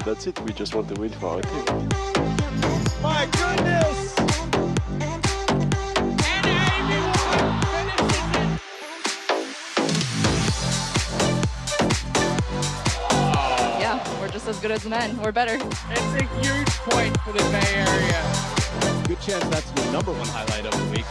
That's it, we just want to win for our team. My goodness! And Amy finishes it! Yeah, we're just as good as the men. We're better. It's a huge point for the Bay Area. Good chance that's the #1 highlight of the week.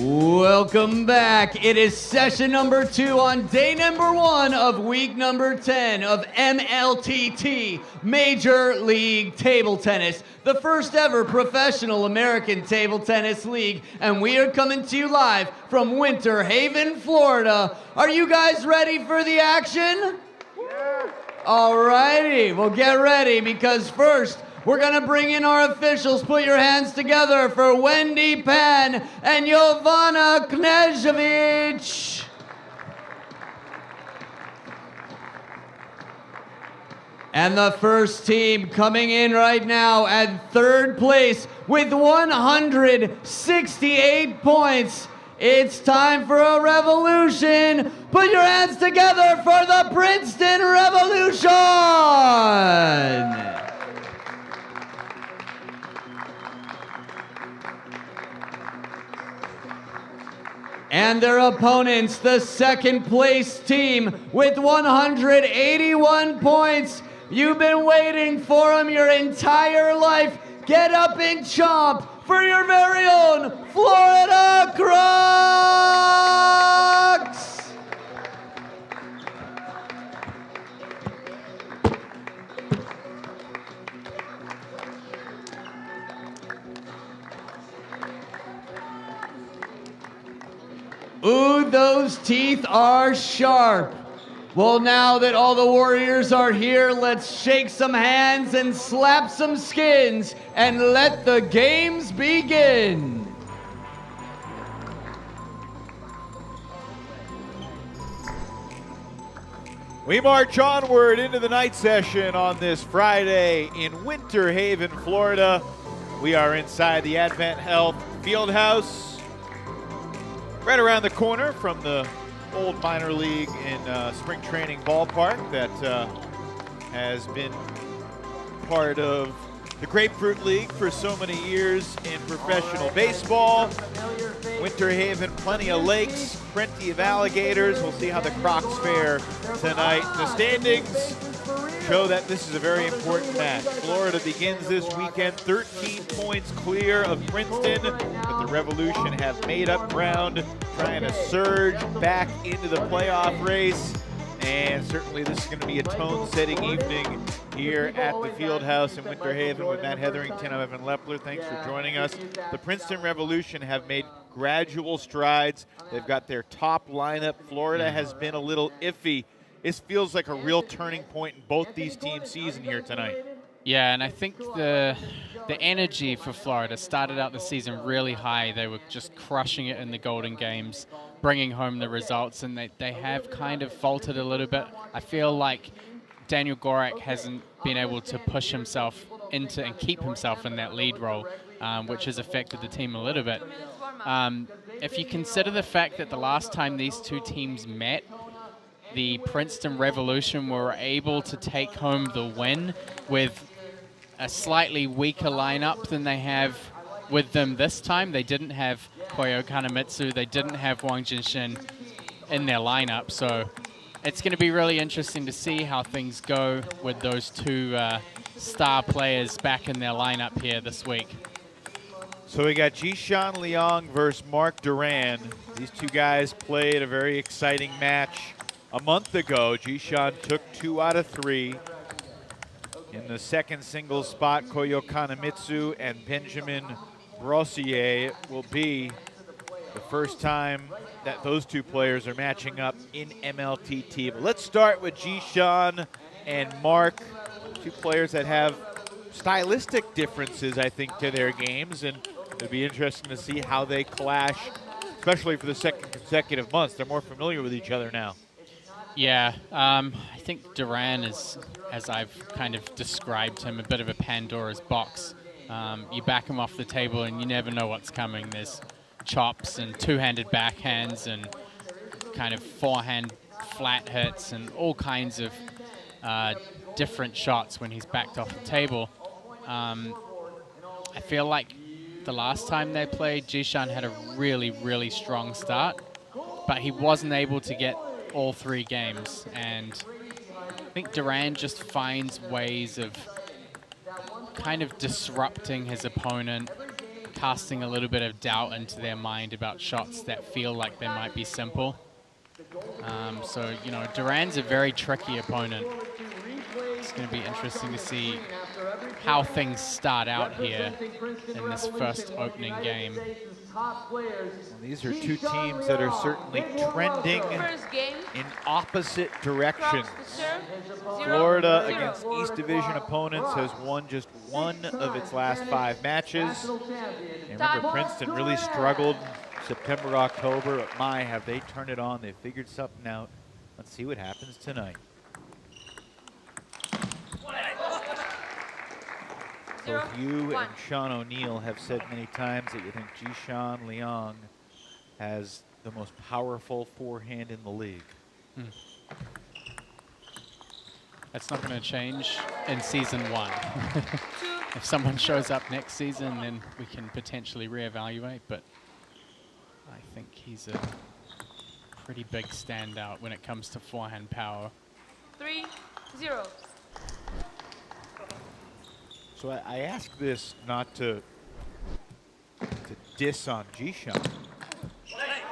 Welcome back. It is session number 2 on day number 1 of week number 10 of MLTT, Major League Table Tennis, the first ever professional American table tennis league, and we are coming to you live from Winter Haven, Florida. Are you guys ready for the action? Yeah. All righty, well get ready because first, we're going to bring in our officials. Put your hands together for Wendy Pan and Jovana Knežević. And the first team coming in right now at 3rd place with 168 points. It's time for a revolution. Put your hands together for the Princeton Revolution. And their opponents, the 2nd place team with 181 points. You've been waiting for them your entire life. Get up and chomp for your very own Florida Crocs! Ooh, those teeth are sharp. Well, now that all the warriors are here, let's shake some hands and slap some skins and let the games begin. We march onward into the night session on this Friday in Winter Haven, Florida. We are inside the Advent Health Fieldhouse, right around the corner from the old minor league and spring training ballpark that has been part of the Grapefruit League for so many years in professional baseball. Winter Haven, plenty of lakes, plenty of alligators. We'll see how the Crocs fare tonight. The standings show that this is a very important match. Florida begins this weekend 13 points clear of Princeton, but the Revolution have made up ground, trying to surge back into the playoff race. And certainly this is going to be a tone-setting evening here at the Fieldhouse in Winter Haven with Matt Hetherington. I'm Evan Lepler. Thanks for joining us. The Princeton Revolution have made gradual strides. They've got their top lineup. Florida has been a little iffy. This feels like a real turning point in both these teams' season here tonight. Yeah, and I think the energy for Florida started out the season really high. They were just crushing it in the Golden Games, bringing home the results, and they have kind of faltered a little bit. I feel like Daniel Gorak hasn't been able to push himself into and keep himself in that lead role, which has affected the team a little bit. If you consider the fact that the last time these two teams met, the Princeton Revolution were able to take home the win with a slightly weaker lineup than they have with them this time. They didn't have Koyo Kanamitsu, they didn't have Wang Jinshin in their lineup, so it's going to be really interesting to see how things go with those two star players back in their lineup here this week. So we got Jishan Liang versus Mark Duran. These two guys played a very exciting match a month ago. Jishan took 2 out of 3. In the second singles spot, Koyo Kanamitsu and Benjamin Brossier will be the first time that those two players are matching up in MLTT. But let's start with Jishan and Mark, two players that have stylistic differences, I think, to their games, and it'll be interesting to see how they clash, especially for the second consecutive months. They're more familiar with each other now. Yeah, I think Duran is, as I've kind of described him, a bit of a Pandora's box. You back him off the table and you never know what's coming. There's chops and two-handed backhands and kind of forehand flat hits and all kinds of different shots when he's backed off the table. I feel like the last time they played, Jishan had a really, really strong start, but he wasn't able to get all 3 games, and I think Duran just finds ways of kind of disrupting his opponent, casting a little bit of doubt into their mind about shots that feel like they might be simple. So, you know, Duran's a very tricky opponent. It's going to be interesting to see how things start out here in this first opening game. These are two teams that are certainly trending in opposite directions. Florida against East Division opponents has won just 1 of its last 5 matches. And remember, Princeton really struggled September, October, but my, have they turned it on. They figured something out. Let's see what happens tonight. Both you and Sean O'Neill have said many times that you think Jishan Liang has the most powerful forehand in the league. That's not going to change in season 1. If someone shows up next season, then we can potentially reevaluate, but I think he's a pretty big standout when it comes to forehand power. 3-0. So I ask this not to diss on Jishan,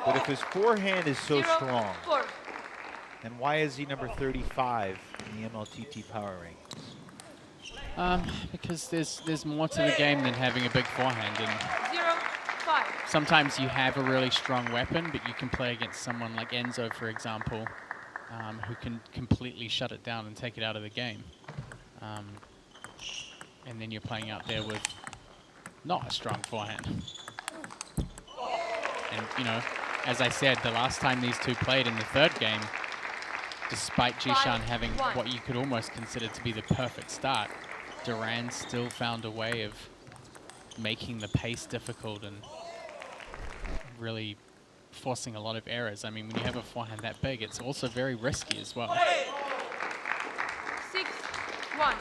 but if his forehand is so strong, then why is he number 35 in the MLTT power rankings? Because there's more to the game than having a big forehand, and sometimes you have a really strong weapon, but you can play against someone like Enzo, for example, who can completely shut it down and take it out of the game. And then you're playing out there with not a strong forehand. And, you know, as I said, the last time these two played in the 3rd game, despite Jishan having what you could almost consider to be the perfect start, Duran still found a way of making the pace difficult and really forcing a lot of errors. I mean, when you have a forehand that big, it's also very risky as well. 6-1.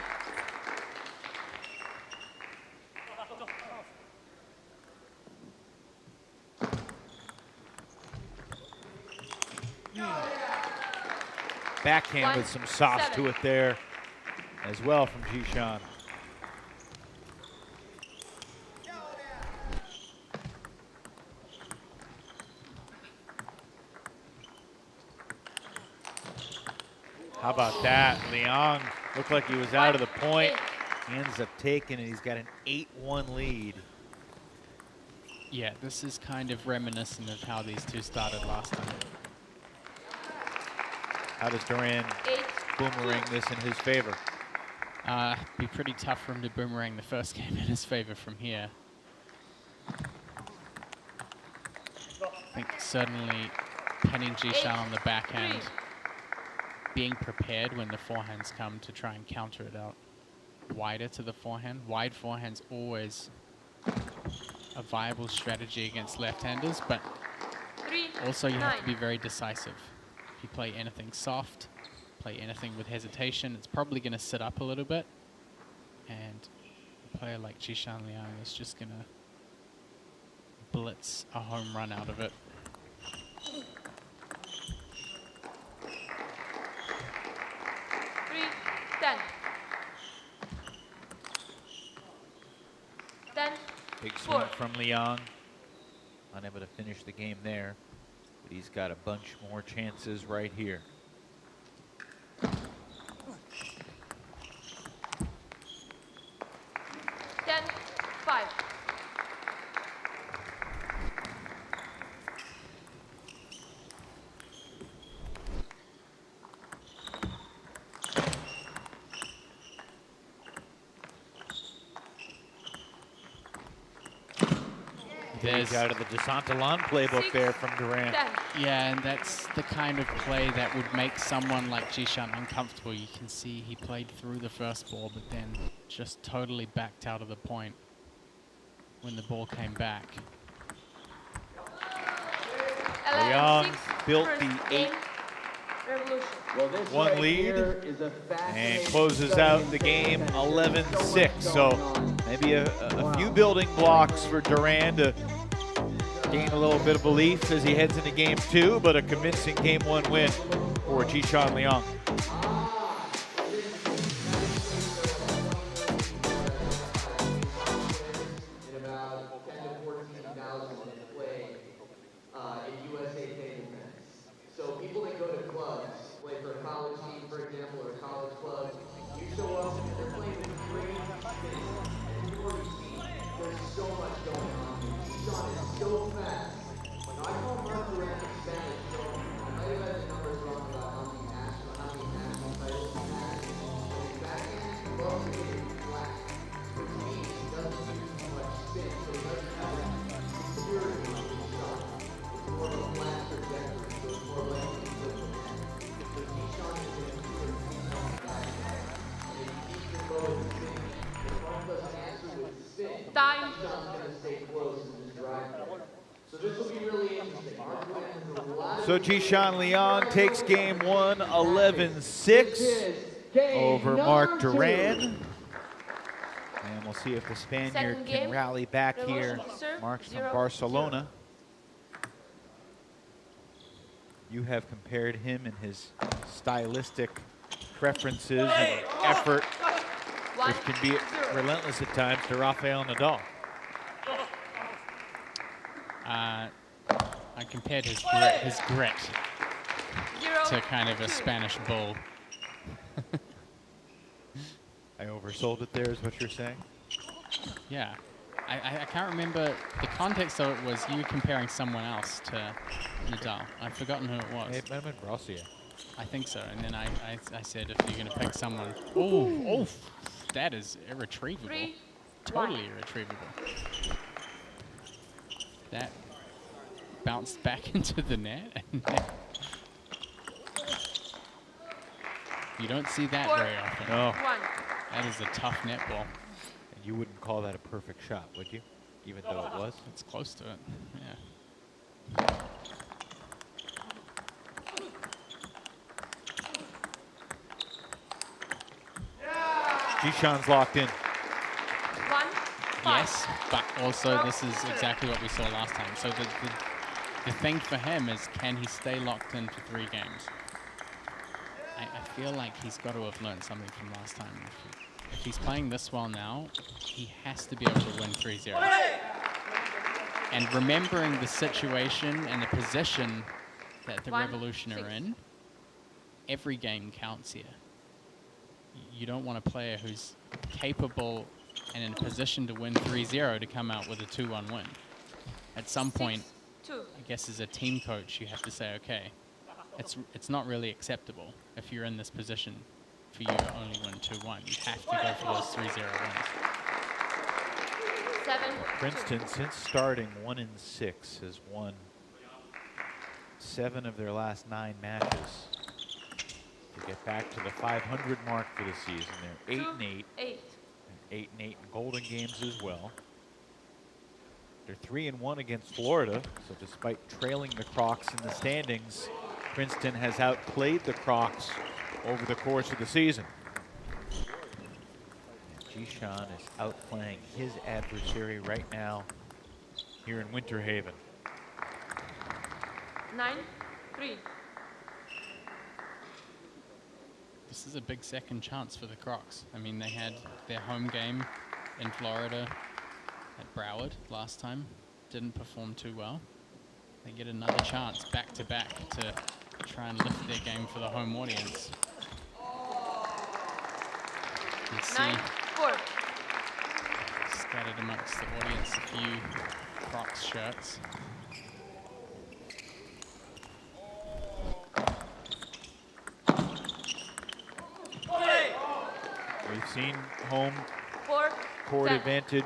Backhand with some sauce to it there as well from Jishan. How about that? Liang looked like he was out of the point. He ends up taking it. He's got an 8-1 lead. Yeah, this is kind of reminiscent of how these two started last time. How does Duran boomerang this in his favor? Be pretty tough for him to boomerang the first game in his favor from here. I think certainly pinning Jishan on the backhand, being prepared when the forehands come to try and counter it out wider to the forehand. Wide forehand's always a viable strategy against left-handers, but also you have to be very decisive. If you play anything soft, play anything with hesitation, it's probably going to sit up a little bit. And a player like Jishan Liang is just going to blitz a home run out of it. 10. 10. Big swing from Liang. Unable to finish the game there. But he's got a bunch more chances right here. 10. 5. There's out of the Desantalon playbook 6, there from Durand. 10. Yeah, and that's the kind of play that would make someone like Jishan uncomfortable. You can see he played through the first ball, but then just totally backed out of the point when the ball came back. 11, Liang 6, built first the game, Revolution. one lead and closes out the game 11-6. So maybe a few building blocks for Durand to gain a little bit of belief as he heads into game 2, but a convincing game 1 win for Jishan Liang. Time. So Jishan Liang takes game 1 11-6 over Mark Durand. And we'll see if the Spaniard Second can game, rally back here. Revolution serve, Mark's from 0-0. Barcelona. You have compared him and his stylistic preferences and effort, which can be relentless at times, to Rafael Nadal. I compared his grit to kind of a Spanish bull. I oversold it there, is what you're saying? Yeah. I can't remember, the context of it was you comparing someone else to Nadal. I've forgotten who it was. It might have been Rossier. I think so. And then I said if you're going to pick someone, oh, that is irretrievable. 3, Totally irretrievable. That bounced back into the net. You don't see that 4, very often. No. 1. That is a tough netball. And you wouldn't call that a perfect shot, would you? Even though it was? It's close to it, yeah. Jishan's locked in. 1, 5. Yes, but also this is exactly what we saw last time. So the thing for him is, can he stay locked in for 3 games? I feel like he's got to have learned something from last time. If he's playing this well now, he has to be able to win 3-0. And remembering the situation and the position that the 1, Revolution are 6. in, every game counts here. You don't want a player who's capable and in a position to win 3-0 to come out with a 2-1 win. At some 6, point, 2. I guess as a team coach, you have to say, okay, it's not really acceptable if you're in this position for you to only win 2-1. You have to go for those 3-0 wins. 7, Princeton, since starting 1-6, has won 7 of their last 9 matches to get back to the 500 mark for the season. They're 8-8, 8. and 8-8 in Golden Games as well. They're 3-1 against Florida, so despite trailing the Crocs in the standings, Princeton has outplayed the Crocs over the course of the season. Jishan is outplaying his adversary right now here in Winter Haven. 9-3. This is a big second chance for the Crocs. I mean, they had their home game in Florida at Broward last time. Didn't perform too well. They get another chance back-to-back to try and lift their game for the home audience. You can see 9-4. scattered amongst the audience a few Crocs shirts. We've seen home 4, court 10. advantage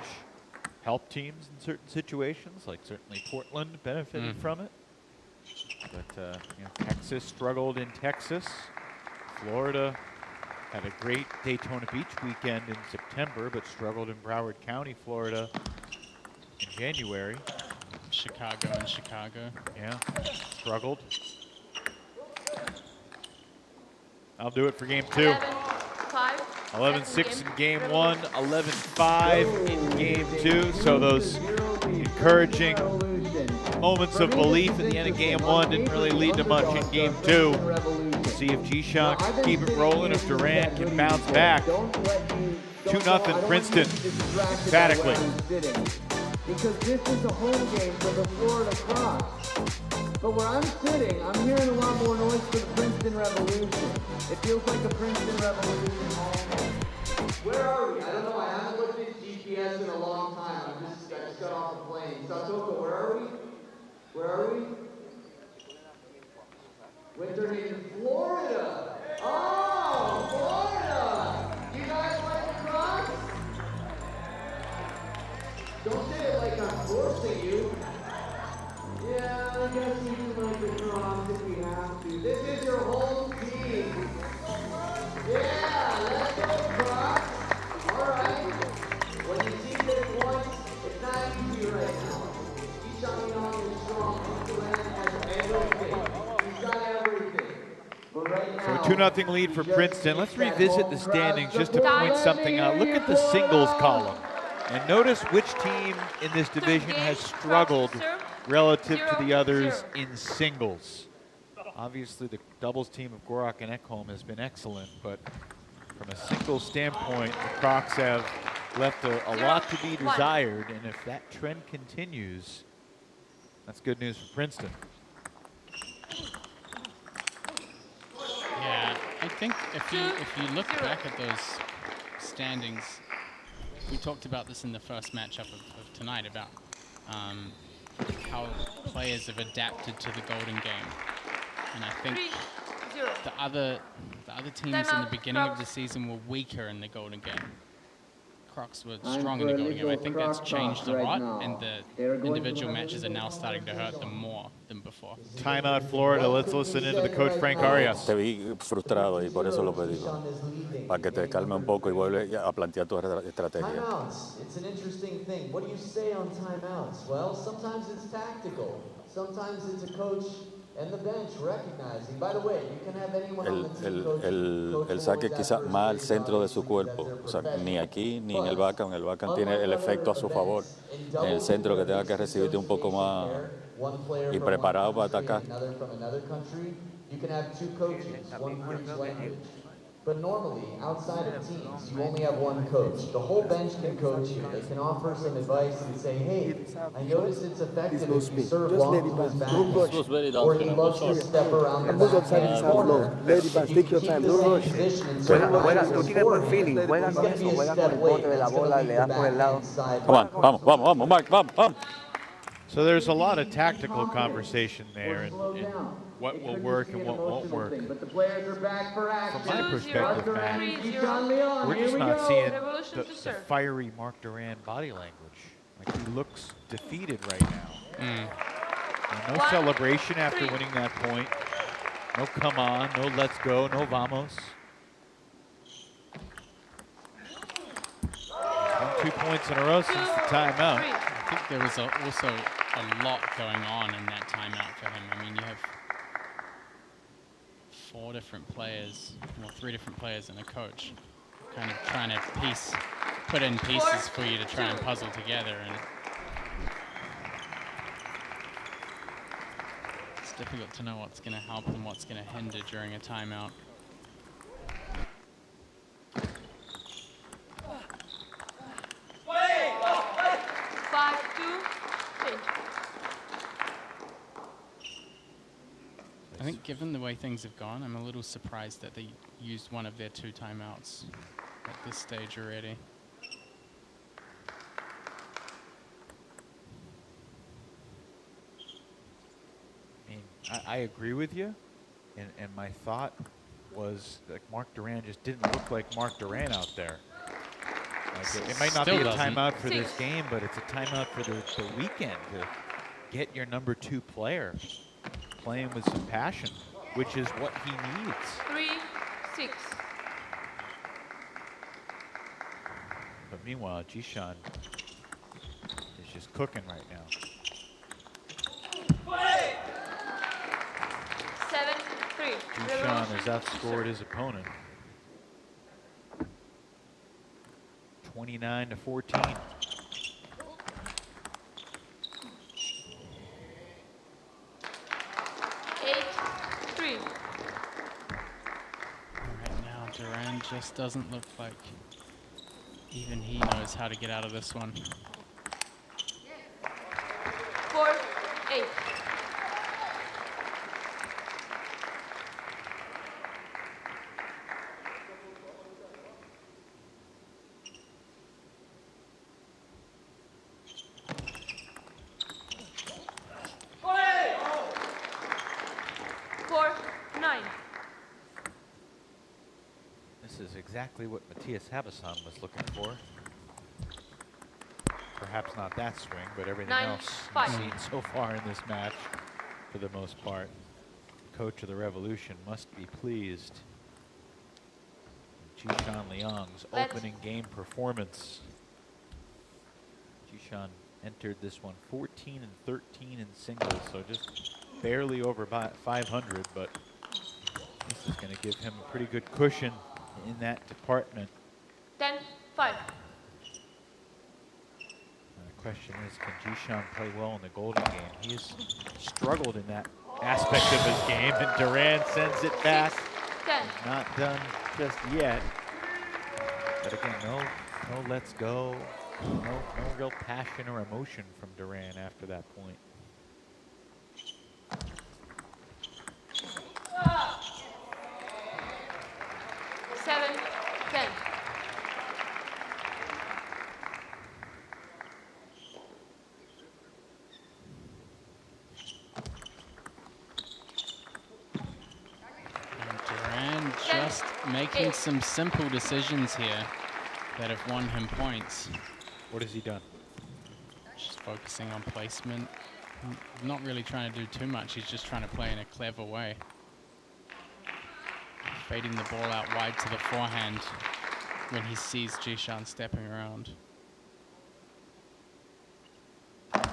help teams in certain situations, like certainly Portland benefited from it. But you know, Texas struggled in Texas. Florida had a great Daytona Beach weekend in September, but struggled in Broward County, Florida in January. Chicago and Chicago. Yeah, struggled. I'll do it for game 2. 11-5. 11-6 in game 1, 11-5 in game 2. So those encouraging moments of belief at the end of game 1 didn't really lead to much in game 2. See if Jishan can keep it rolling, if Durant can bounce back. 2-0 Princeton, emphatically. Because this is a home game for the Florida Crocs. But where I'm sitting, I'm hearing a lot more noise for the Princeton Revolution. It feels like a Princeton Revolution home game. Where are we? I don't know. I haven't looked at GPS in a long time. I just got off the plane. Satoko, where are we? Where are we? Winter Haven, Florida. Oh, Florida! You guys like the Crocs? Don't say it like I'm forcing you. Yeah, I guess we can like the Crocs if we have to. This is your home team. Yeah, let's go Crocs. All right. When you see this points, it's not easy right now. Jishan Young is strong. Durant has everything. He's got everything. But right now, So a 2-0 lead for Princeton. Let's revisit the standings just to point something out. Look at the singles column. And notice which team in this division has struggled relative to the others in singles. Obviously, the doubles team of Gorak and Ekholm has been excellent, but from a singles standpoint, the Crocs have left a lot to be desired, and if that trend continues, that's good news for Princeton. Yeah, I think if you look back at those standings, we talked about this in the first matchup of tonight about how players have adapted to the Golden Game, and I think the other teams in the beginning of the season were weaker in the Golden Game. Crocs were strong in the Golden Game. I think that's changed a lot, and the individual matches are now starting to hurt them more than before. Timeout Florida. Let's listen into the coach Frank Arias. Te vi frustrado y por eso lo pedí, para que te calme un poco y vuelve a plantear tu estrategia. Timeouts. It's an interesting thing. What do you say on timeouts? Well, sometimes it's tactical. Sometimes it's a coach and the bench recognizing. By the way, you can have anyone on the team coach. El saque quizás más al centro de su cuerpo, o sea, ni aquí ni en el backhand. El backhand tiene el efecto a su favor. En el centro que tenga que recibirte un poco más y preparado para atacar. You can have two coaches, one for each language. But normally, outside of teams, you only have one coach. The whole bench can coach you. They can offer some advice and say, hey, I noticed it's effective if you serve long to his backhand. Or he loves to step around the backhand corner. Take your time, don't rush. Tú tienes buen feeling, juega con eso, juega con el bote de la bola, le das por el lado. Vamos, Mark, vamos. So there's a lot of tactical conversation there and what will work and what won't work. From my perspective, Matt, we're just not seeing the fiery Mark Durant body language. Like, he looks defeated right now. And no celebration after winning that point. No come on, no let's go, no vamos. 2 points in a row since the timeout. I think there was also a lot going on in that timeout for him. I mean, you have 4 different players, well, 3 different players and a coach, kind of trying to put in pieces for you to try and puzzle together. And it's difficult to know what's going to help and what's going to hinder during a timeout. 5-2, change. I think given the way things have gone, I'm a little surprised that they used one of their 2 timeouts at this stage already. I mean, I agree with you, and my thought was like Mark Duran just didn't look like Mark Duran out there. Like it might not be a timeout for this game, but it's a timeout for the weekend to get your number 2 player playing with some passion, which is what he needs. 3-6. But meanwhile, Jishan is just cooking right now. 7-3. Jishan has outscored his opponent 29-14. Right now, Duran just doesn't look like even he knows how to get out of this one. 4-8. Exactly what Matthias Habasan was looking for. Perhaps not that swing, but everything else we've seen so far in this match, for the most part. Coach of the Revolution must be pleased. Jishan Liang's opening game performance. Jishan entered this one 14-13 in singles, so just barely over 500, but this is going to give him a pretty good cushion in that department. 10-5. The question is, can Jishan play well in the Golden game? He's struggled in that aspect of his game, and Duran sends it back. 10. Not done just yet. But again, no let's go. No real passion or emotion from Duran after that point. Making some simple decisions here that have won him points. What has he done? Just focusing on placement. Not really trying to do too much. He's just trying to play in a clever way. Fading the ball out wide to the forehand when he sees Jishan stepping around. Well,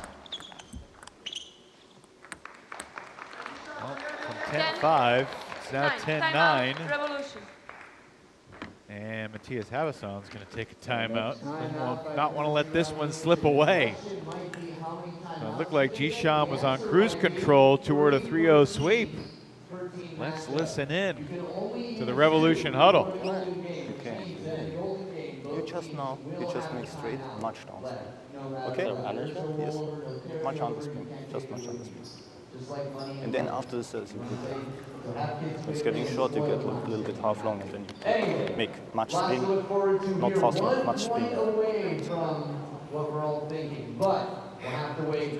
from 10-5, it's now 10-9. Revolution. And Matthias Habasan's going to take a timeout. Will not want to let this one slip away. So it looked like Jishan was on cruise control toward a 3-0 sweep. Let's listen in to the Revolution huddle. Okay. You just make straight, much down spin. Okay? Yes. Much on the spin. Just much on the spin. And then after the cells, you put that. It's getting short, you get a little bit half long, and then you make much spin. Not fast, much spin.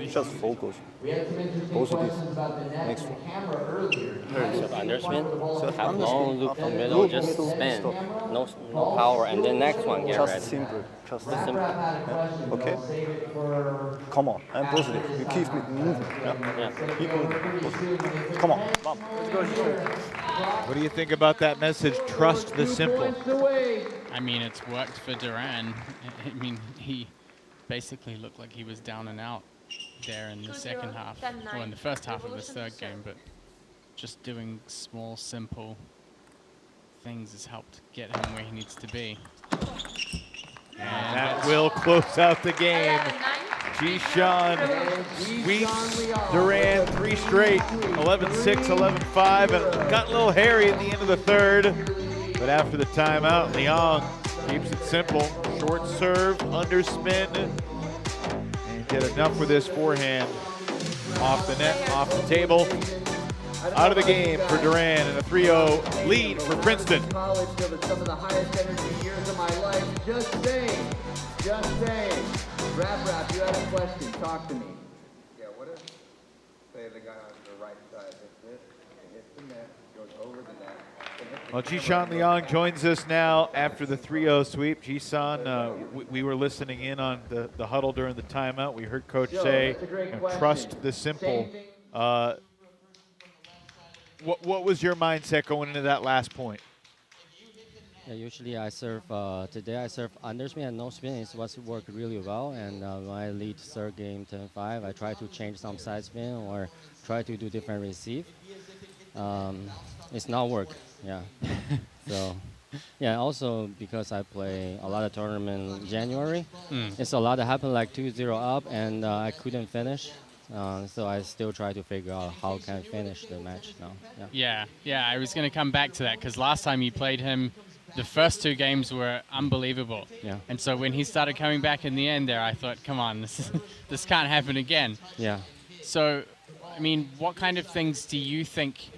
Just focus. Both of these. Next one. So underspin. So have no loop from middle, just spin. No power, and then next one, get ready. Just simple. Just simple. Yeah. Okay? Come on, I'm positive. You keep me moving. Yeah. Keep moving. Come on. Bump. Let's go. What do you think about that message, trust the simple? I mean, it's worked for Duran. I mean, he basically looked like he was down and out there in the second half, or in the first half of his third game, but just doing small, simple things has helped get him where he needs to be. And that will close out the game. Jishan sweeps Duran 3 straight, 11-6, 11-5, and got a little hairy at the end of the third. But after the timeout, Liang keeps it simple. Short serve, underspin, and get enough with this forehand. Off the net, off the table. Out of the game for Duran and a 3-0 lead for Princeton. College over some of the highest energy years of my life. Just saying. Just saying. Rap, you had a question. Talk to me. Yeah, what if, say, the guy on the right side hits the net, goes over the net. Well, Jishan Liang joins us now after the 3-0 sweep. Jishan, we were listening in on the huddle during the timeout. We heard Coach say, trust the simple. What was your mindset going into that last point? Yeah, usually I serve, today I serve underspin and no spin. It's what's worked really well. And when I lead third game 10-5, I try to change some side spin or try to do different receive. It's not work, yeah. So, yeah, also because I play a lot of tournament in January, it's a lot that happened like 2-0 up and I couldn't finish. So I still try to figure out how can I finish the match now. Yeah, I was going to come back to that because last time you played him, the first 2 games were unbelievable. Yeah. And so when he started coming back in the end there, I thought, come on, this can't happen again. Yeah. So, I mean, what kind of things do you think,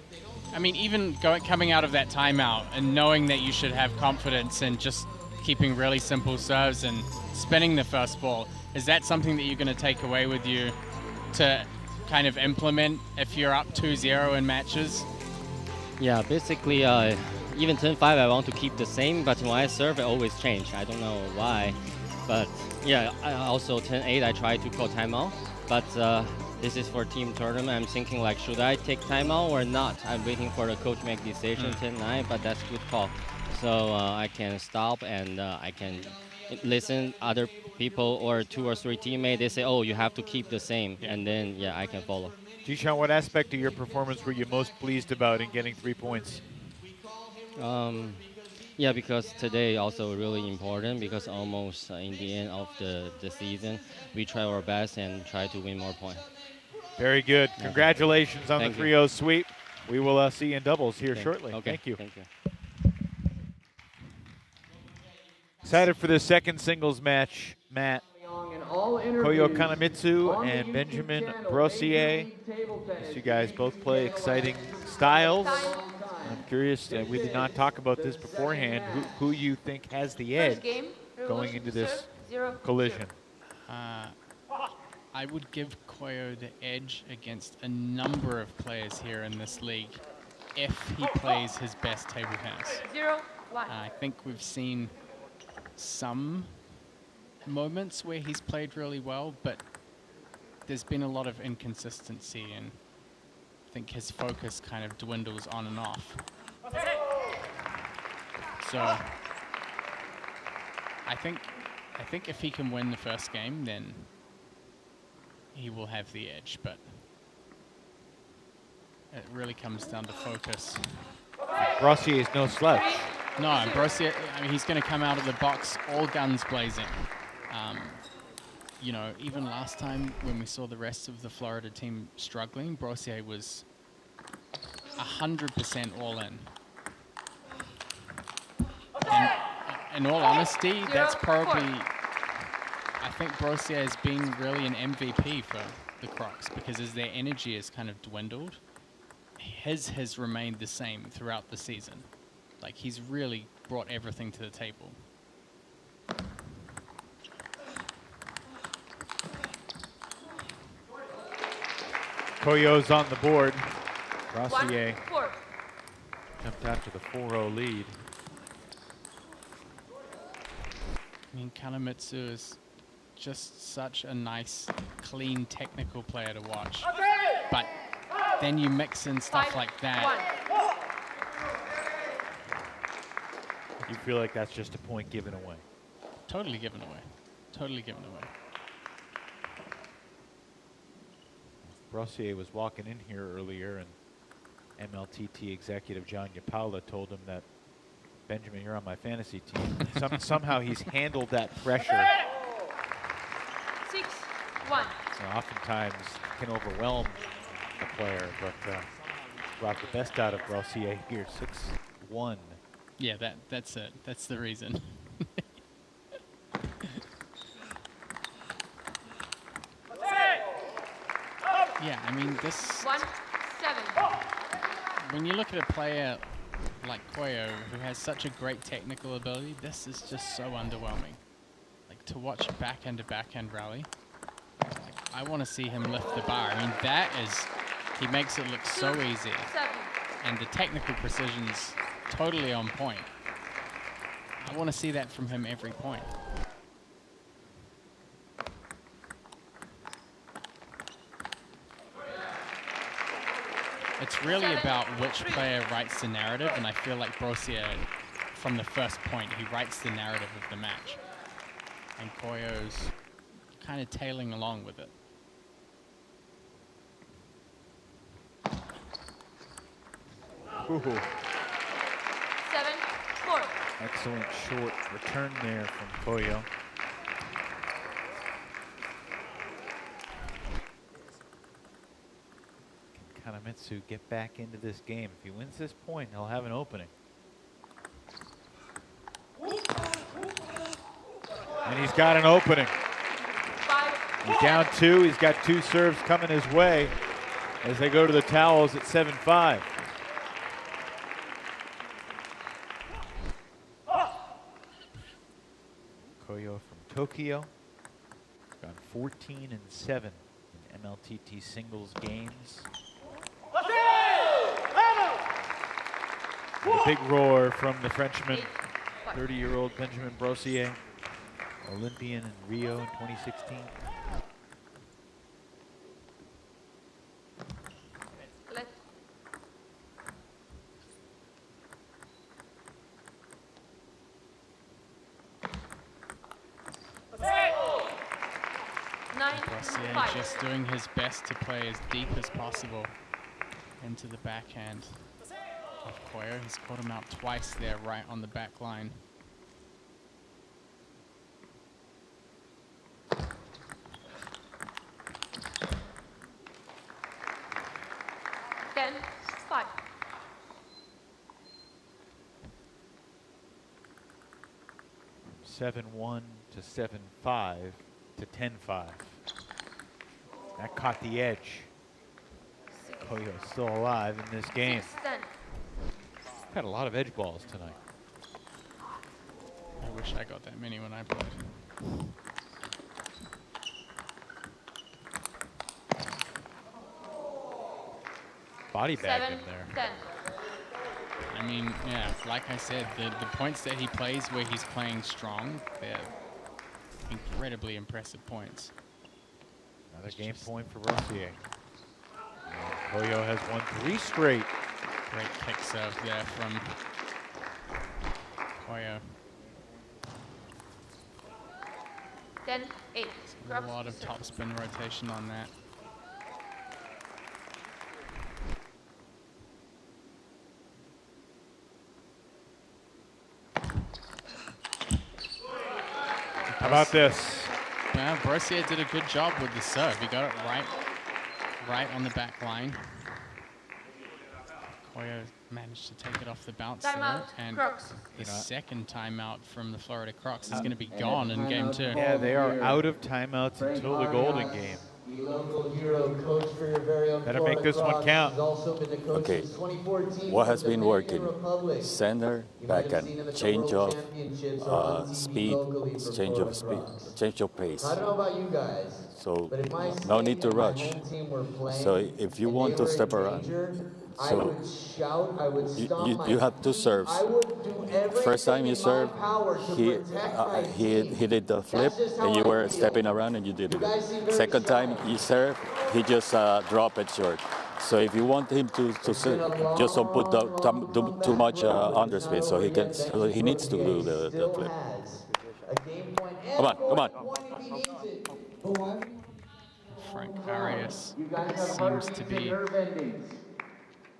I mean, even coming out of that timeout and knowing that you should have confidence and just keeping really simple serves and spinning the first ball, is that something that you're going to take away with you to kind of implement if you're up 2-0 in matches? Yeah, basically, even 10-5, I want to keep the same, but when I serve, I always change. I don't know why. But yeah, I also 10-8, I try to call timeout. But this is for team tournament. I'm thinking like, should I take timeout or not? I'm waiting for the coach make decision 10-9, but that's good call. So I can stop and I can listen other people or 2 or 3 teammates. They say, oh, you have to keep the same. And then, yeah, I can follow. Jishan, what aspect of your performance were you most pleased about in getting 3 points? Yeah, because today also really important because almost in the end of the season, we try our best and try to win more points. Very good. Yeah. Congratulations on the 3-0 sweep. We will see you in doubles here shortly. Okay. Thank you. Thank you. Excited for the second singles match, Matt. Koyo Kanamitsu and Benjamin Brossier. You guys both play exciting styles. I'm curious, we did not talk about this beforehand, who you think has the edge going into this collision? I would give Koyo the edge against a number of players here in this league if he plays his best table tennis. 0-1. I think we've seen some moments where he's played really well, but there's been a lot of inconsistency, and I think his focus kind of dwindles on and off. So I think if he can win the first game, then he will have the edge, but it really comes down to focus. Brossier is no slouch. No, Brossier, I mean, he's going to come out of the box all guns blazing. You know, even last time when we saw the rest of the Florida team struggling, Brossier was 100% all in. And in all honesty, that's probably, I think Brossier is being really an MVP for the Crocs because as their energy has kind of dwindled, his has remained the same throughout the season. Like, he's really brought everything to the table. Koyo's on the board. Brossier jumped after the 4-0 lead. I mean, Kanamitsu is just such a nice, clean, technical player to watch. But then you mix in stuff like that. You feel like that's just a point given away? Totally given away. Totally given away. Brossier was walking in here earlier and MLTT executive John Yapala told him that, Benjamin, you're on my fantasy team. Somehow he's handled that pressure. 6-1. So oftentimes can overwhelm a player, but brought the best out of Brossier here, 6-1. Yeah, that's it. That's the reason. Yeah, I mean, this... 1-7. When you look at a player like Koyo, who has such a great technical ability, this is just so underwhelming. Like, to watch backhand-to-backhand rally, like, I want to see him lift the bar. I mean, that is... He makes it look so easy. And the technical precision's totally on point. I want to see that from him every point. It's really about which player writes the narrative, and I feel like Brossier, from the first point, he writes the narrative of the match. And Koyo's kind of tailing along with it. Ooh. 7-4. Excellent short return there from Koyo. Can Kanamitsu get back into this game? If he wins this point, he'll have an opening. And he's got an opening. He's down 2. He's got 2 serves coming his way as they go to the towels at 7-5. Koyo from Tokyo, gone 14-7 in MLTT singles games. And a big roar from the Frenchman, 30-year-old Benjamin Brossier, Olympian in Rio in 2016. Brossier just doing his best to play as deep as possible into the backhand of Koyo. He's caught him out twice there, right on the back line. Five. 7-1 to 7-5 to 10-5. That caught the edge. Koyo's still alive in this game. Had a lot of edge balls tonight. I wish I got that many when I played. Body bagged him there. 10. I mean, yeah, like I said, the points that he plays where he's playing strong, they're incredibly impressive points. Another game point for Brossier. Koyo has won 3 straight. Great kick serve there from Koyo. 10-8. A lot of topspin rotation on that. How about this? Well, Brossier did a good job with the serve. He got it right on the back line. Koyo managed to take it off the bounce there, and Crocs. the second timeout from the Florida Crocs is going to be gone in game 2. Yeah, they are out of timeouts until the Golden game. Better make this one count. Okay, what has been working? Center, backhand, change of speed, change of pace. So no need to rush. So if you want to step around, so you have 2 serves. First time you serve, he did the flip, and you were stepping around, and you did it. Second time you serve, he just dropped it short. So if you want him to serve, just don't put too much underspin, so he needs to do the flip. Come on. Frank Arias seems to be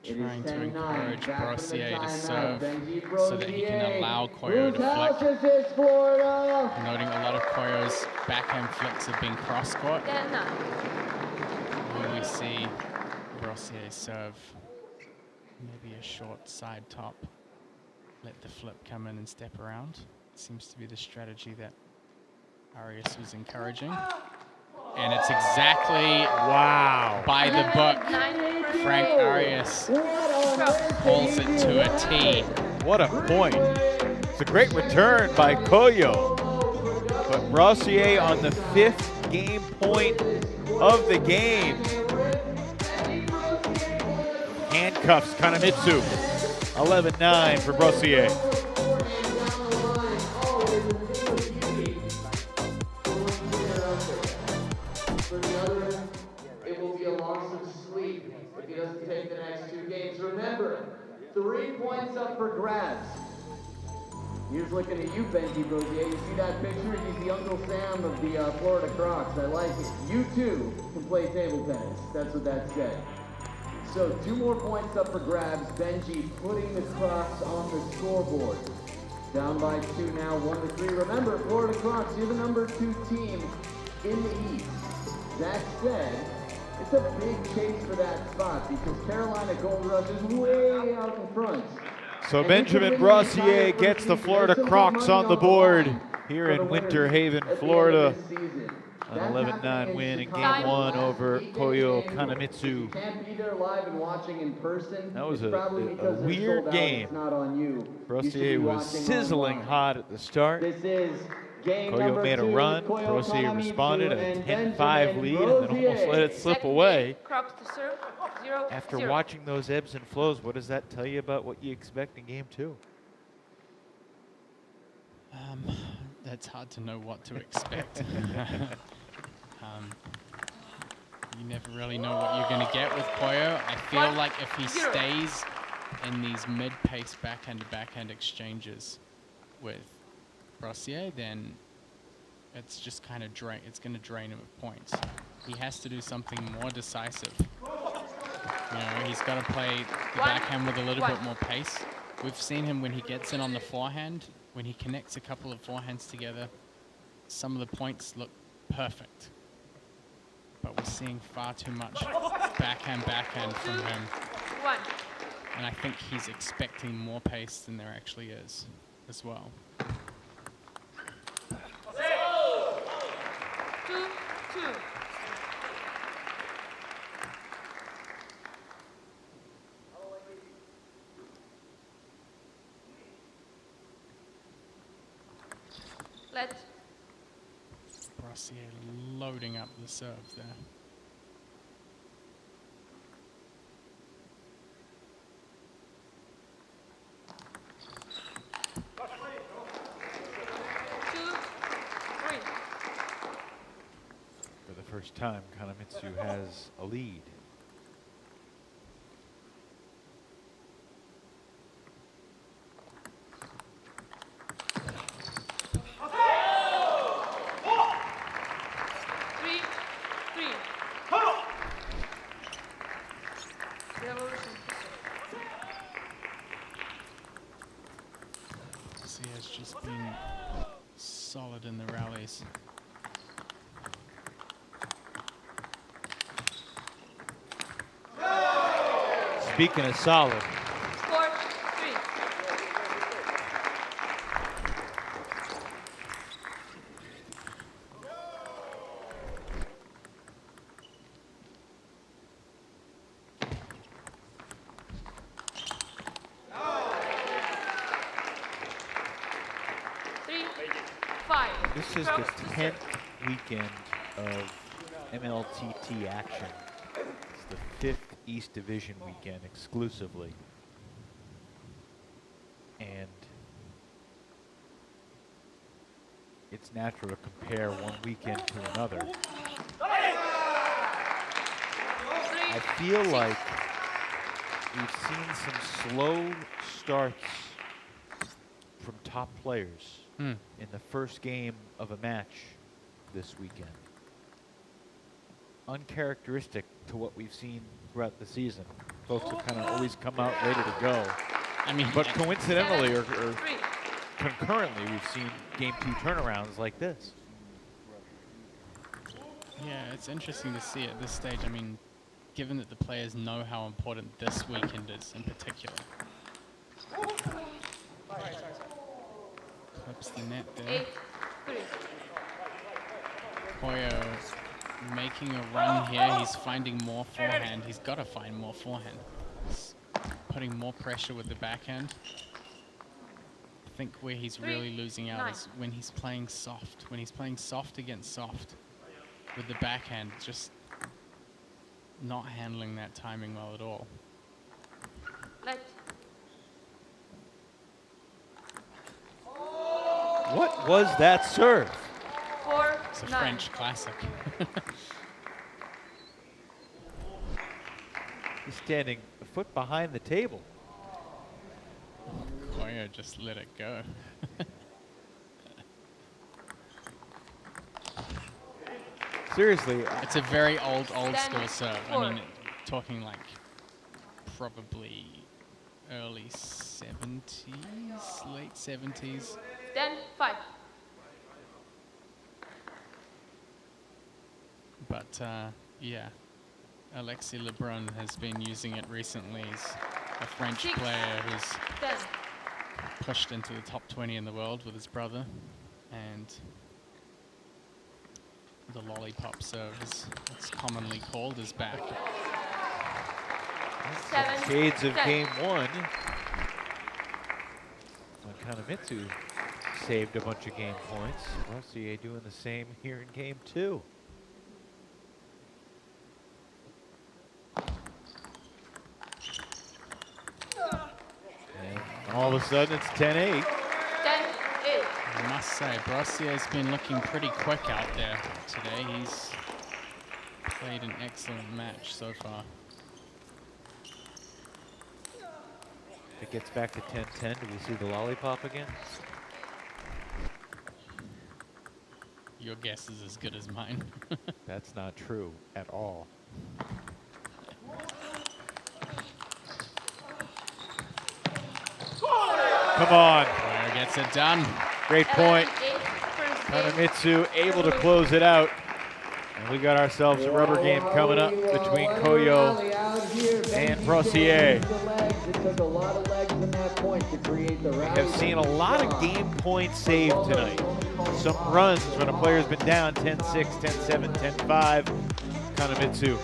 Trying to encourage Brossier to serve so that he can allow Koyo to flick. Noting a lot of Koyo's backhand flicks have been cross-court. When we see Brossier serve maybe a short side top, let the flip come in and step around. Seems to be the strategy that Arias was encouraging. And it's exactly by the book. Frank Arias pulls it to a T. What a point. It's a great return by Koyo. But Brossier on the 5th game point of the game. Handcuffs Kanamitsu. 11-9 for Brossier. It will be a loss of sleep if he doesn't take the next 2 games. Remember, 3 points up for grabs. Here's looking at you, Benji Brossier. You see that picture? He's the Uncle Sam of the Florida Crocs. I like it. You too can play table tennis. That's what that said. So 2 more points up for grabs. Benji putting the Crocs on the scoreboard. Down by 2 now, 1-3. Remember, Florida Crocs, you're the number 2 team in the East. That said, it's a big chase for that spot because Carolina Gold Rush is way out in front. So Benjamin Brossier gets the Florida Crocs on the board here in Winter Haven, Florida. An 11-9 win in game 1 over Koyo Kanamitsu. Can't be there live and watching in person. That was a weird game. Brossier was sizzling hot at the start. This is game Koyo made a run. Brossier responded, a 10-5 lead, and then almost let it slip away. Crocs to serve. 0-0. After watching those ebbs and flows, what does that tell you about what you expect in game 2? That's hard to know what to expect. You never really know what you're going to get with Koyo. I feel like if he stays in these mid-pace backhand-to-backhand exchanges with Brossier, then it's just kind of it's going to drain him of points. He has to do something more decisive. You know, he's got to play the backhand with a little bit more pace. We've seen him when he gets in on the forehand, when he connects a couple of forehands together, some of the points look perfect. But we're seeing far too much backhand from him. And I think he's expecting more pace than there actually is as well. 2-2. Let. Brossier loading up the serve there. For the first time, Kanamitsu has a lead. He has just been solid in the rallies. Speaking of solid. Score 3. This is the 10th weekend of MLTT action. It's the 5th East Division weekend exclusively. And it's natural to compare one weekend to another. I feel like we've seen some slow starts from top players in the first game of a match this weekend. Uncharacteristic to what we've seen throughout the season. folks have kind of always come out ready to go. I mean, but coincidentally or concurrently, we've seen Game 2 turnarounds like this. Yeah, it's interesting to see at this stage. I mean, given that the players know how important this weekend is in particular. Clips the net there. Koyo making a run here. He's finding more forehand. He's got to find more forehand. He's putting more pressure with the backhand. I think where he's really losing out is when he's playing soft. When he's playing soft against soft with the backhand, just not handling that timing well at all. What was that serve? It's a French classic. He's standing a foot behind the table. Koyo just let it go. Seriously. It's a very old school serve. I mean, talking like probably early 70s, late 70s. 10-5. But yeah, Alexis Lebrun has been using it recently. He's a French player who's pushed into the top 20 in the world with his brother, and the lollipop serve, as it's commonly called, is back. Shades of Game 1. Kanamitsu saved a bunch of game points. Rossier doing the same here in Game 2. And all of a sudden, it's 10-8. 10-8. I must say, Brossier's been looking pretty quick out there today. He's played an excellent match so far. If it gets back to 10-10, do we see the lollipop again? Your guess is as good as mine. That's not true at all. Come on. Koyo gets it done. Great point. Kanamitsu able to close it out. And we got ourselves a rubber game coming up between Koyo and Brossier. We have seen a lot of game points saved tonight. Some runs when a player's been down 10-6, 10-7, 10-5. Kanamitsu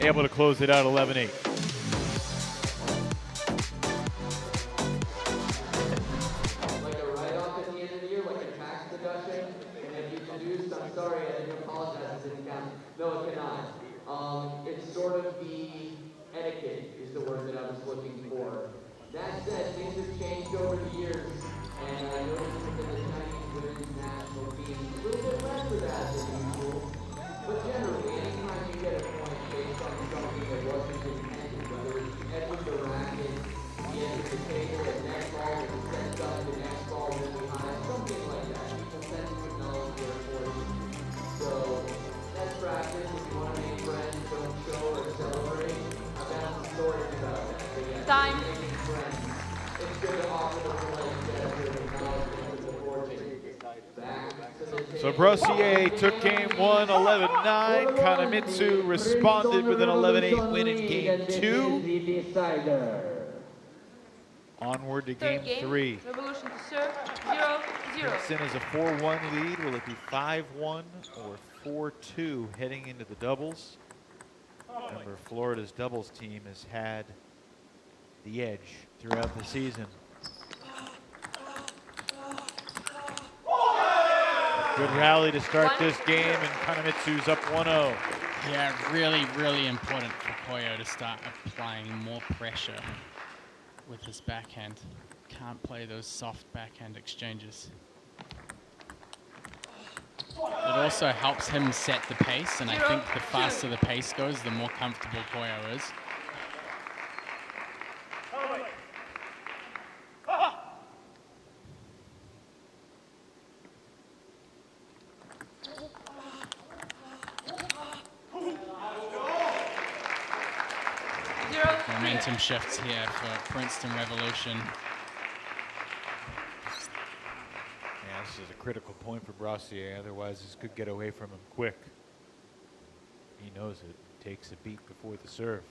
able to close it out 11-8. It's sort of the etiquette is the word that I was looking for. That said, things have changed over the years, and I noticed that the Chinese women's national team is a little bit less of that than usual. But generally, anytime you get a point based on something that wasn't intended, whether it's the edge of the racket, the edge of the table, the next ball is sent up, the next ball really high, something like that, people tend to acknowledge their fortune. So that's practice. If you want to make friends, don't show or celebrate. I've got some stories about that. But yeah, Time. making friends. It's good to offer the polite gesture of acknowledgement of the fortune. Back to the table. So Brossier took game 1, 11-9. Kanamitsu responded with an 11-8 win in game 2. Onward to game 3. Revolution to serve. 0-0. Princeton is a 4-1 lead. Will it be 5-1 or 4-2 heading into the doubles? Remember, Florida's doubles team has had the edge throughout the season. Good rally to start this game, and Kanamitsu's up 1-0. Yeah, really, really important for Koyo to start applying more pressure with his backhand. Can't play those soft backhand exchanges. It also helps him set the pace, and I think the faster the pace goes, the more comfortable Koyo is. momentum shifts here for Princeton Revolution. Yeah, this is a critical point for Brassier, otherwise this could get away from him quick. He knows it. Takes a beat before the serve.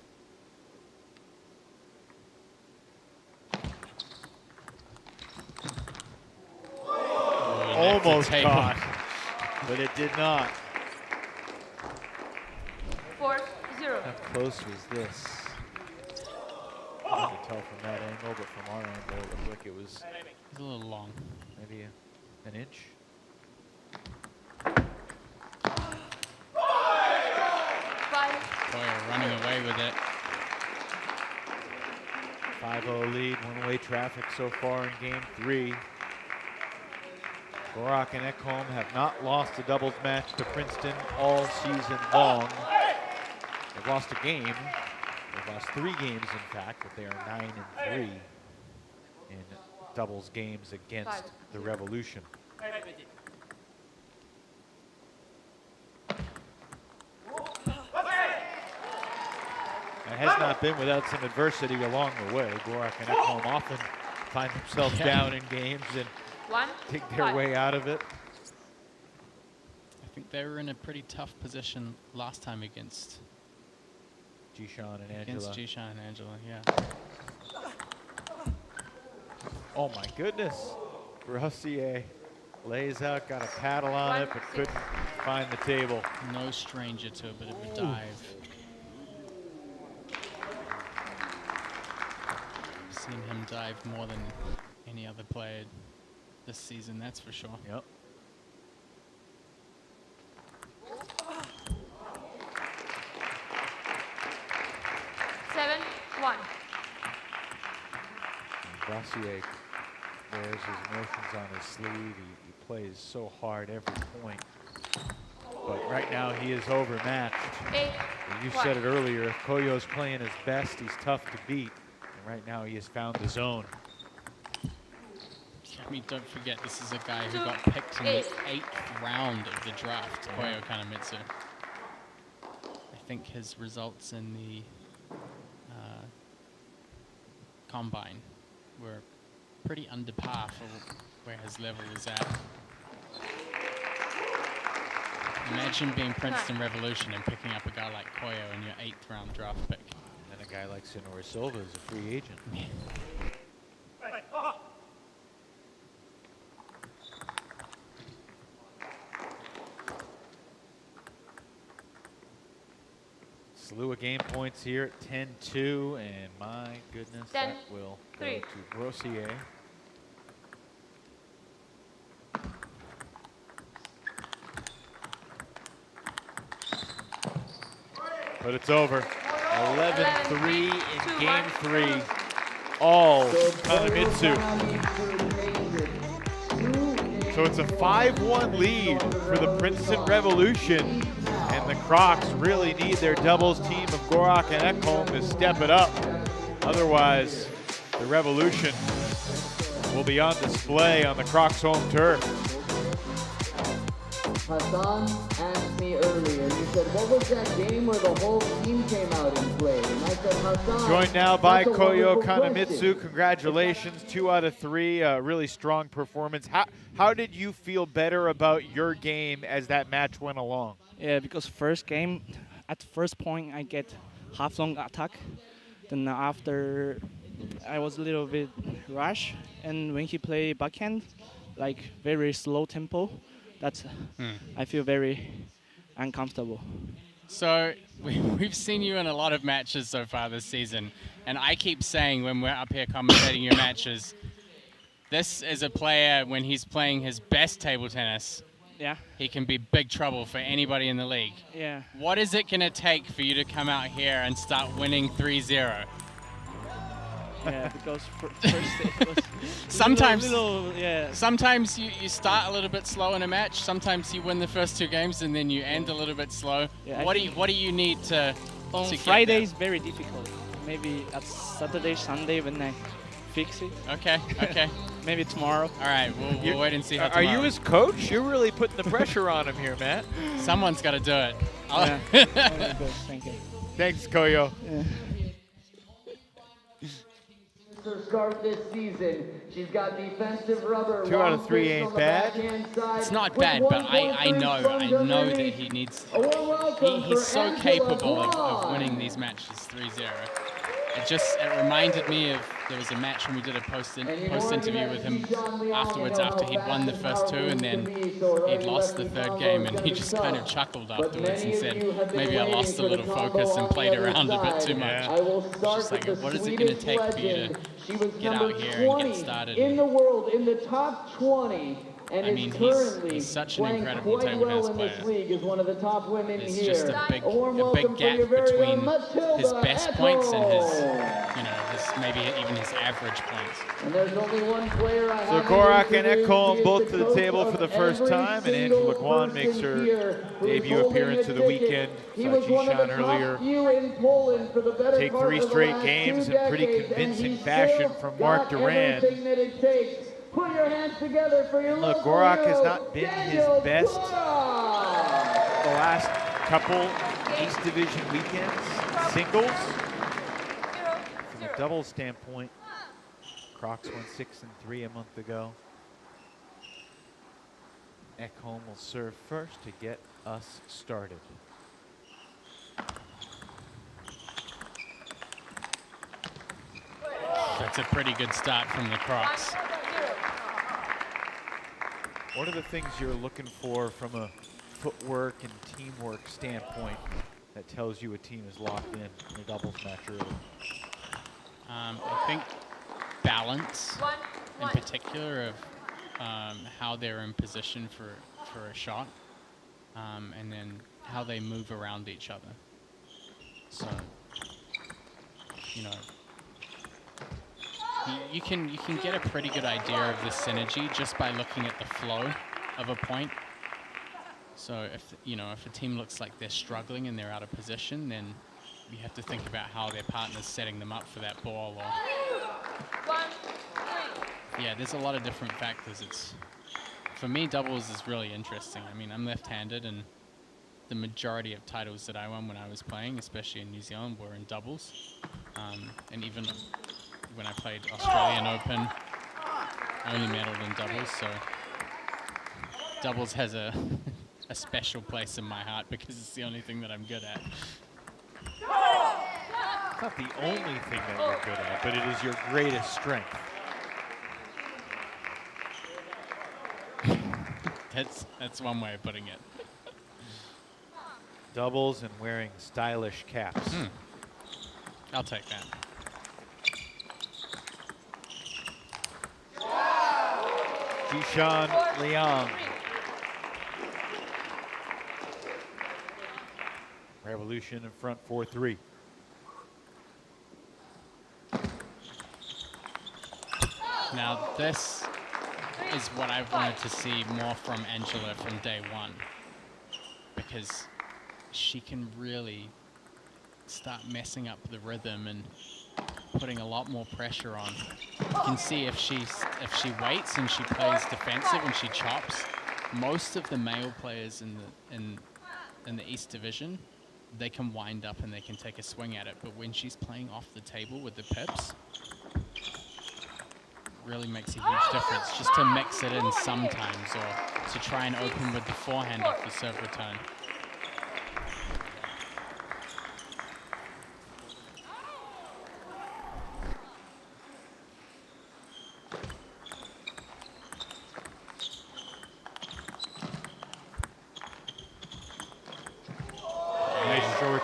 Almost caught, but it did not. 4-0. How close was this? Hard to tell from that angle, but from our angle, it looked like it was a little long. Maybe an inch. Koyo running away with it. 5-0 lead, one-way traffic so far in game 3. Gorak and Ekholm have not lost a doubles match to Princeton all season long. They've lost a game. They've lost 3 games, in fact, but they are 9-3 in doubles games against the Revolution. It has not been without some adversity along the way. Gorak and Ekholm often find themselves down in games and take their way out of it. I think they were in a pretty tough position last time against Jishan and Angela. Against Jishan and Angela, yeah. Oh my goodness. Brassier lays out, got a paddle on it, but couldn't find the table. No stranger to a bit of a dive. Seen him dive more than any other player this season, that's for sure. Yep. Brassier wears his emotions on his sleeve. He plays so hard every point. But right now he is overmatched. You said it earlier, if Koyo's playing his best, he's tough to beat. And right now he has found the zone. I mean, don't forget, this is a guy who got picked in the 8th round of the draft, Koyo Kanamitsu. I think his results in the combine were pretty under par for where his level is at. Imagine being Princeton Revolution and picking up a guy like Koyo in your 8th round draft pick. And then a guy like Sonora Silva is a free agent. Slew of game points here at 10-2, and my goodness, that will go to Brassier. But it's over. 11-3 in game 3. All Kanamitsu. So it's a 5-1 lead for the Princeton Revolution. And the Crocs really need their doubles team of Gorak and Ekholm to step it up. Otherwise, the Revolution will be on display on the Crocs home turf. Hassan asked me earlier, you said, what was that game where the whole team came out and played? And I said, Hassan. Joined now by Koyo Kanamitsu. Congratulations, 2 out of 3, really strong performance. How did you feel better about your game as that match went along? Yeah, because first game, at first point, I get half long attack. Then after, I was a little bit rush. And when he play backhand, like very slow tempo, that's I feel very uncomfortable. So we've seen you in a lot of matches so far this season, and I keep saying when we're up here commentating your matches, this is a player when he's playing his best table tennis. Yeah. He can be big trouble for anybody in the league. Yeah. What is it going to take for you to come out here and start winning 3-0? Yeah, because first it was sometimes yeah. Sometimes you start a little bit slow in a match. Sometimes you win the first 2 games and then you end a little bit slow. Yeah, what do you need to? On Friday is very difficult. Maybe at Saturday, Sunday when I fix it. Okay. Okay. Maybe tomorrow. All right. We'll wait and see. How Are you his coach? You're really putting the pressure on him here, Matt. Someone's got to do it. Yeah. Thank you. Thanks, Koyo. Yeah. her scarf this season. She's got defensive rubber. 2 out of 3 ain't bad. It's not bad, but I know that he needs. He's so capable of winning these matches 3-0. It reminded me of, there was a match when we did a post interview with him afterwards, after he'd won the first 2 and then he'd lost the 3rd game, and he just kind of chuckled afterwards and said, maybe I lost a little focus and played around a bit too much. It's just like, what is it going to take for you to get out here and get started? In the world, in the top 20. And I mean, he's such an incredible table tennis player. Is one of the top women There's here. just a big gap between his best points and his, maybe even his average points. And there's only one player I So Gorak and Ekholm both to the table for the first time, and Angela Kwan makes her debut appearance of the weekend. Saw Jishan earlier take 3 straight games in pretty convincing fashion from Mark Duran. Put your hands together for your Look, Gorak has not been his best the last couple East Division weekends, singles. From a doubles standpoint, Crocs won 6-3 a month ago. Ekholm will serve first to get us started. That's a pretty good start from the Crocs. What are the things you're looking for from a footwork and teamwork standpoint that tells you a team is locked in a doubles match early? I think balance, in particular, of how they're in position for a shot, and then how they move around each other. So, you can get a pretty good idea of the synergy just by looking at the flow of a point. So if a team looks like they're struggling and they're out of position, then you have to think about how their partner's setting them up for that ball. Or yeah, there's a lot of different factors. For me, doubles is really interesting. I mean, I'm left-handed, and the majority of titles that I won when I was playing, especially in New Zealand, were in doubles, and even when I played Australian Open, I only medaled in doubles, so doubles has a special place in my heart because it's the only thing that I'm good at. It's not the only thing that you're good at, but it is your greatest strength. That's one way of putting it. Doubles and wearing stylish caps. I'll take that. Jishan Liang. Revolution in front 4-3. Now this is what I've wanted to see more from Angela from day one, because she can really start messing up the rhythm and putting a lot more pressure on. You can see if she waits and she plays defensive and she chops, most of the male players in the East Division, they can wind up and they can take a swing at it. But when she's playing off the table with the pips, really makes a huge difference. Just to mix it in sometimes, or to try and open with the forehand off the serve return.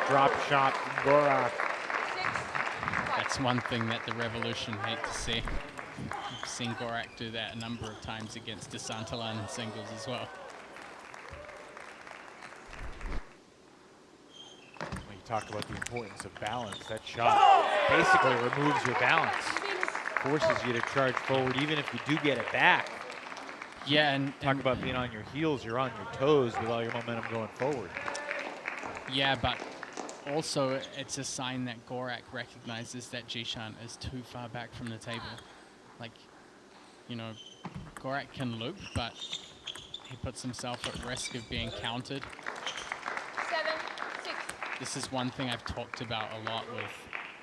Drop shot from Gorak. That's one thing that the Revolution hate to see. I've seen Gorak do that a number of times against DeSantalan in singles as well. When you talk about the importance of balance, that shot basically removes your balance, forces you to charge forward even if you do get it back. Yeah, and talk about being on your heels, you're on your toes with all your momentum going forward. Yeah, but also it's a sign that Gorak recognizes that Jishan is too far back from the table. Like, Gorak can loop, but he puts himself at risk of being countered. 7-6. This is one thing I've talked about a lot with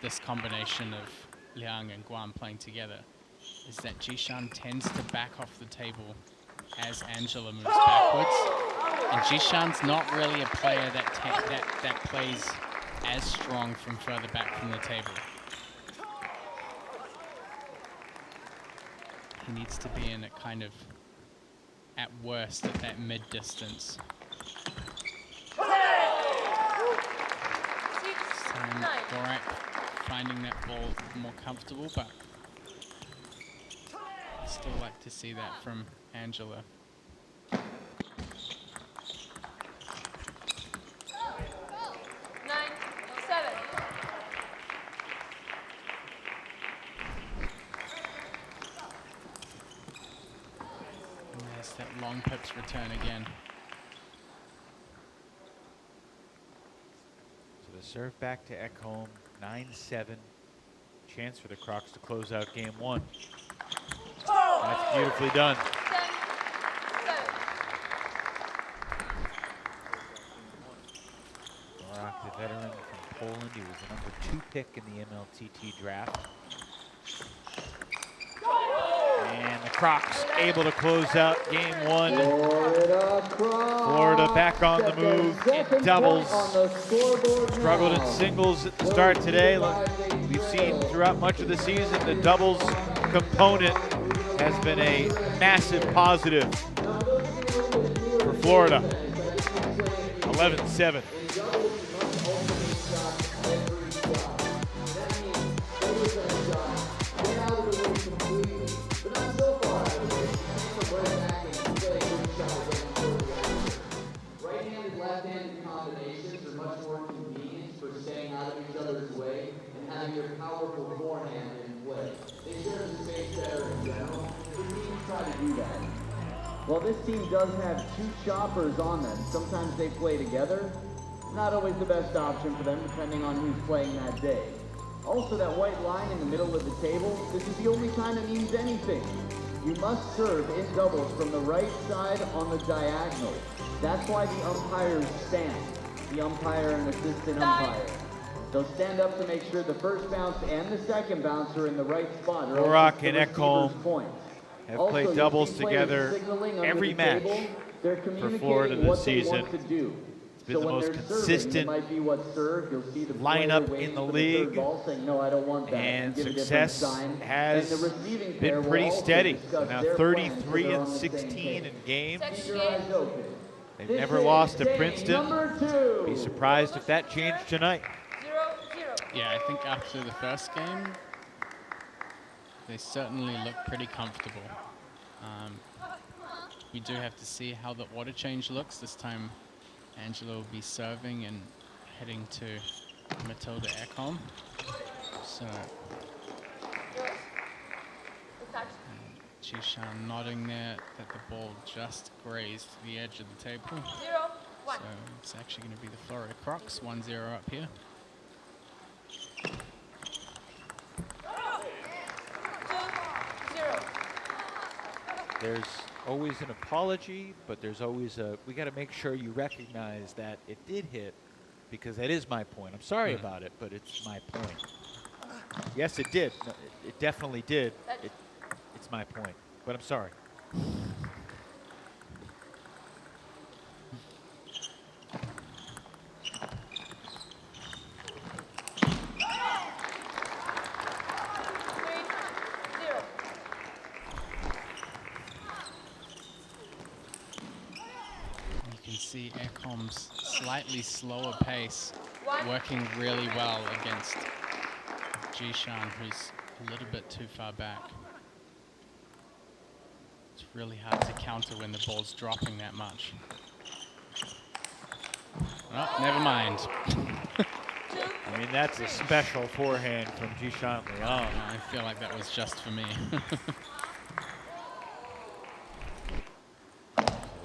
this combination of Liang and Guan playing together is that Jishan tends to back off the table as Angela moves backwards. And Jishan's not really a player that plays as strong from further back from the table. He needs to be in a kind of, at worst, at that mid-distance. Gorak finding that ball more comfortable, but I'd still like to see that from Angela. 9, 7. And there's that long pips return again. So the serve back to Ekholm, 9-7. Chance for the Crocs to close out game 1. That's beautifully done. Gorak, the veteran from Poland, he was the #2 pick in the MLTT draft. And the Crocs able to close out game 1. Florida back on the move in doubles. Struggled in singles at the start today. We've seen throughout much of the season the doubles component has been a massive positive for Florida. 11-7. Right-handed, left-handed combinations are much more convenient for staying out of each other's way and having your powerful forehand in play. They share the space better in general. The teams try to do that. While this team does have 2 choppers on them, sometimes they play together. Not always the best option for them, depending on who's playing that day. Also, that white line in the middle of the table, this is the only time it means anything. You must serve in doubles from the right side on the diagonal. That's why the umpires stand, the umpire and assistant umpire. They'll stand up to make sure the first bounce and the second bounce are in the right spot. Gorak and Ekholm have played doubles together every match for Florida this season. It's been the most consistent lineup in the league, and success has been pretty steady. Now 33-16 in games. They've never lost to Princeton. Be surprised if that changed tonight. Yeah, I think after the first game, they certainly look pretty comfortable. We do have to see how the order change looks. This time, Angela will be serving and heading to Matilda Ekholm. So, Jishan nodding there that the ball just grazed the edge of the table. 0, 1. So it's actually going to be the Florida Crocs, 1-0 up here. There's always an apology, but there's always we got to make sure you recognize that it did hit, because that is my point. I'm sorry about it, but it's my point. Yes, it did. No, it definitely did. It's my point, but I'm sorry. See Ekholm's slightly slower pace working really well against Jishan, who's a little bit too far back. It's really hard to counter when the ball's dropping that much. Oh, never mind. I mean, that's a special forehand from Jishan Liang. I feel like that was just for me.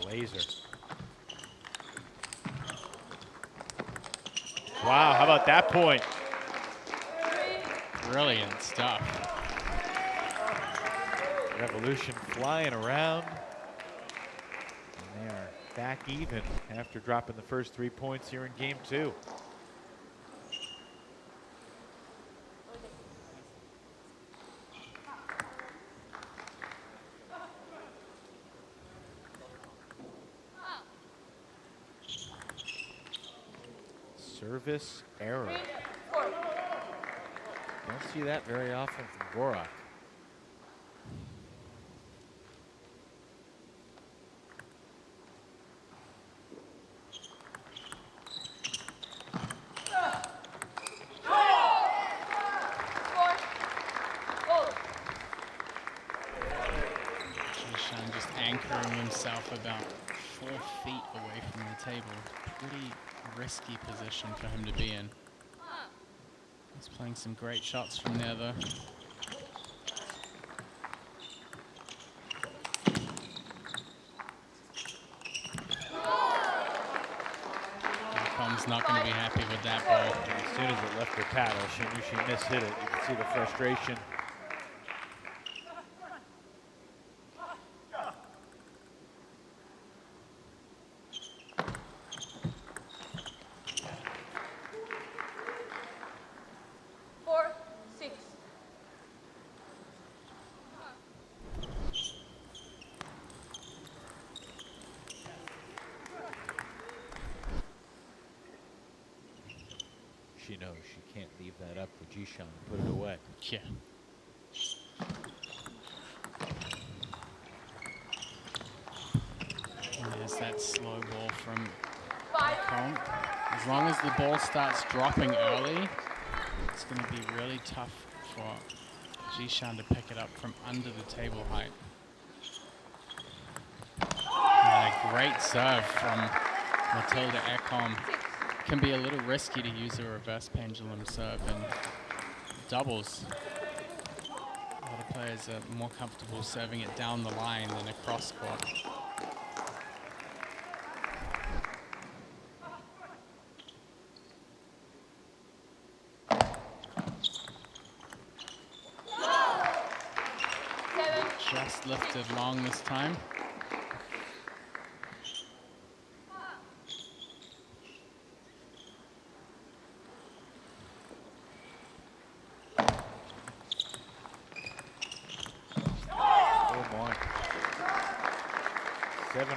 Laser. Wow, how about that point? Brilliant stuff. Revolution flying around. And they are back even after dropping the first 3 points here in game 2. Service error. Don't see that very often from Gorak. Jishan just anchoring himself about 4 feet away from the table. Pretty risky position for him to be in. He's playing some great shots from there though. Com's not going to be happy with that ball. As soon as it left her paddle, she knew she mishit it. You can see the frustration. She knows she can't leave that up for Jishan to put it away. Yeah. And there's that slow ball from Kong. As long as the ball starts dropping early, it's going to be really tough for Jishan to pick it up from under the table height. And a great serve from Matilda Ekholm. Can be a little risky to use a reverse pendulum serve in doubles. A lot of players are more comfortable serving it down the line than across court. Just lifted long this time.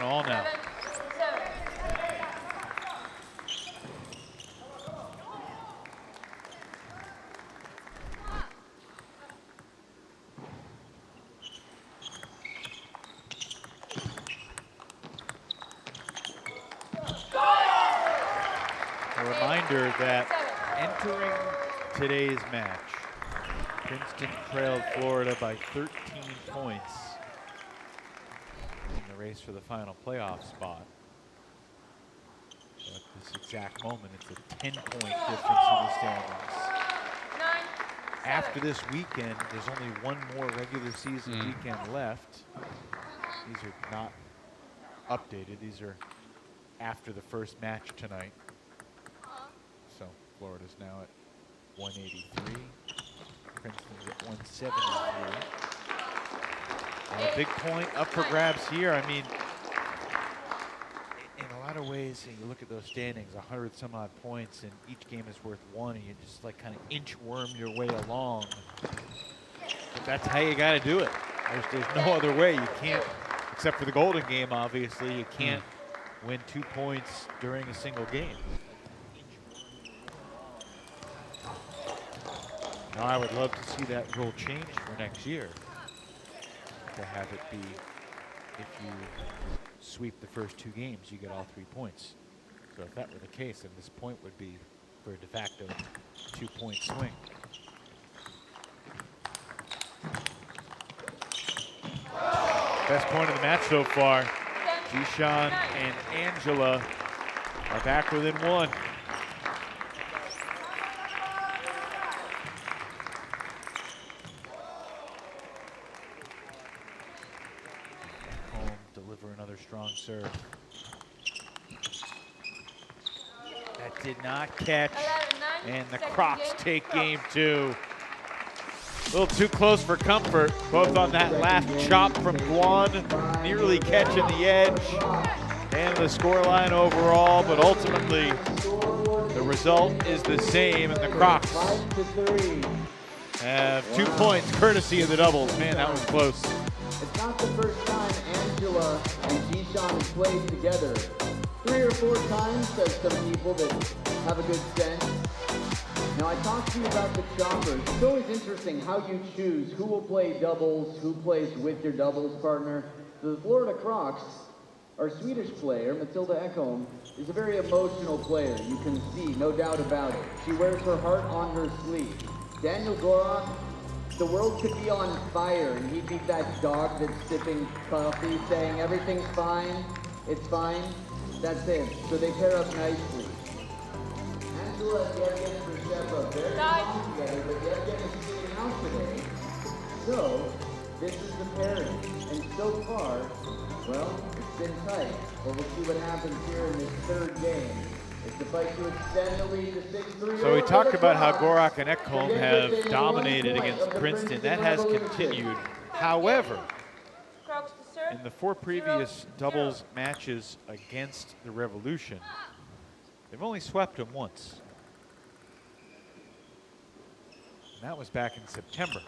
All now. A reminder that entering today's match, Princeton trailed Florida by 13 points. Race for the final playoff spot. So at this exact moment, it's a 10-point difference in the standings. After this weekend, there's only one more regular season weekend left. These are not updated. These are after the first match tonight. So Florida's now at 183. Princeton's at 173. A big point up for grabs here. I mean, in a lot of ways, you look at those standings, 100 some odd points, and each game is worth 1, and you just like kind of inchworm your way along. But that's how you got to do it. There's no other way. You can't, except for the Golden game, obviously, you can't win 2 points during a single game. Now, I would love to see that rule change for next year. To have it be, if you sweep the first 2 games, you get all 3 points. So if that were the case, then this point would be for a de facto 2-point swing. Best point of the match so far. Jishan and Angela are back within 1. Strong serve. That did not catch. And the Crocs take game 2. A little too close for comfort. Both on that last chop from Guan, nearly catching the edge. And the scoreline overall, but ultimately the result is the same, and the Crocs have 2 points courtesy of the doubles. Man, that was close. It's not the first time Angela and Jishan has played together 3 or 4 times, says some people that have a good sense. Now, I talked to you about the choppers. It's always interesting how you choose who will play doubles, who plays with your doubles partner. The Florida Crocs, our Swedish player, Matilda Ekholm, is a very emotional player. You can see, no doubt about it. She wears her heart on her sleeve. Daniel Gorak, the world could be on fire, and he'd be that dog that's sipping coffee, saying, everything's fine, it's fine. That's it. So they pair up nicely. Angela and Yevgen and Resheva, very long together, but Yevgen is sitting out today. So, this is the pairing. And so far, well, it's been tight. But we'll see what happens here in this 3rd game. It's the fight to extend the lead to 6-3. So we talked about how Gorak and Ekholm have dominated against Princeton. That has continued. However, in the 4 previous doubles matches against the Revolution, they've only swept them once. And that was back in September.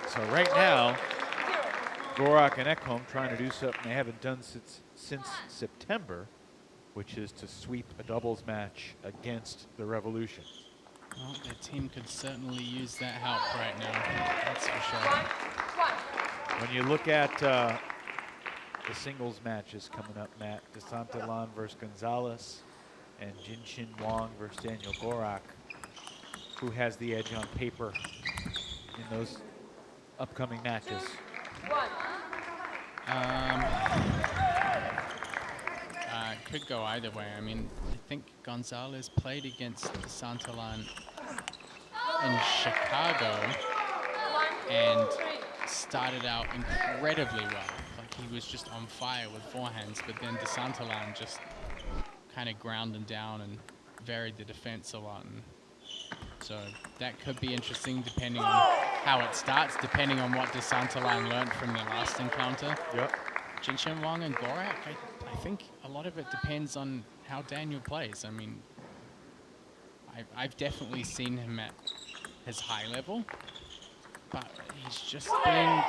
So right now, Gorak and Ekholm trying to do something they haven't done since September, which is to sweep a doubles match against the Revolution. Well, their team could certainly use that help right now, that's for sure. When you look at the singles matches coming up, Matt, DeSantalan versus Gonzalez and Jinshin Wang versus Daniel Gorak, who has the edge on paper in those upcoming matches? Could go either way. I mean, I think Gonzalez played against Santalan in Chicago and started out incredibly well. Like he was just on fire with forehands, but then DeSantalan just kind of ground him down and varied the defense a lot. And so that could be interesting depending on how it starts, depending on what DeSantalan learned from the last encounter. Yep. Jinshin Wang and Gorak, I think a lot of it depends on how Daniel plays. I mean, I've definitely seen him at his high level, but he's just been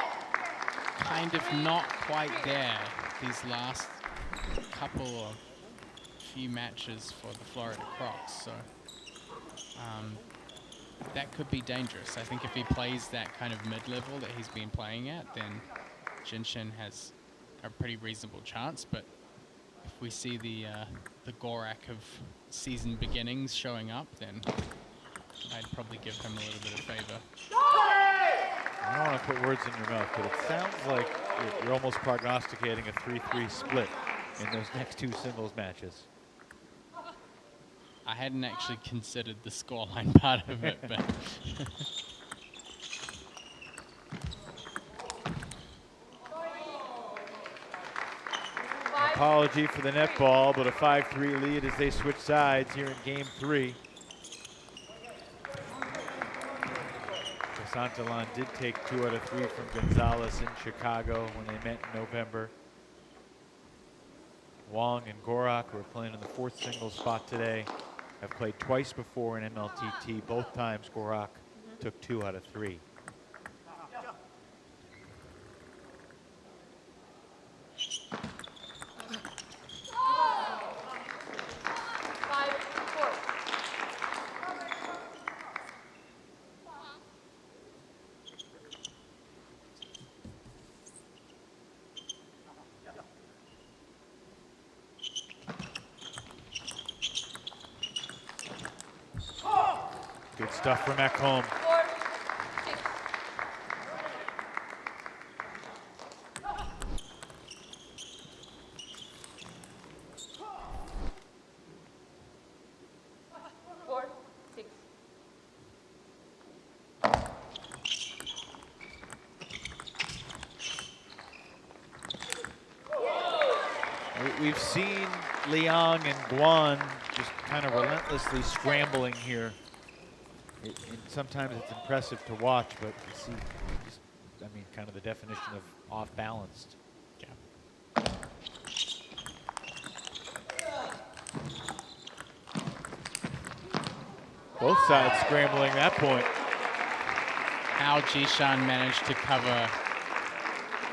kind of not quite there these last couple of few matches for the Florida Crocs. So that could be dangerous. I think if he plays that kind of mid-level that he's been playing at, then Jinshin has a pretty reasonable chance. But if we see the Gorak of season beginnings showing up, then I'd probably give him a little bit of favor. I don't want to put words in your mouth, but it sounds like you're almost prognosticating a 3-3 split in those next 2 singles matches. I hadn't actually considered the scoreline part of it, but Apology for the net ball, but a 5-3 lead as they switch sides here in game 3. Santalan did take 2 out of 3 from Gonzalez in Chicago when they met in November. Wang and Gorak, who are playing in the 4th singles spot today, have played twice before in MLTT. Both times Gorak took 2 out of 3. Good stuff from Ekholm. We've seen Liang and Guan just kind of relentlessly scrambling here. Sometimes it's impressive to watch, but you see, just, I mean, kind of the definition of off-balanced. Yeah. Both sides scrambling that point. How Jishan managed to cover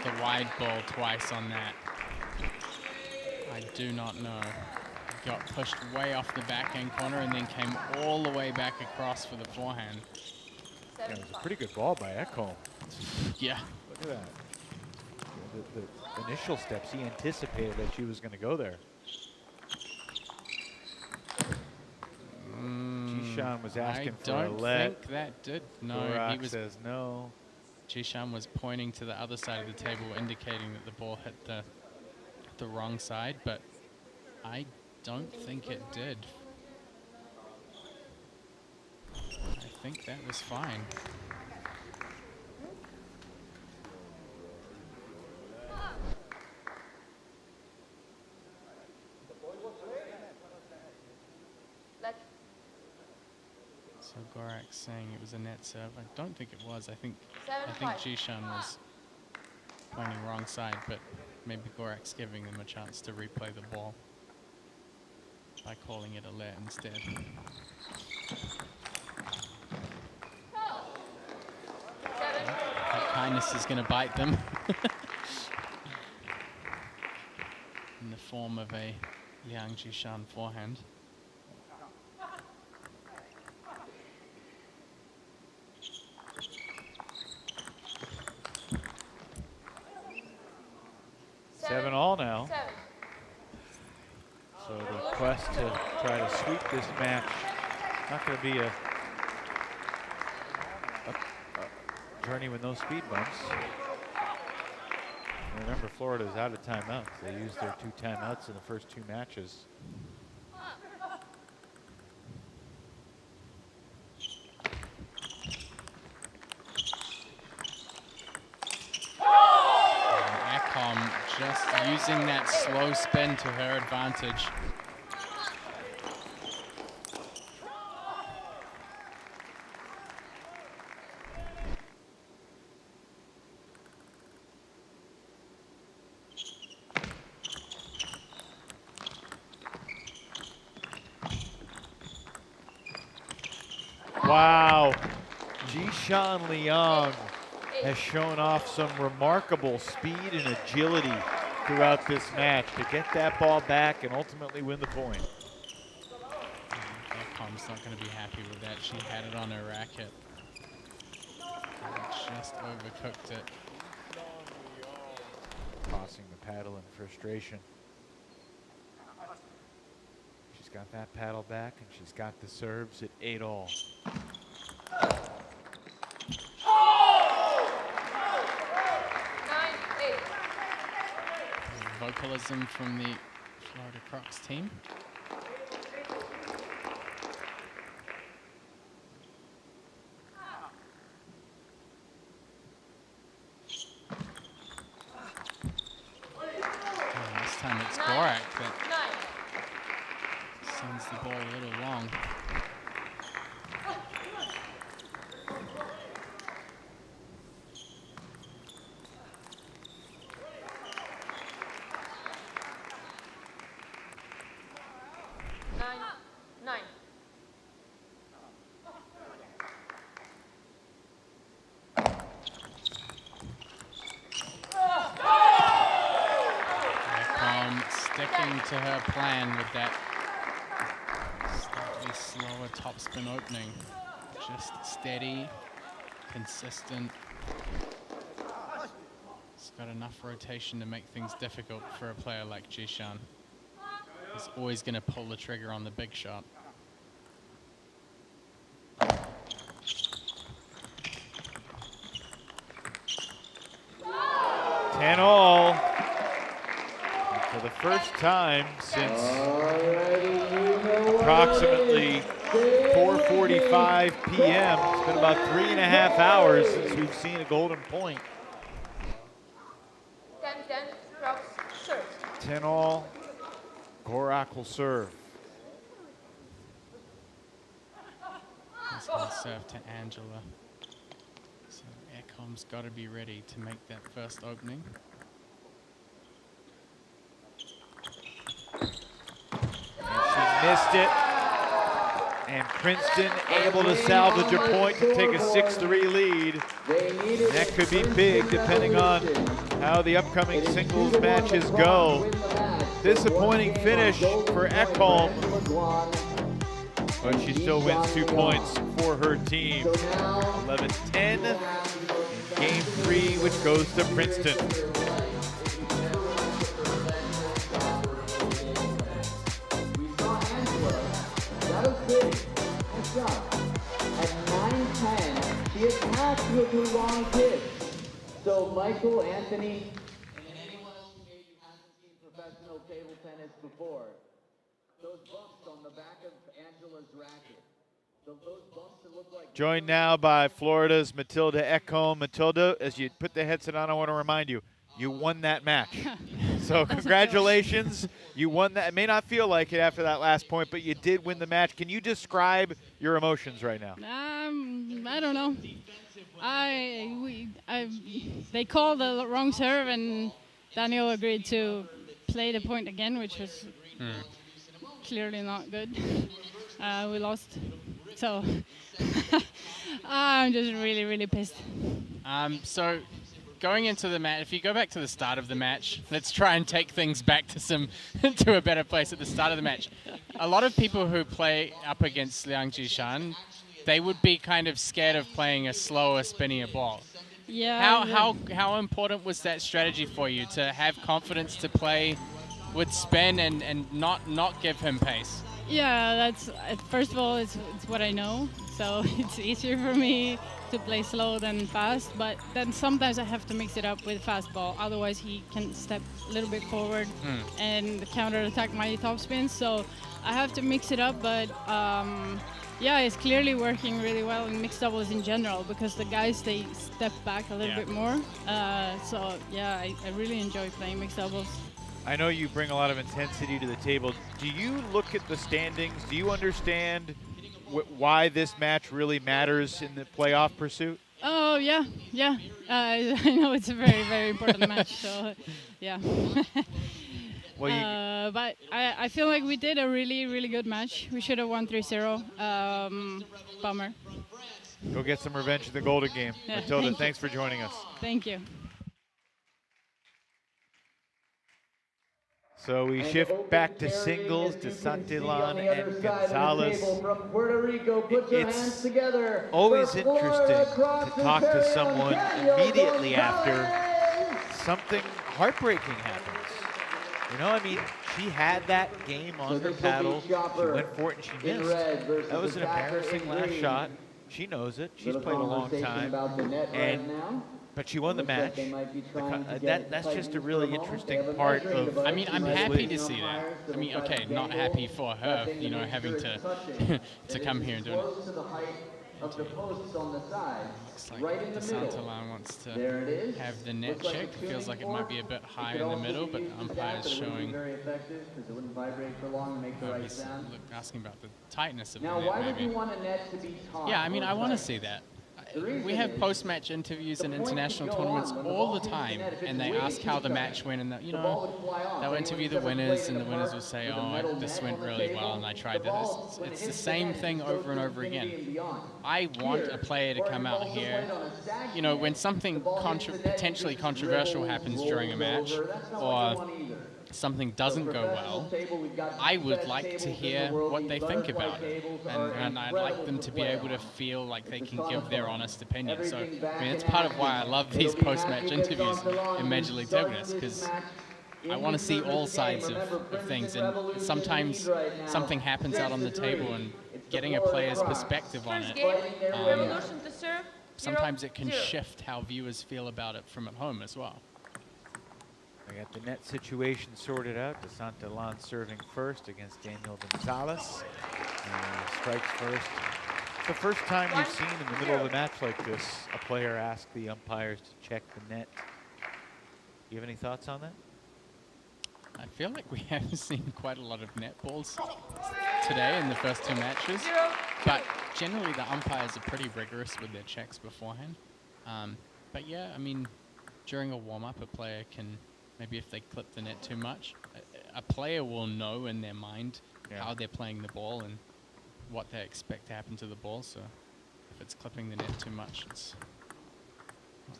the wide ball twice on that? I do not know. Got pushed way off the backhand corner and then came all the way back across for the forehand. Yeah, it was a pretty good ball by Ekholm. Yeah. Look at that. The initial steps, he anticipated that she was going to go there. Jishan was asking for a let. I don't think that did. No, Gorak he was. Says no. Jishan was pointing to the other side of the table, indicating that the ball hit the wrong side, but I don't think it did. I think that was fine. So Gorak's saying it was a net serve. I don't think it was. I think Jishan was pointing wrong side, but maybe Gorak's giving them a chance to replay the ball by calling it a let instead. That kindness is going to bite them in the form of a Liang Jishan forehand. Seven all now. So the quest to try to sweep this match, not going to be a journey with no speed bumps. Remember, Florida's out of timeouts. They used their 2 timeouts in the first 2 matches. Just using that slow spin to her advantage. Wow, Jishan Liang has shown off some remarkable speed and agility throughout this match to get that ball back and ultimately win the point. Ekholm's not going to be happy with that. She had it on her racket. Just overcooked it. Tossing the paddle in frustration. She's got that paddle back and she's got the serves at 8-all. Vocalism from the Florida Crocs team. And this time it's Gorak that sends the ball a little long. Sticking to her plan with that slightly slower topspin opening. Just steady, consistent. It's got enough rotation to make things difficult for a player like Jishan. He's always going to pull the trigger on the big shot. 10-all. For the first time since approximately 4:45 p.m. It's been about 3.5 hours since we've seen a golden point. 10-10, Crocs, serve. 10-all, Gorak will serve. He's going to serve to Angela. So Ekholm's got to be ready to make that first opening. And she missed it. And Princeton able to salvage a point to take a 6-3 lead. And that could be big depending on how the upcoming singles matches go. Disappointing finish for Ekholm, but she still wins 2 points for her team. 11-10 in game 3, which goes to Princeton. At 9-10, she attacked with her long kick. So Michael, Anthony, and anyone else who hasn't seen professional table tennis before, those bumps on the back of Angela's racket, those bumps that look like... Joined now by Florida's Matilda Ekholm. Matilda, as you put the headset on, I want to remind you, you won that match. So congratulations. You won that. It may not feel like it after that last point, but you did win the match. Can you describe your emotions right now? I don't know. They called the wrong serve, and Daniel agreed to play the point again, which was clearly not good. We lost. So I'm just really, really pissed. So going into the match, if you go back to the start of the match, let's try and take things back to to a better place at the start of the match. A lot of people who play up against Liang Jishan, they would be kind of scared of playing a slower, spinnier ball. Yeah. How important was that strategy for you to have confidence to play with spin and not give him pace? Yeah, that's first of all, it's what I know, so it's easier for me to play slow than fast, but then sometimes I have to mix it up with fastball, otherwise he can step a little bit forward and counter-attack my topspin, so I have to mix it up, but yeah, it's clearly working really well in mixed doubles in general, because the guys, they step back a little bit more, so yeah, I really enjoy playing mixed doubles. I know you bring a lot of intensity to the table. Do you look at the standings? Do you understand why this match really matters in the playoff pursuit? Oh, yeah. I know it's a very, very important match, so yeah. Well, but I feel like we did a really, really good match. We should have won 3-0. Bummer. Go get some revenge in the Golden Game. Yeah, Matilda, thanks for joining us. Thank you. So we shift back to singles, to Santillan and Gonzalez. It's always interesting to talk to someone immediately after something heartbreaking happens. You know, I mean, she had that game on her paddle. She went for it and she missed. That was an embarrassing last shot. She knows it. She's played a long time. But she won the match. That's just a really interesting part of. I mean, I'm happy to see that. I mean, okay, not happy for her, you know, having to to come here and do it. Looks like the Santillan wants to have the net checked. Feels like it might be a bit high in the middle, but the umpire is showing. He's asking about the tightness of the net, maybe. Yeah, I mean, I want to see that. We have post-match interviews in international tournaments all the time, and they ask how the match went, and you know, they'll interview the winners, and the winners will say, "Oh, this went really well, and I tried this." It's the same thing over and over again. I want a player to come out here, you know, when something potentially controversial happens during a match, or something doesn't go well, I would like to hear what they think about it, and I'd like them to be able to feel like they can give their honest opinion. So, I mean, it's part of why I love these post-match interviews in Major League Table Tennis, because I want to see all sides of things, and sometimes something happens out on the table, and getting a player's perspective on it, sometimes it can shift how viewers feel about it from at home as well. I got the net situation sorted out. De Santillan serving first against Daniel Gonzalez. Strikes first. It's the first time we've seen in the middle of a match like this a player ask the umpires to check the net. Do you have any thoughts on that? I feel like we have seen quite a lot of net balls today in the first two matches, but generally the umpires are pretty rigorous with their checks beforehand. But yeah, I mean, during a warm-up, a player can, maybe if they clip the net too much, a player will know in their mind how they're playing the ball, and what they expect to happen to the ball. So if it's clipping the net too much, it's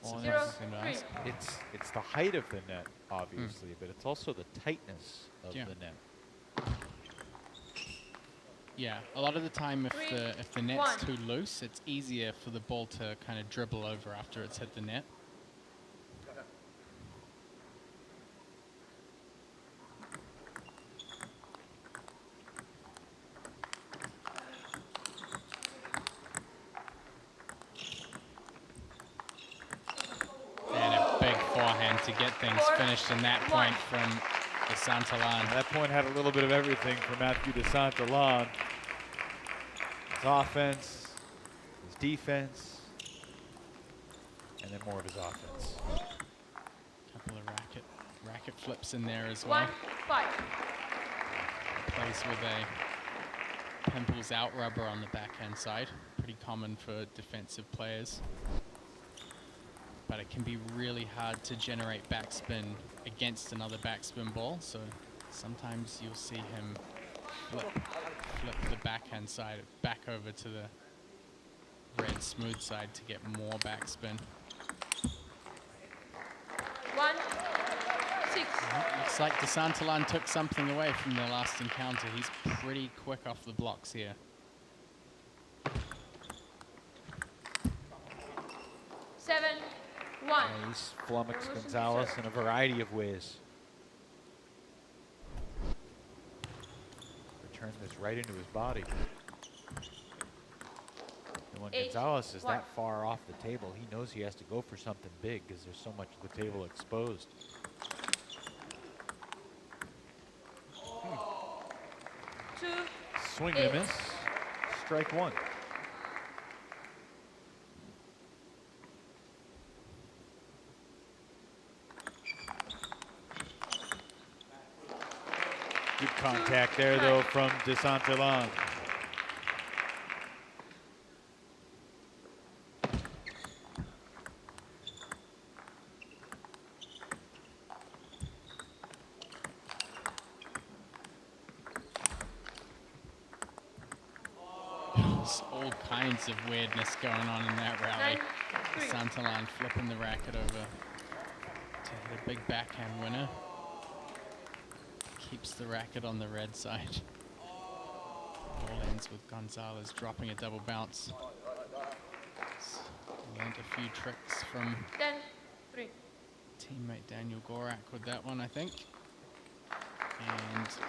Well, a tough thing to ask. it's the height of the net, obviously, but it's also the tightness of Yeah. the net. Yeah, a lot of the time if the net's too loose, it's easier for the ball to kind of dribble over after it's hit the net. And a big forehand to get things finished in that point from De Santalan. That point had a little bit of everything for Matthew De Santalan. His offense, his defense, and then more of his offense. Couple of racket flips in there as well. 1-5. Plays with a pimples out rubber on the backhand side. Pretty common for defensive players. But it can be really hard to generate backspin against another backspin ball. So sometimes you'll see him flip the backhand side back over to the red smooth side to get more backspin. 1-6. Looks like De Santalan took something away from their last encounter. He's pretty quick off the blocks here. 7-1. He's flummoxed Gonzalez in a variety of ways. Returned this right into his body. And when Gonzalez is that far off the table, he knows he has to go for something big because there's so much of the table exposed. Swing and a miss. Strike one. Good contact there, though, from De Santalan. There's all kinds of weirdness going on in that rally. De Santalan flipping the racket over to hit a big backhand winner. Keeps the racket on the red side. All ends with Gonzalez dropping a double bounce. Learned a few tricks from 10-3. teammate Daniel Gorak with that one, I think. And 11-3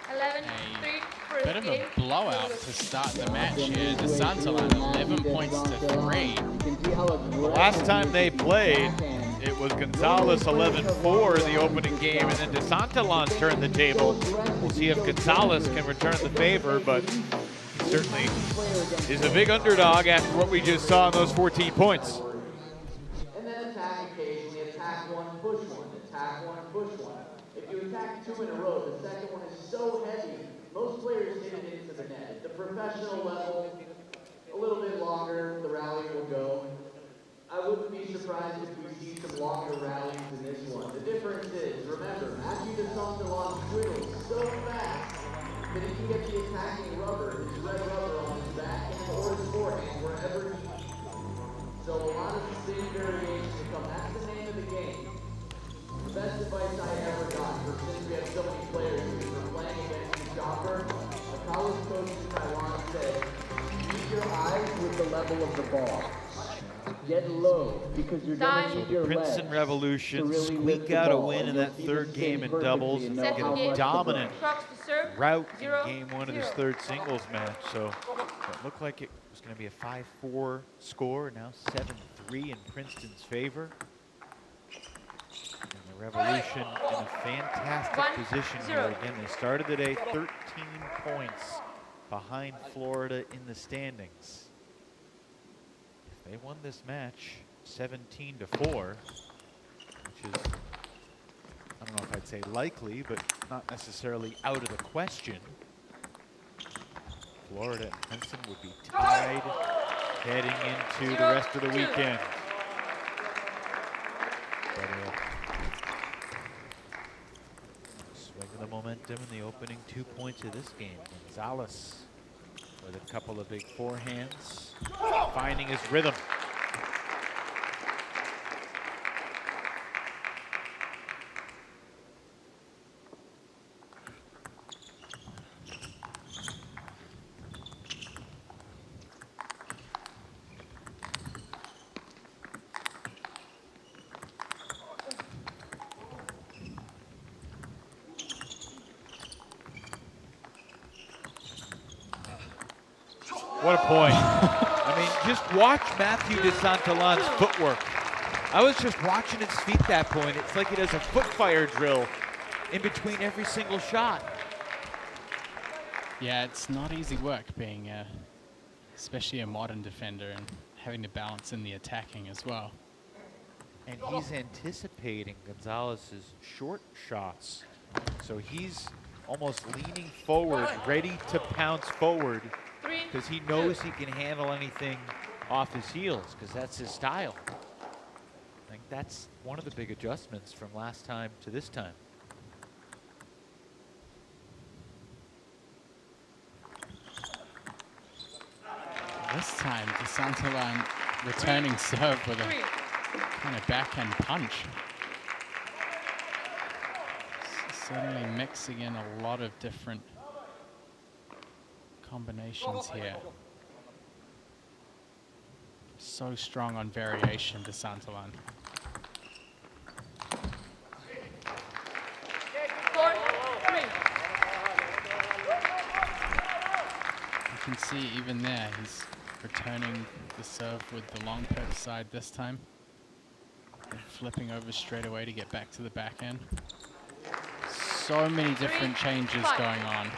for a bit of a blowout to start the match here. De Santalan 11 points to 3. The last time they played, it was Gonzalez 11-4 in the opening game, and then De Santalan turned the table. We'll see if Gonzalez can return the favor, but he certainly is a big underdog after what we just saw in those 14 points. And then attack occasionally, attack one, push one, attack one, push one. If you attack two in a row, the second one is so heavy, most players hit it into the net. At the professional level, a little bit longer, the rally will go. I wouldn't be surprised if we see some longer rallies in this one. The difference is, remember, Matthew De Santalan swiggles so fast that he can get the attacking rubber, his red rubber on his backhand or his forehand, wherever he needs. So a lot of spin variations to come. That's the name of the game. The best advice I ever got, since we have so many players who are playing against the chopper, a college coach in Taiwan said, use your eyes with the level of the ball. Get low, because you're going to need your legs. Princeton Revolution squeak out a win in that third game in doubles and get a dominant route in game one of this third singles match. So it looked like it was going to be a 5-4 score, now 7-3 in Princeton's favor. And the Revolution in a fantastic position here. Again, they started the day 13 points behind Florida in the standings. They won this match 17-4, which is, I don't know if I'd say likely, but not necessarily out of the question. Florida and Princeton would be tied heading into the rest of the weekend. But swing of the momentum in the opening 2 points of this game. Gonzalez with a couple of big forehands, finding his rhythm. What a point. I mean, just watch Matthew DeSantolan's footwork. I was just watching his feet that point. It's like he does a foot fire drill in between every single shot. Yeah, it's not easy work being especially a modern defender and having to balance in the attacking as well. And he's anticipating Gonzalez's short shots. So he's almost leaning forward, ready to pounce forward, because he knows he can handle anything off his heels, because that's his style. I think that's one of the big adjustments from last time to this time. This time, DeSantolan returning serve with a kind of backhand punch. Certainly mixing in a lot of different combinations here. So strong on variation, DeSantolan. 4-3. You can see even there, he's returning the serve with the long pivot side this time. And flipping over straight away to get back to the backhand. So many different changes going on.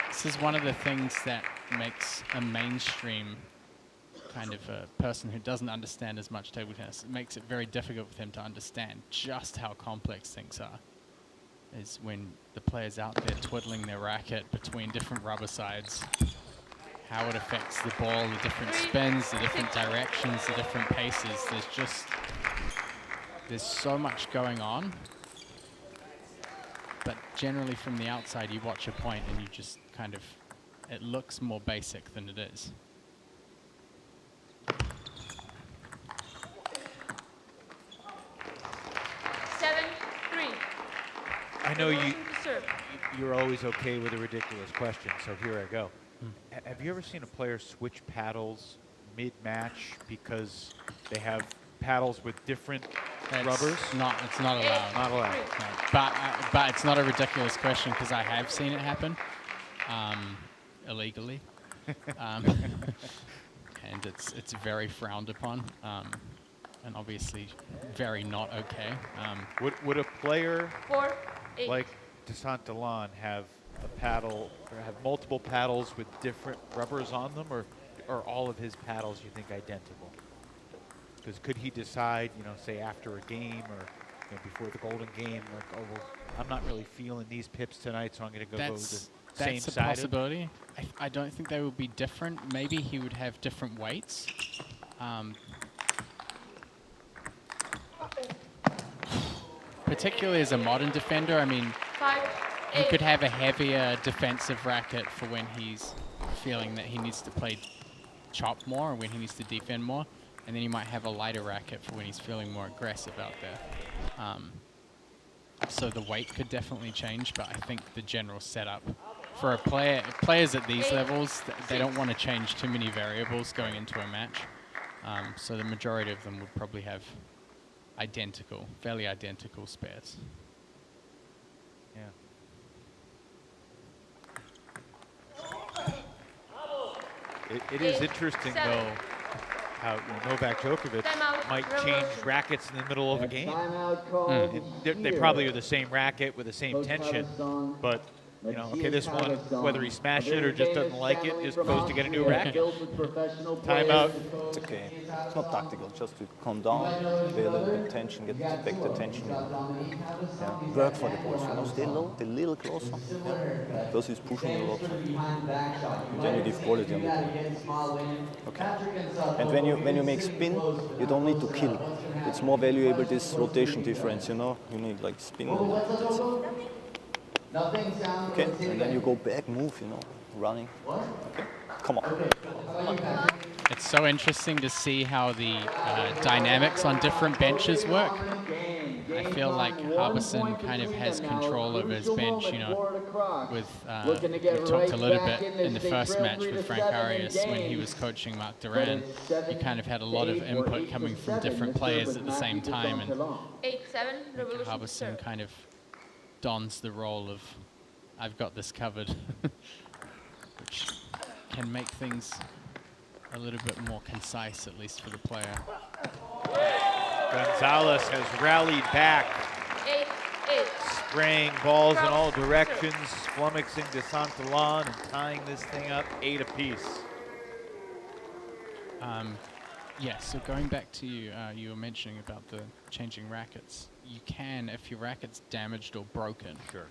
This is one of the things that makes a mainstream kind of a person who doesn't understand as much table tennis. It makes it very difficult for them to understand just how complex things are. Is when the player's out there twiddling their racket between different rubber sides, how it affects the ball, the different spins, the different directions, the different paces. There's so much going on. But generally from the outside, you watch a point and you just kind of, it looks more basic than it is. I know you're always okay with a ridiculous question, so here I go. Have you ever seen a player switch paddles mid-match because they have paddles with different rubbers? It's not allowed. Not allowed. No. But it's not a ridiculous question because I have seen it happen illegally, and it's very frowned upon, and obviously very not okay. Would a player 4-8. like DeSantolan have a paddle or have multiple paddles with different rubbers on them, or are all of his paddles, you think, identical? Because could he decide, say after a game or before the Golden Game, like, oh, well, I'm not really feeling these pips tonight, so I'm going to go with the same That's a sided? possibility. I don't think they would be different. Maybe he would have different weights. Particularly as a modern defender, I mean, you could have a heavier defensive racket for when he's feeling that he needs to play chop more or when he needs to defend more. And then you might have a lighter racket for when he's feeling more aggressive out there. So the weight could definitely change, but I think the general setup for players at these levels, they don't want to change too many variables going into a match. So the majority of them would probably have fairly identical spares. Yeah. It is interesting, though, how Novak Djokovic might change rackets in the middle of a game. They probably are the same racket with the same tension, but okay, this one, whether he smashes it or just doesn't like it, just goes to get a new racket. Timeout. It's okay. It's not tactical, just to calm down, be a little bit tension, get back the tension. Yeah. Work for the balls, stay low, a little closer. Yeah. Because he's pushing a lot. And then you give quality on the ball. Okay. And when you make spin, you don't need to kill. It's more valuable, this rotation difference, you need like spin. Okay, and then you go back, move, you know, running. Okay, come on. It's so interesting to see how the dynamics on different benches work. I feel like Harbison kind of has control over his bench, you know, with, we talked a little bit in the first match with Frank Arias when he was coaching Mark Duran. He kind of had a lot of input coming from different players at the same time, and 8-7 Revolution Harbison kind of dons the role of, I've got this covered, which can make things a little bit more concise, at least for the player. Gonzalez has rallied back, 8-8. spraying balls in all directions, flummoxing DeSantillan and tying this thing up 8 apiece. Yeah, so going back to you, you were mentioning about the changing rackets. You can, if your racket's damaged or broken, sure.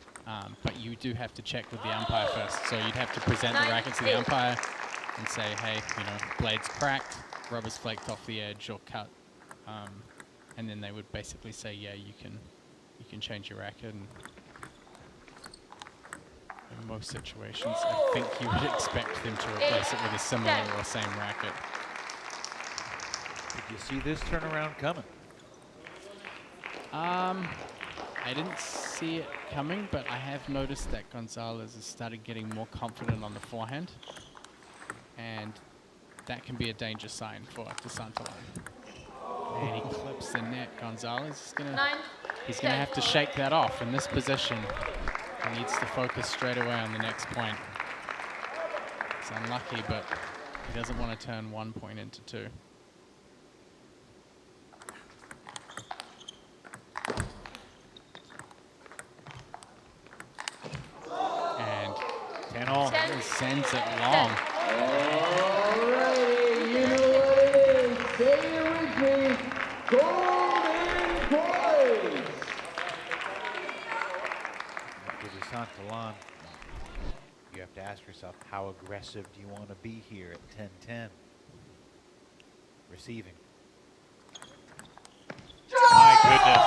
But you do have to check with the umpire first. So you'd have to present the racket to the umpire and say, hey, you know, blade's cracked, rubber's flaked off the edge or cut. And then they would basically say, yeah, you can change your racket. And in most situations, I think you would expect them to replace it with a similar or same racket. Did you see this turnaround coming? I didn't see it coming, but I have noticed that Gonzalez has started getting more confident on the forehand. And that can be a danger sign for DeSantillan. And he clips the net. Gonzalez is gonna have to shake that off in this position. He needs to focus straight away on the next point. It's unlucky, but he doesn't want to turn 1 point into 2. And 10-all. He sends it long. Alrighty, you know what it is. Say it with me. Golden points. For DeSantillan, you have to ask yourself, how aggressive do you want to be here at 10-10? Receiving. My goodness.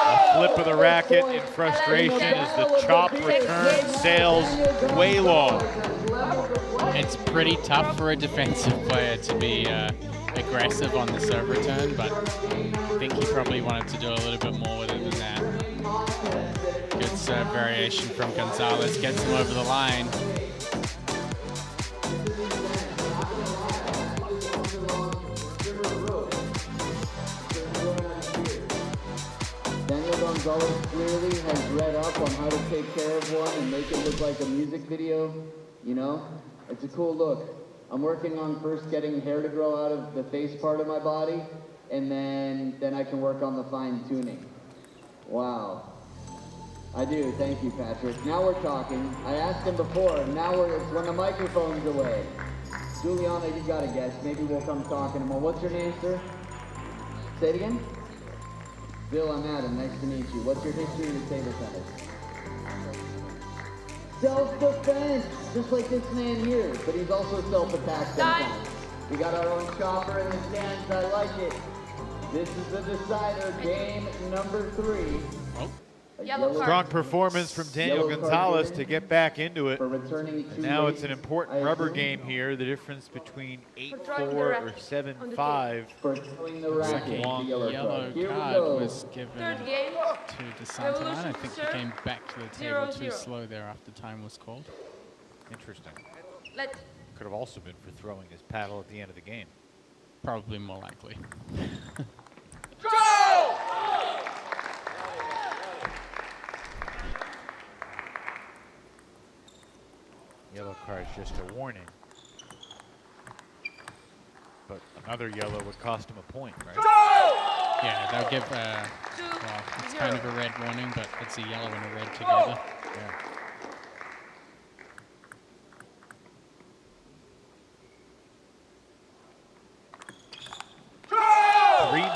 A flip of the racket in frustration as the chop return sails way low. It's pretty tough for a defensive player to be aggressive on the serve return, but I think he probably wanted to do a little bit more with it than that. Good serve variation from Gonzalez, gets him over the line. Daniel Gonzalez clearly has read up on how to take care of one and make it look like a music video, you know? It's a cool look. I'm working on first getting hair to grow out of the face part of my body, and then I can work on the fine tuning. Wow. I do, thank you, Patrick. Now we're talking. I asked him before, now it's when the microphone's away. Juliana, you got a guess. Maybe we'll come talking more. What's your name, sir? Say it again? Bill, I'm Adam. Nice to meet you. What's your history with table tennis? Self-defense, just like this man here, but he's also self-attacked sometimes. We got our own chopper in the stands. I like it. This is the decider, game number 3. Strong performance from Daniel Gonzalez to get back into it. And now it's an important rubber game here. The difference between 8-4 or 7-5. Looks like a yellow card was given to DeSantillan. I think he came back to the table too slow there after time was called. Interesting. Could have also been for throwing his paddle at the end of the game. Probably more likely. Yellow card is just a warning. But another yellow would cost him a point, right? Yeah, they'll give, well, it's kind of a red warning, but it's a yellow and a red together. Yeah.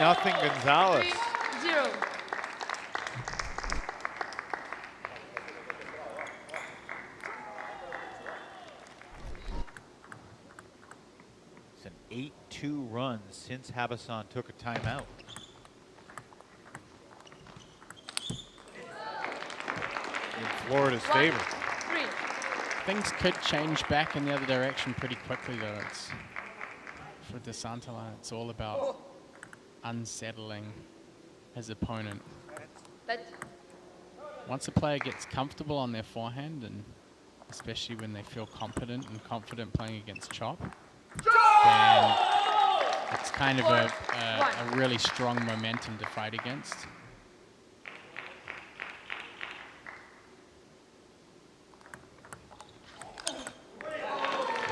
Nothing Gonzalez. 3-0. It's an 8-2 run since Harbison took a timeout. In Florida's favor. Things could change back in the other direction pretty quickly, though. It's for DeSantolan, it's all about unsettling his opponent. Once a player gets comfortable on their forehand, and especially when they feel confident playing against Chop, then it's kind of a really strong momentum to fight against.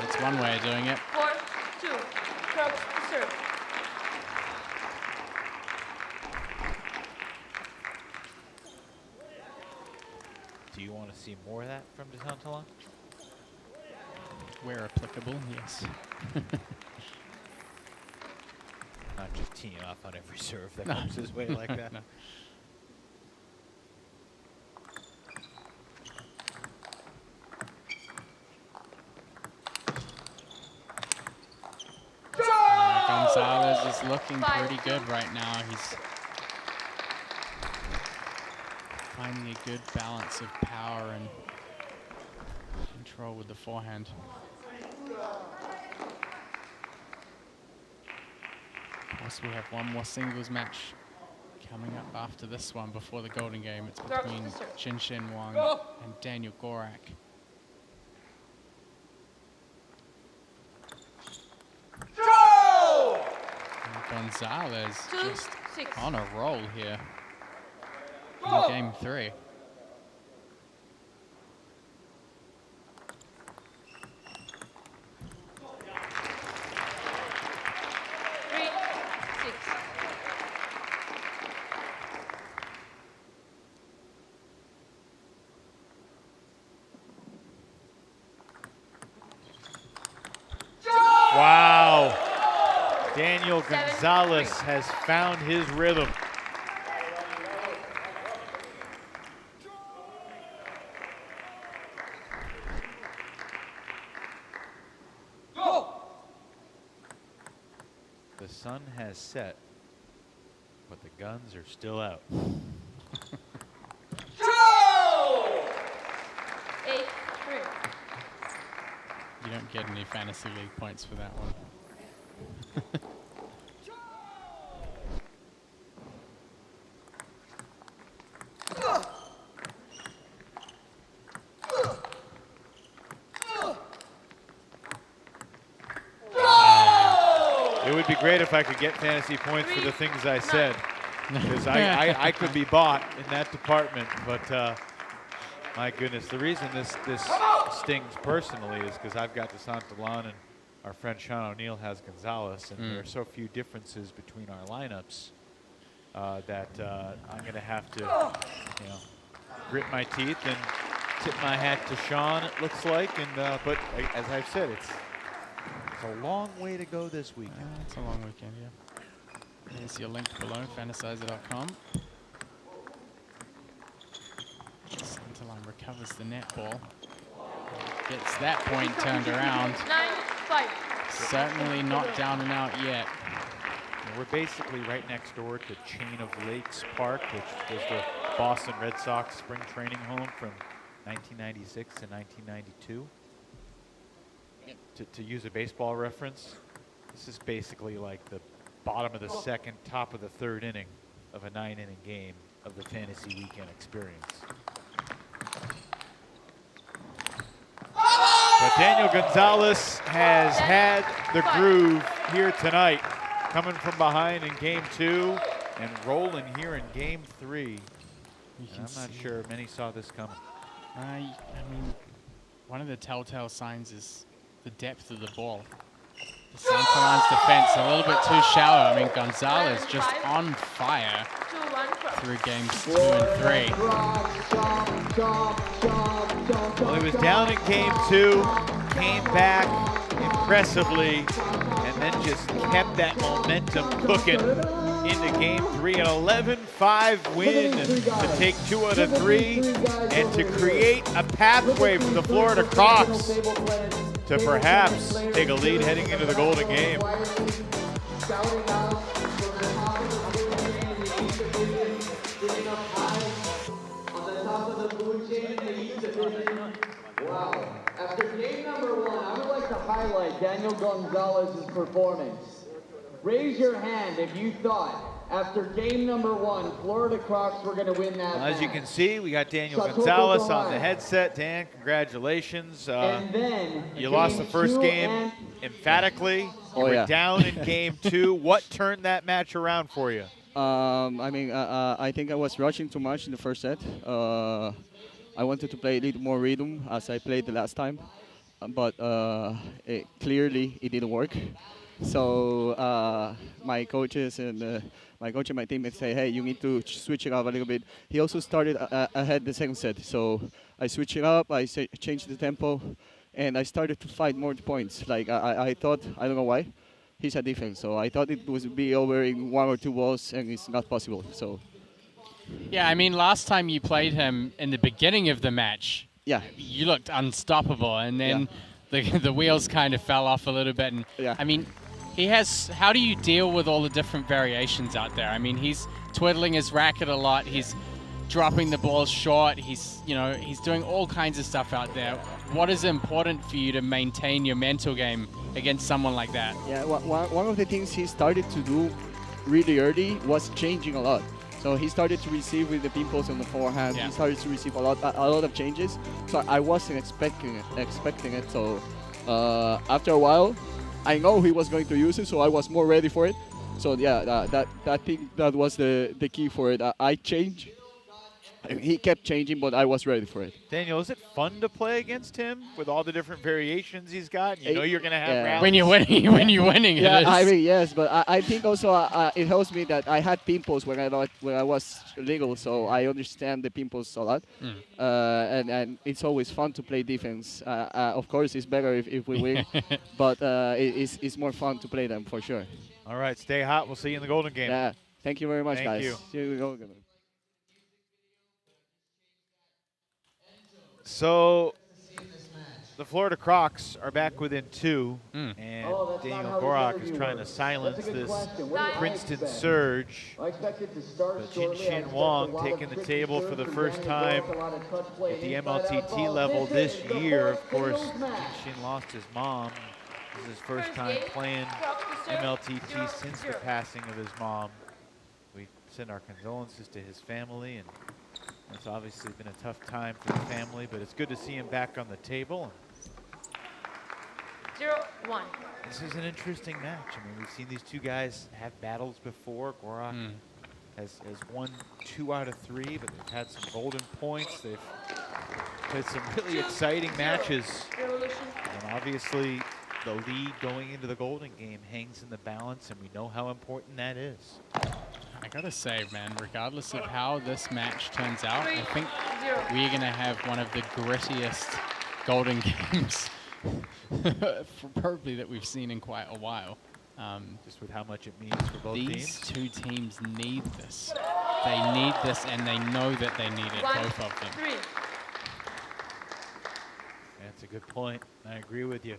That's one way of doing it. 4-2. Crocs to serve. Do you want to see more of that from DeSantolan? Where applicable, yes. Not just teeing off on every serve that No. comes his way like that. No. Gonzalez is looking pretty good right now. He's finding a good balance of power and control with the forehand. Of course, we have one more singles match coming up after this one before the Golden Game. It's between Jinshin Wang and Daniel Gorak. Gonzalez just on a roll here in game 3. Wow. Daniel Gonzalez has found his rhythm. The sun has set, but the guns are still out. 8-3. You don't get any fantasy league points for that one. It would be great if I could get fantasy points for the things I said, because I could be bought in that department. But my goodness, the reason this stings personally is because I've got DeSantolan and our friend Sean O'Neill has Gonzalez, and there are so few differences between our lineups that I'm going to have to, grit my teeth and tip my hat to Sean. It looks like, and but as I've said, it's a long way to go this weekend. It's a long weekend, yeah. There's your link below, fantasizer.com. Santalan recovers the net ball. Gets that point turned around. 9-5. Certainly not down and out yet. And we're basically right next door to Chain of Lakes Park, which was the Boston Red Sox spring training home from 1996 to 1992. To use a baseball reference, this is basically like the bottom of the second, top of the third inning of a 9-inning game of the fantasy weekend experience. But Daniel Gonzalez has had the groove here tonight, coming from behind in game 2 and rolling here in game 3. I'm not sure many saw this coming. I mean, one of the telltale signs is the depth of the ball. Santalan's defense a little bit too shallow. I mean, Gonzalez just on fire through games 2 and 3. Well, he was down in game 2, came back impressively, and then just kept that momentum cooking into game 3. An 11-5 win to take 2 out of 3 and to create a pathway for the Florida Crocs to perhaps take a lead heading into the Golden Game. On the top of the food chain in the Wow. After game number 1, I would like to highlight Daniel Gonzalez's performance. Raise your hand if you thought after game number 1, Florida Crocs were going to win that As you match. can see, we got Daniel Gonzalez on the headset. Dan, congratulations. And then you lost the first game emphatically. You were down in game 2. What turned that match around for you? I think I was rushing too much in the first set. I wanted to play a little more rhythm as I played the last time, but clearly it didn't work. So my coaches and my teammates say, hey, you need to switch it up a little bit. He also started ahead the second set, so I switched it up, I changed the tempo, and I started to fight more points. Like I thought, I don't know why, he's a defense, so I thought it would be over in 1 or 2 balls, and it's not possible. So. Yeah, I mean, last time you played him in the beginning of the match, you looked unstoppable, and then the wheels kind of fell off a little bit. And I mean, he has. How do you deal with all the different variations out there? I mean, he's twiddling his racket a lot. He's dropping the ball short. He's doing all kinds of stuff out there. What is important for you to maintain your mental game against someone like that? Yeah, one of the things he started to do really early was changing a lot. So he started to receive with the pimples on the forehand. He started to receive a lot of changes. So I wasn't expecting it. So after a while, I know he was going to use it, so I was more ready for it. So yeah, that was the key for it. I changed. He kept changing, but I was ready for it. Daniel, is it fun to play against him with all the different variations he's got? You know you're going to have rallies. When you're winning, yeah, it is. I mean, yes, but I think also it helps me that I had pimples when I was legal, so I understand the pimples a lot. And it's always fun to play defense. Of course, it's better if we win, but it's more fun to play them for sure. All right, stay hot. We'll see you in the Golden Game. Yeah, thank you very much, Thank guys. you. See you in the Golden Game. So the Florida Crocs are back within 2, and Daniel Gorak is trying to silence this Princeton surge. But Jin Wong taking the table for the first time at the MLTT level this year. Of course, Jin lost his mom. This is his first time playing MLTT since the passing of his mom. We send our condolences to his family, and it's obviously been a tough time for the family, but it's good to see him back on the table. 0-1. This is an interesting match. I mean, we've seen these two guys have battles before. Gorak has won 2 out of 3, but they've had some golden points. They've played some really exciting matches. And obviously, the lead going into the Golden Game hangs in the balance, and we know how important that is. I gotta say, man, regardless of how this match turns out, I think we're gonna have one of the grittiest Golden Games probably that we've seen in quite a while. Just with how much it means for both teams. These two teams need this. They need this, and they know that they need it, both of them. That's a good point. I agree with you.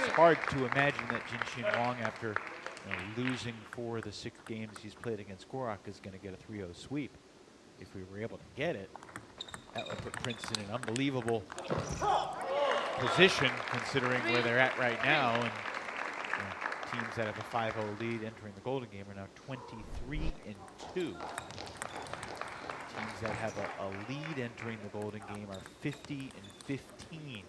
It's hard to imagine that Jin Wong, after losing 4 of the 6 games he's played against Gorak, is going to get a 3-0 sweep. If we were able to get it, that would put Princeton in an unbelievable position, considering where they're at right now. And teams that have a 5-0 lead entering the Golden Game are now 23-2. Teams that have a lead entering the Golden Game are 50-15.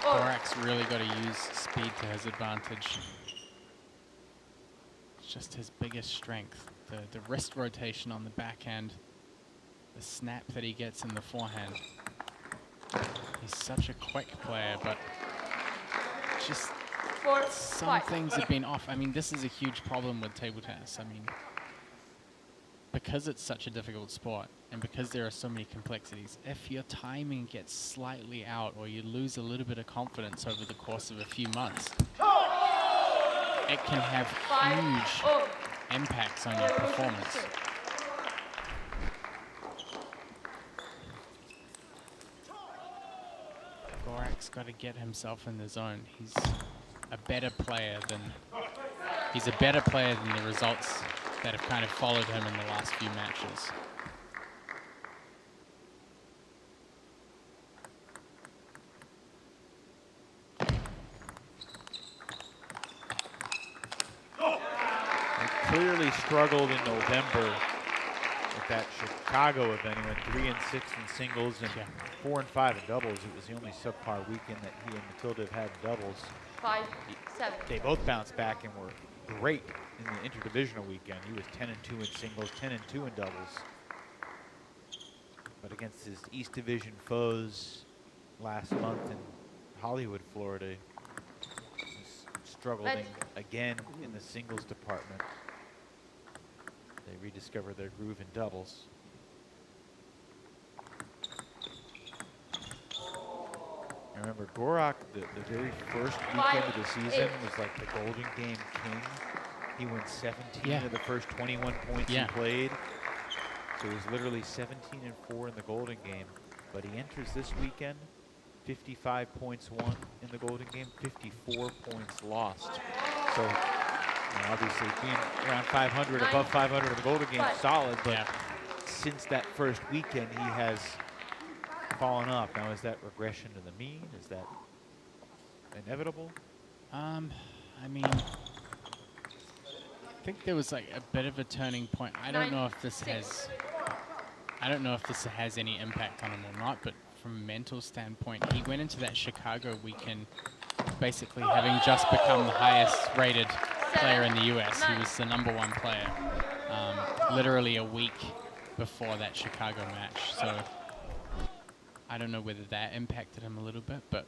Gorak's really got to use speed to his advantage. It's just his biggest strength. The wrist rotation on the backhand, the snap that he gets in the forehand. He's such a quick player, but just some things have been off. I mean, this is a huge problem with table tennis. I mean, because it's such a difficult sport and because there are so many complexities, if your timing gets slightly out or you lose a little bit of confidence over the course of a few months, it can have huge impacts on your performance. Gorak's got to get himself in the zone. He's a better player than the results that have kind of followed him in the last few matches. He clearly struggled in November with that Chicago event. He went 3 and 6 in singles and 4 and 5 in doubles. It was the only subpar weekend that he and Matilda have had in doubles. 5, 7. They both bounced back and were great in the interdivisional weekend. He was 10 and 2 in singles, 10 and 2 in doubles. But against his East Division foes last month in Hollywood, Florida, he's struggling again in the singles department. They rediscovered their groove in doubles. I remember Gorak, the very first weekend of the season was like the Golden Game king. He went 17 of the first 21 points he played. So he was literally 17 and 4 in the Golden Game. But he enters this weekend, 55 points won in the Golden Game, 54 points lost. So obviously being around 500, above 500 in the Golden Game, solid. But since that first weekend, he has fallen off. Now, is that regression to the mean? Is that inevitable? I mean, I think there was like a bit of a turning point. I don't know if this has any impact on him or not, but from a mental standpoint, he went into that Chicago weekend basically having just become the highest rated player in the US. He was the #1 player literally a week before that Chicago match. So I don't know whether that impacted him a little bit, but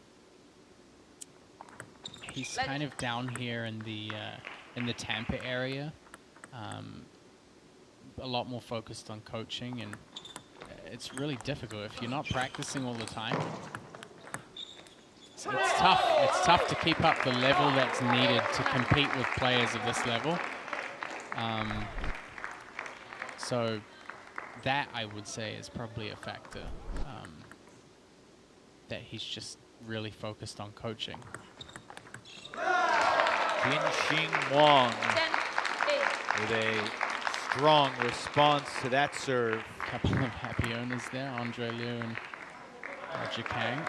he's kind of down here in the Tampa area, a lot more focused on coaching, and it's really difficult if you're not practicing all the time. It's tough. It's tough to keep up the level that's needed to compete with players of this level. So that, I would say, is probably a factor. That he's just really focused on coaching. Jin Wong with a strong response to that serve. A couple of happy owners there, Andre Liu and Roger Kang.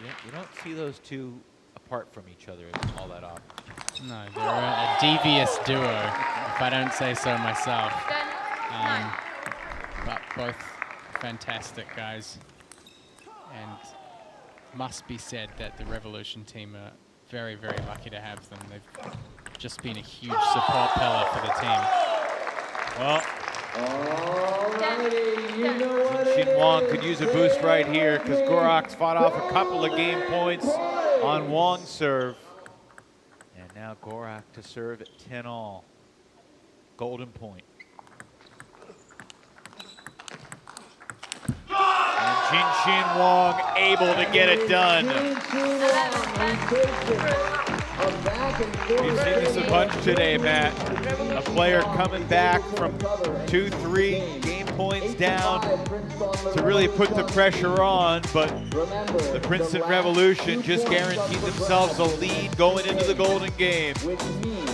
Yeah, you don't see those two apart from each other all that often. No, they're a devious duo, if I don't say so myself. But both fantastic guys. And must be said that the Revolution team are very, very lucky to have them. They've just been a huge support pillar for the team. Well, Jin Wong could use a boost right here because Gorak's fought off a couple of game points on Wong's serve. And now Gorak to serve at 10-all. Golden point. And Jin Wong able to get it done. We've seen this a bunch today, Matt. A player coming back from 2-3 game points down to really put the pressure on, but the Princeton Revolution just guaranteed themselves a lead going into the Golden Game. Which means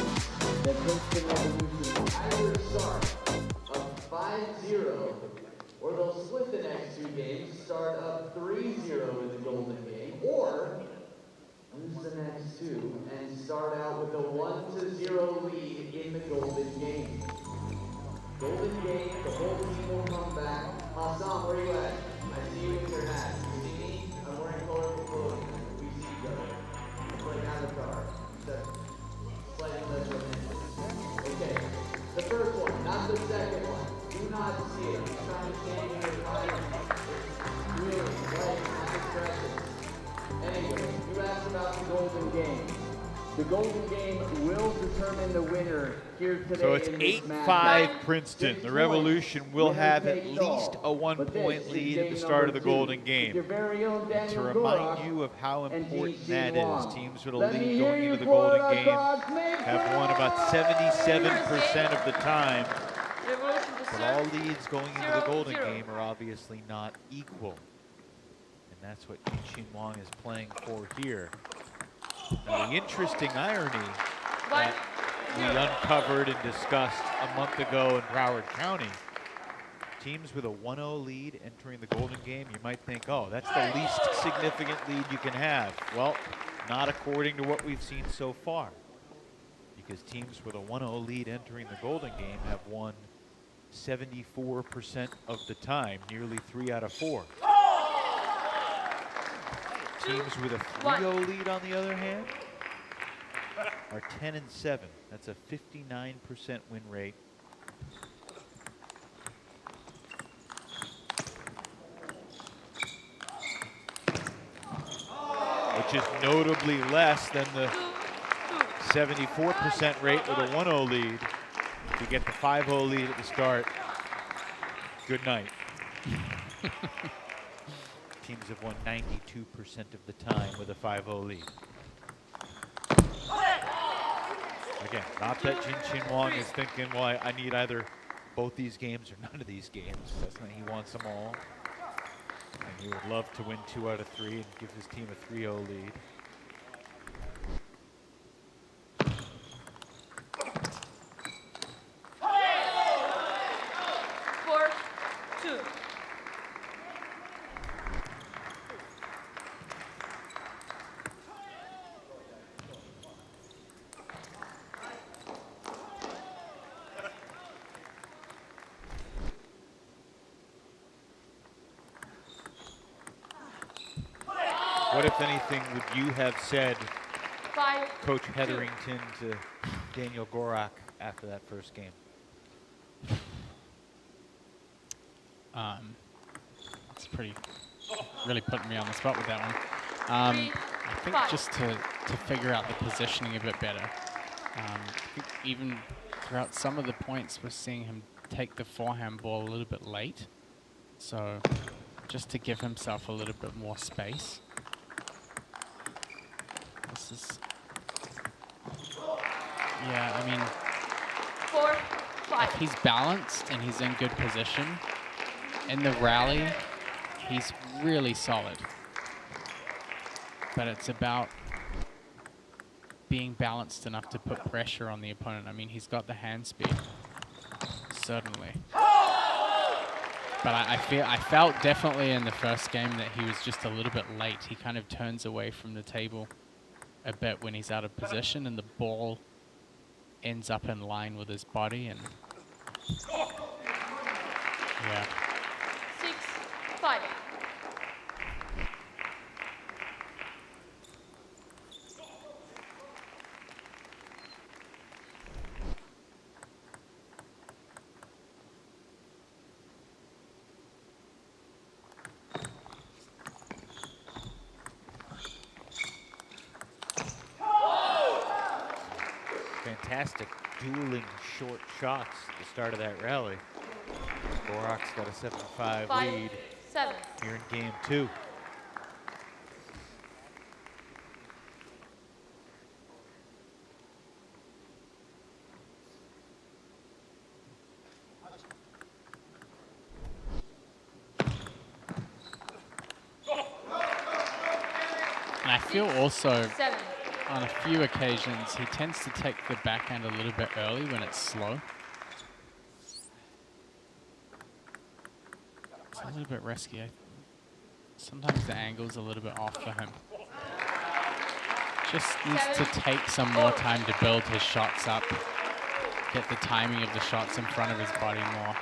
that Princeton Revolution either start up 5-0, or they'll split the next 2 games, start up 3-0 in the Golden Game, or lose the next 2 and start out with a 1-0 lead in the Golden Game. Golden Game, the whole team will come back. Hassan, where you at? I see you with your hat. You see me? I'm wearing colorful clothing. We see each other. It's like Avatar. Except slightly less romantic. Okay. The first one, not the second one. Do not see it. I'm trying to stand in your fire. Really, right, not expressions. Anyway, you asked about the Golden Game. The Golden Game will determine the winner here today. So it's in this 8-5 match. Princeton. 6 The Revolution points. will Winner have at takes least all. a 1-point But this lead is at the game start of the number 2. Golden Game. Your very own And Daniel to remind Gorak you of how and important Gene that Wong. is, teams with a Let me lead hear going you into the for Golden the Game Crocs. Make have some won about noise! 77% of the time. Revolution to But serve. all leads going into the 0-0. Golden Game are obviously not equal. And that's what Gene Wong is playing for here. Now, the interesting irony that we uncovered and discussed a month ago in Broward County, teams with a 1-0 lead entering the Golden Game, you might think, oh, that's the least significant lead you can have. Well, not according to what we've seen so far. Because teams with a 1-0 lead entering the Golden Game have won 74% of the time, nearly 3 out of 4. Teams with a 3-0 lead, on the other hand, are 10-7. That's a 59% win rate. Which is notably less than the 74% rate with a 1-0 lead. If you get the 5-0 lead at the start, good night. Teams have won 92% of the time with a 5-0 lead. Again, not that Jin Wong is thinking, well, I need either both these games or none of these games. That's not, he wants them all. And he would love to win 2 out of 3 and give his team a 3-0 lead. What, if anything, would you have said, Coach Hetherington, to Daniel Gorak after that first game? It's really putting me on the spot with that one. I think just to figure out the positioning a bit better. I think even throughout some of the points, we're seeing him take the forehand ball a little bit late. So just to give himself a little bit more space. This is, yeah, I mean, if he's balanced and he's in good position, in the rally, he's really solid. But it's about being balanced enough to put pressure on the opponent. I mean, he's got the hand speed, certainly. But I felt definitely in the first game that he was just a little bit late. He kind of turns away from the table a bit when he's out of position, and the ball ends up in line with his body, and yeah. 6-5. Fantastic dueling short shots at the start of that rally. Gorak's got a 7-5 lead here in game 2. And I feel also, on a few occasions, he tends to take the backhand a little bit early when it's slow. It's a little bit risky. Sometimes the angle's a little bit off for him. Just needs to take some more time to build his shots up. Get the timing of the shots in front of his body more.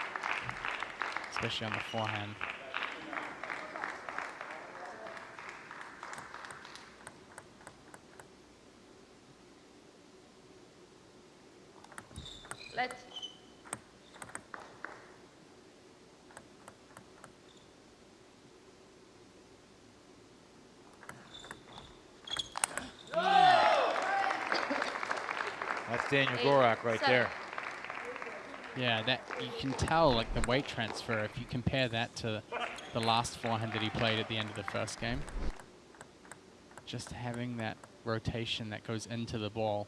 Especially on the forehand. Let's. Daniel Gorak right there. Yeah, that you can tell, like the weight transfer, if you compare that to the last forehand that he played at the end of the first game. Just having that rotation that goes into the ball.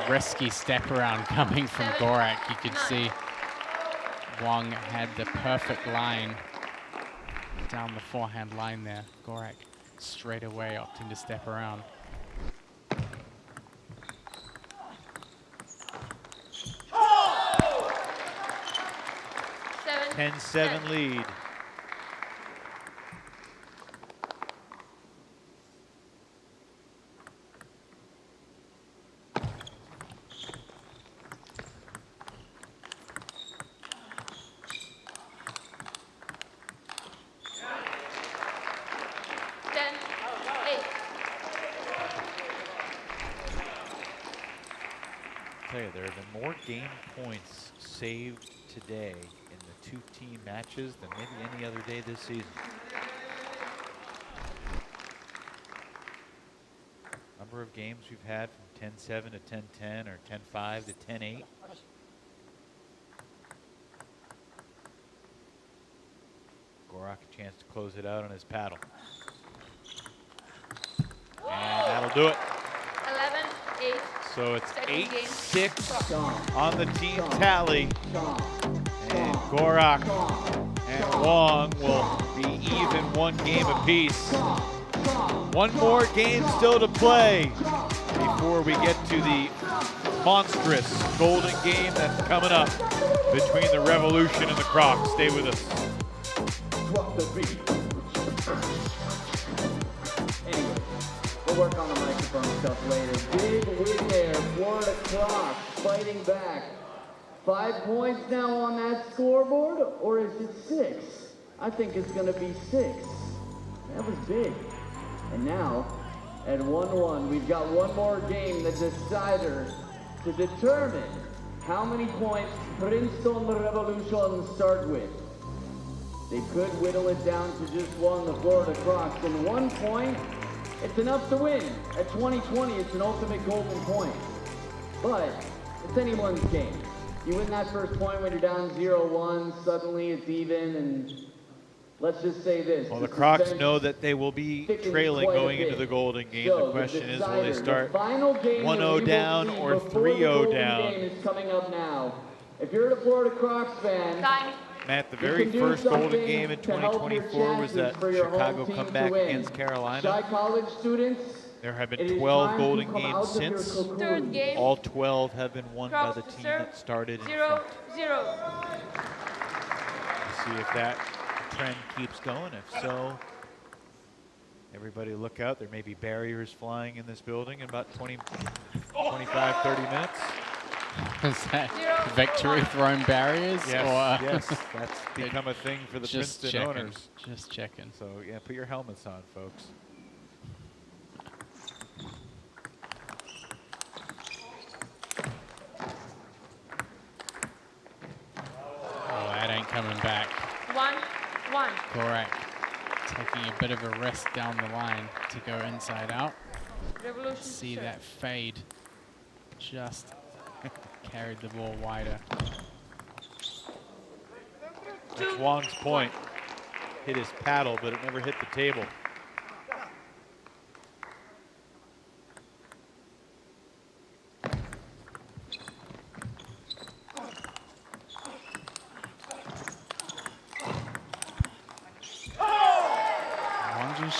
Risky step around coming from Gorak. You could see Wang had the perfect line down the forehand line there. Gorak straight away opting to step around. 10-7 lead. There have been more game points saved today in the two-team matches than maybe any other day this season. Number of games we've had from 10-7 to 10-10 or 10-5 to 10-8. Gorak a chance to close it out on his paddle. And that'll do it. 11-8. So it's 8-6 on the team tally. And Gorak and Wang will be even one game apiece. One more game still to play before we get to the monstrous golden game that's coming up between the Revolution and the Crocs. Stay with us. Anyway, we'll work on the microphone stuff later. Big win there, Florida Crocs fighting back. 5 points now on that scoreboard, or is it 6? I think it's gonna be 6. That was big. And now, at 1-1, we've got one more game, the decider, to determine how many points Princeton Revolution start with. They could whittle it down to just one, the Florida Crocs. And 1 point, it's enough to win. At 2020, it's an ultimate golden point. But it's anyone's game. You win that first point when you're down 0-1, suddenly it's even, and let's just say this. Well, the Crocs know that they will be trailing going into the golden game. The question is, will they start 1-0 down or 3-0 down? The game is coming up now. If you're a Florida Crocs fan, Matt, the very first golden game in 2024 was that Chicago comeback against Carolina. Shy college students, there have been 12 golden games since. All 12 have been won by the team that started in front. 0-0. See if that trend keeps going. If so, everybody look out. There may be barriers flying in this building in about 25, 30 minutes. Is that victory thrown barriers? Yes, or yes, that's become a thing for the Princeton owners. Just checking. So yeah, put your helmets on, folks. Oh, that ain't coming back. 1-1. Gorak taking a bit of a risk down the line to go inside out. Revolution See serve. that fade just carried the ball wider. That's Wang's point. Hit his paddle, but it never hit the table.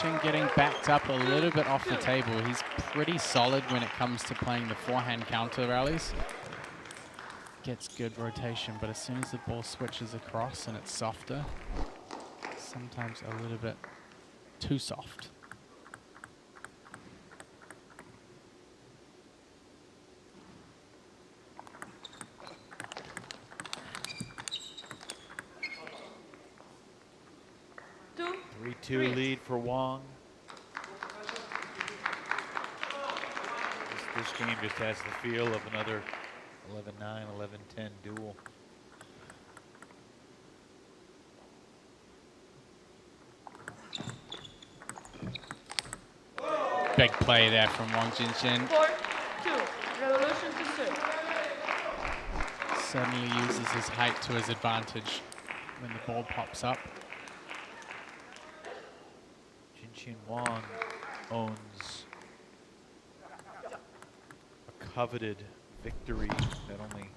Wang getting backed up a little bit off the table. He's pretty solid when it comes to playing the forehand counter rallies. Gets good rotation, but as soon as the ball switches across and it's softer, sometimes a little bit too soft. Two lead for Wang. This game just has the feel of another 11-9, 11-10 duel. Big play there from Wang Jinshin. 4-2. Revolution to serve. Certainly uses his height to his advantage when the ball pops up. Jinshin Wang owns a coveted victory that only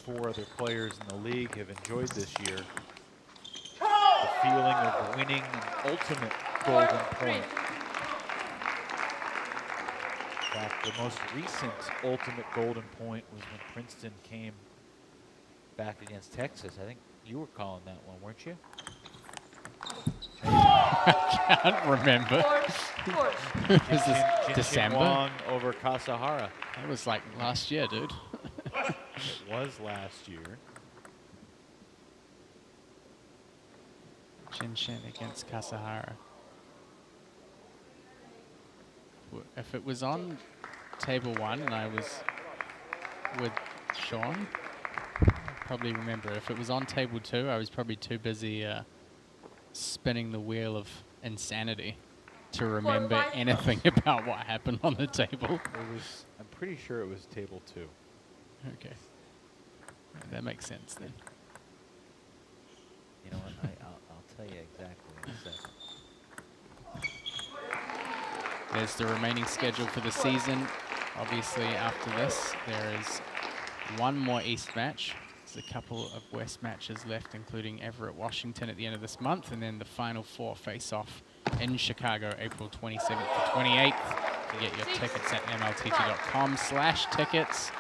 4 other players in the league have enjoyed this year. The feeling of winning an ultimate golden point. In fact, the most recent ultimate golden point was when Princeton came back against Texas. I think you were calling that one, weren't you? I can't remember. Was this Jinshin December? Wang over Kasahara. That was like last year, dude. It was last year. Jinshin against Kasahara. If it was on table 1 and I was with Sean, I'd probably remember. If it was on table 2, I was probably too busy spinning the wheel of insanity to remember anything about what happened on the table. I'm pretty sure it was table 2. Okay. That makes sense then. You know what? I'll tell you exactly in a second. There's the remaining schedule for the season. Obviously, after this, there is 1 more East match. There's a couple of West matches left, including Everett, Washington at the end of this month, and then the final 4 face-off in Chicago, April 27th to 28th. You get your tickets at mltt.com/tickets.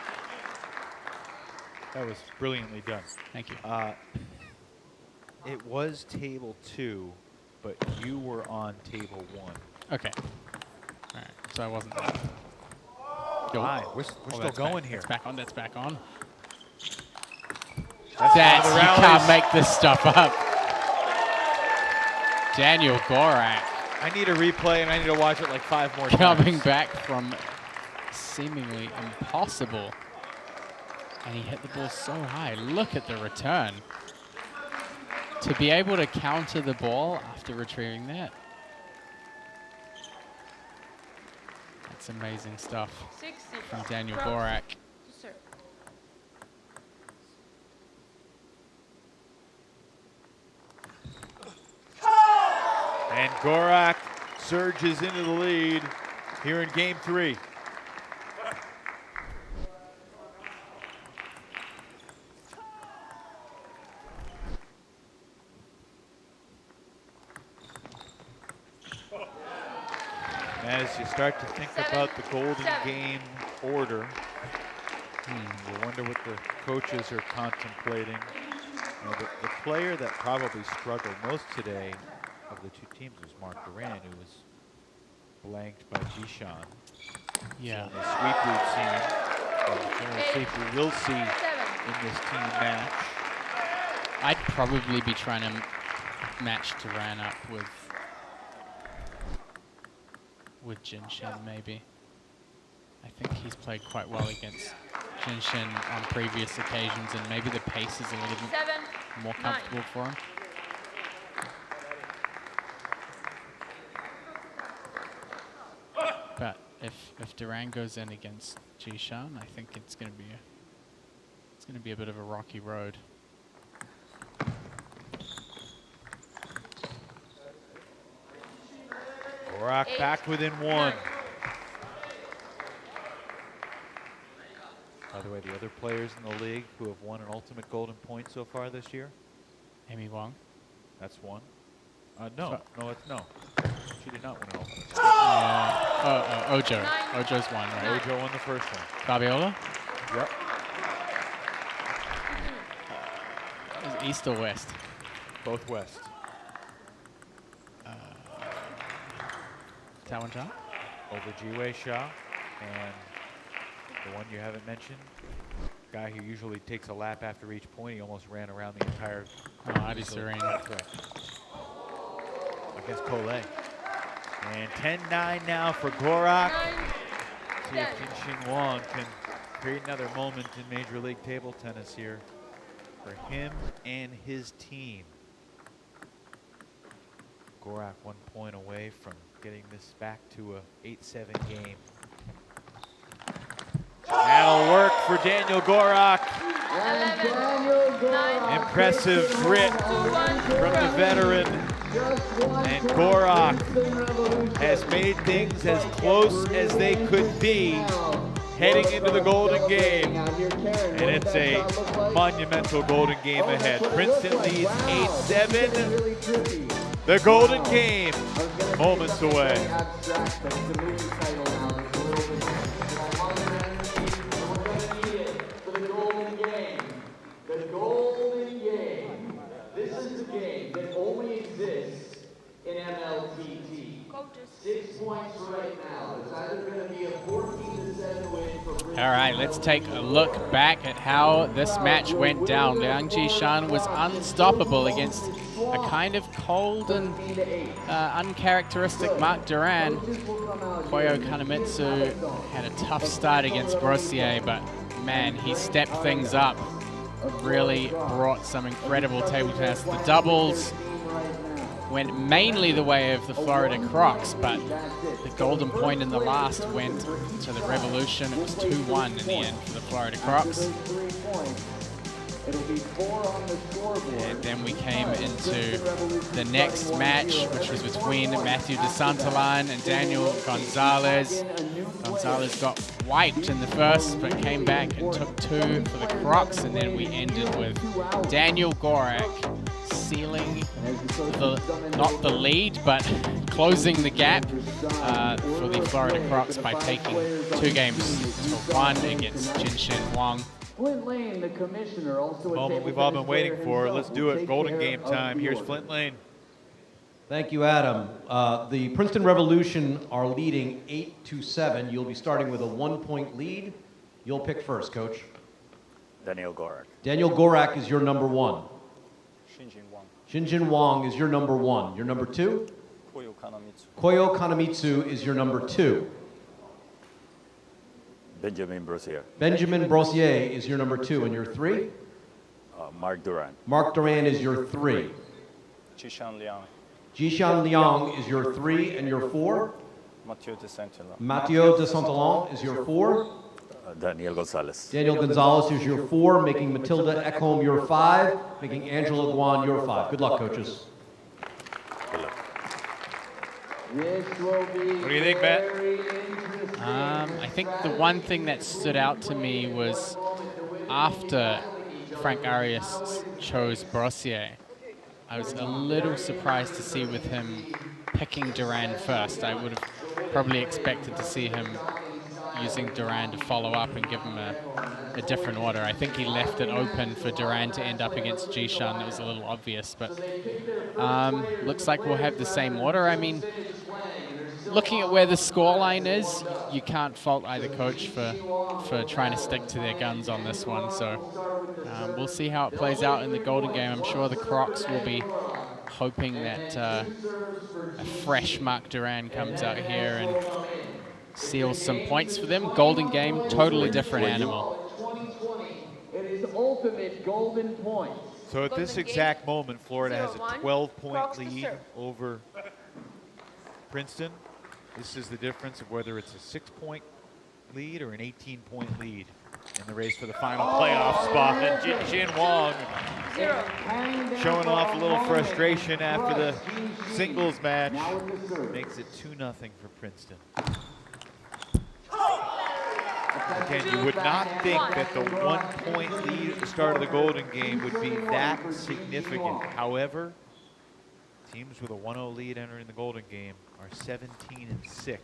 That was brilliantly done. Thank you. It was table 2, but you were on table 1. Okay. All right. So I wasn't. Hi, we're still going here. It's back on. That's back on. That's you can't make this stuff up. Daniel Gorak. I need a replay, and I need to watch it like 5 more times. Coming back from seemingly impossible. And he hit the ball so high. Look at the return. To be able to counter the ball after retrieving that. That's amazing stuff from Daniel Gorak. And Gorak surges into the lead here in game 3. As you start to think about the golden game order, you wonder what the coaches are contemplating. The player that probably struggled most today of the 2 teams was Mark Duran, who was blanked by Jishan. Yeah. So the sweep we've seen, and the general sweep we will see in this team match. I'd probably be trying to match Duran up with Jinshin, maybe. I think he's played quite well against Jinshin on previous occasions, and maybe the pace is a little bit more comfortable for him. But if Duran goes in against Jishan, I think it's going to be a bit of a rocky road. Gorak back within 1. By the way, the other players in the league who have won an ultimate golden point so far this year? Amy Wong. That's 1. No. She did not win an ultimate. Ojo. Ojo's 1, right? Ojo won the first one. Fabiola? Yep. Is East or West? Both West. Tawan Cha? Over Jiwei Sha. And the one you haven't mentioned, guy who usually takes a lap after each point, he almost ran around the entire... Adi Serene. That's right. Against Collet. And 10-9 now for Gorak. See if Jinshin Wang can create another moment in Major League Table Tennis here for him and his team. Gorak 1 point away from getting this back to a 8-7 game. That'll work for Daniel Gorak. Impressive grit from the veteran. And Gorak has made things as close as they could be heading into the Golden Game. And it's a monumental Golden Game ahead. Princeton leads 8-7. The Golden Game, moments away. The Golden Game. This is a game that only exists in MLTT. 6 points right now. It's either going to be a 14-7 win for Princeton. All right, let's take a look back at how this match went down. Liang Jishan was unstoppable against a kind of cold and uncharacteristic Marc Duran. Koyo Kanamitsu had a tough start against Brossier, but man, he stepped things up. Really brought some incredible table tennis. The doubles went mainly the way of the Florida Crocs, but the golden point in the last went to the Revolution. It was 2-1 in the end for the Florida Crocs. And then we came into the next match, which was between Matthew de Santalan and Daniel Gonzalez. Gonzalez got wiped in the first, but came back and took 2 for the Crocs. And then we ended with Daniel Gorak sealing not the lead, but closing the gap for the Florida Crocs by taking 2 games to 1 against Jinshin Wang. Flint Lane, the commissioner, also a moment we've all been waiting for. Let's do it. Golden Game time. Here's Flint Lane. Thank you, Adam. The Princeton Revolution are leading 8-7. You'll be starting with a 1-point lead. You'll pick first, Coach. Daniel Gorak. Daniel Gorak is your number 1. Shinjin Wang. Shinjin Wang is your number 1. Your number 2? Koyo Kanamitsu. Koyo Kanamitsu is your number 2. Benjamin Brossier. Benjamin Brossier is your number 2. And your 3? Marc Duran. Marc Duran is your 3. Jishan Liang. Jishan Liang is your 3. And your 4? Mathieu de Saint-Hilaire. Mathieu de Saint-Hilaire is your 4. Daniel Gonzalez. Daniel Gonzalez is your 4, making Matilda Ekholm your 5, making Angela Guan your 5. Good luck, coaches. Good luck. What do you think, Matt? I think the one thing that stood out to me was after Frank Arias chose Brossier, I was a little surprised to see with him picking Duran first. I would have probably expected to see him using Duran to follow up and give him a different order. I think he left it open for Duran to end up against Jishan. It was a little obvious, but looks like we'll have the same order. I mean, looking at where the scoreline is, you can't fault either coach for trying to stick to their guns on this one. So we'll see how it plays out in the Golden Game. I'm sure the Crocs will be hoping that a fresh Marc Duran comes out here and seals some points for them. Golden Game, totally different animal. It is ultimate golden point. So at this exact moment, Florida has a 12-point lead over Princeton. This is the difference of whether it's a 6-point lead or an 18-point lead in the race for the final playoff spot. And Jinshin Wang showing off a little frustration after the singles match. Makes it 2-0 for Princeton. Again, you would not think that the 1-point lead at the start of the Golden Game would be that significant. However, teams with a 1-0 lead entering the Golden Game are 17-6.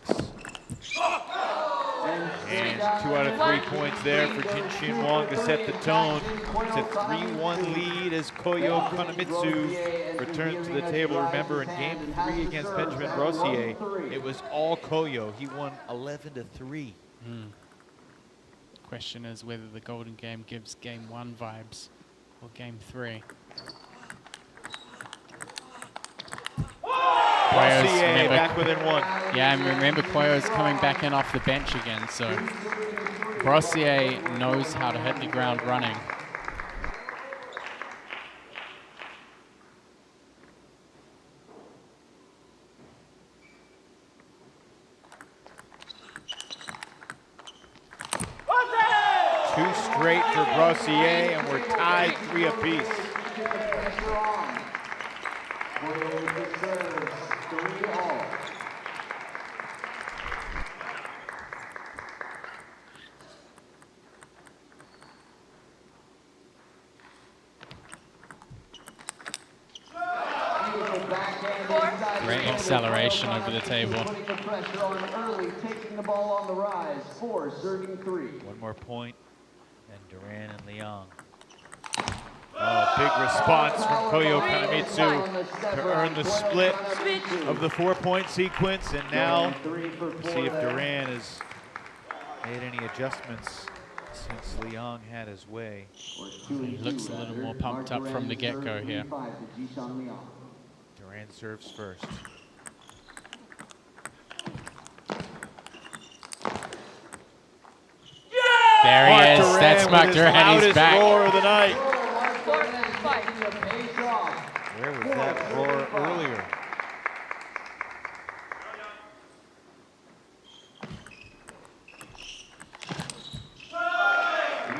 And 2 out of 3 points there for Jinshin Wang to set the tone. It's a 3-1 lead as Koyo Kanamitsu returns to the table. Remember, in Game 3 against Benjamin Brossier, it was all Koyo. He won 11-3. Question is whether the Golden Game gives Game 1 vibes or Game 3. Brossier back within 1. Yeah, and remember Koyo's coming back in off the bench again, so Brossier knows how to hit the ground running. 2 straight for Brossier, and we're tied 3 apiece. Great acceleration over the table. Taking the ball on the rise, 4, serving 3. 1 more point, and Duran and Leong. Oh, big response from Koyo Kanamitsu to earn the split of the 4-point sequence, and now we'll see if Duran has made any adjustments since Leong had his way. He looks a little more pumped up from the get-go here. Duran serves first. There he is. Duran That's Mark Duran. He's back. Roar of the night. Where was that roar earlier?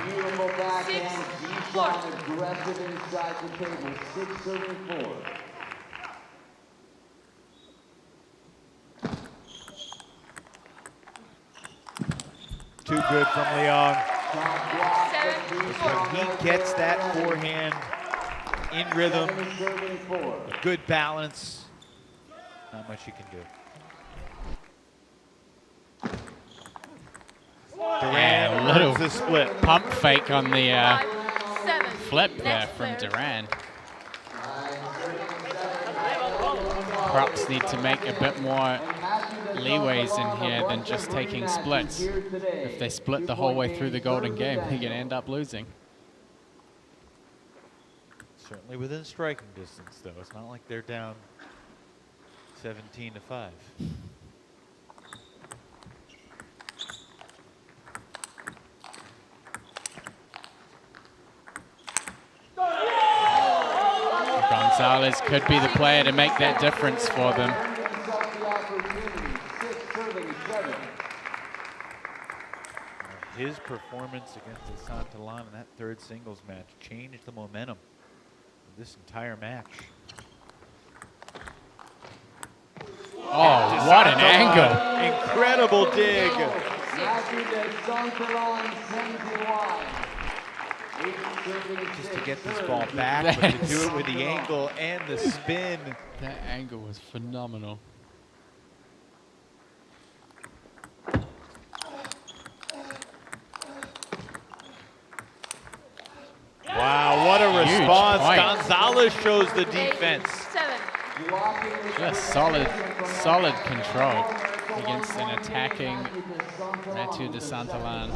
Beautiful backhand. G-shot aggressive inside the table. 6 serving 4. Too good from Leong. When he gets that forehand in rhythm, good balance, not much you can do. Duran a little earns the split. pump fake on the flip there from Duran. Crocs need to make a bit more leeways in here than just taking splits. If they split the whole way through the golden game, they're going to end up losing. Certainly within striking distance, though. It's not like they're down 17-5. Gonzalez could be the player to make that difference for them. His performance against the Santalan in that 3rd singles match changed the momentum of this entire match. Oh, what an angle. Incredible dig. Just to get this ball back, but to do it with the angle and the spin. That angle was phenomenal. Wow, what a response. Gonzalez shows the defense. Just solid control against an attacking Ratu de Santalan.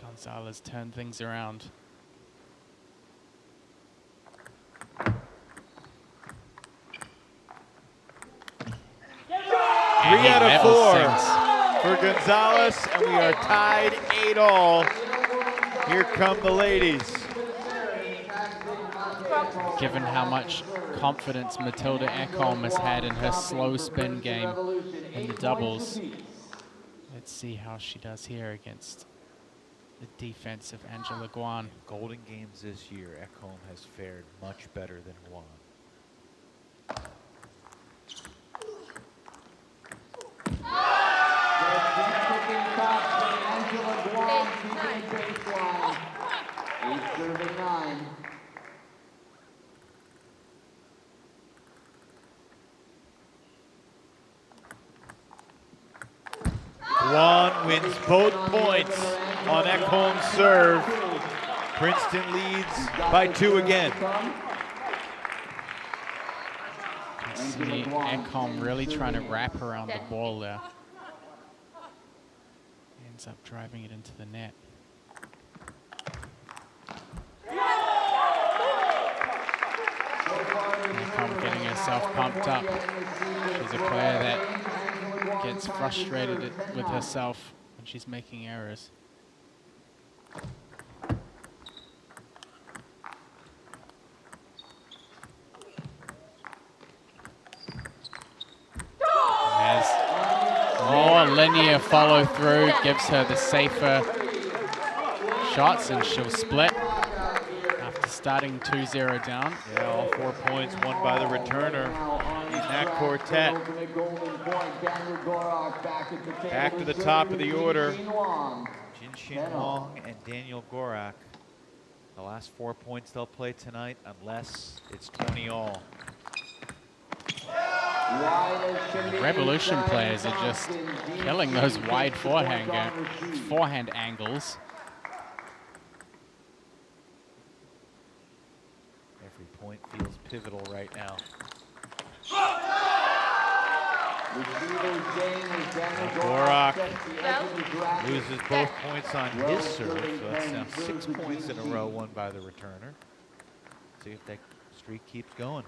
Gonzalez turned things around. Three out of 4 for Gonzalez, and we are tied 8-all. Here come the ladies. Given how much confidence Matilda Ekholm has had in her slow spin game in the doubles, let's see how she does here against the defense of Angela Guan. Golden Games this year, Ekholm has fared much better than Guan. Guan wins both points on Ekholm's serve. Princeton leads by 2 again. See Ekholm really trying to wrap around the ball there. Ends up driving it into the net. Ekholm getting herself pumped up. She's a player that gets frustrated with herself when she's making errors. As more linear follow through gives her the safer shots, and she'll split after starting 2-0 down. Yeah, all 4 points won by the returner in that quartet. Back to the top of the order. Jin Wong and Daniel Gorak. The last 4 points they'll play tonight, unless it's 20 all. The Revolution players are just killing those wide forehand angles. Every point feels pivotal right now. Gorak loses both points on his serve, so that's now 6 points in a row won by the returner. See if that streak keeps going.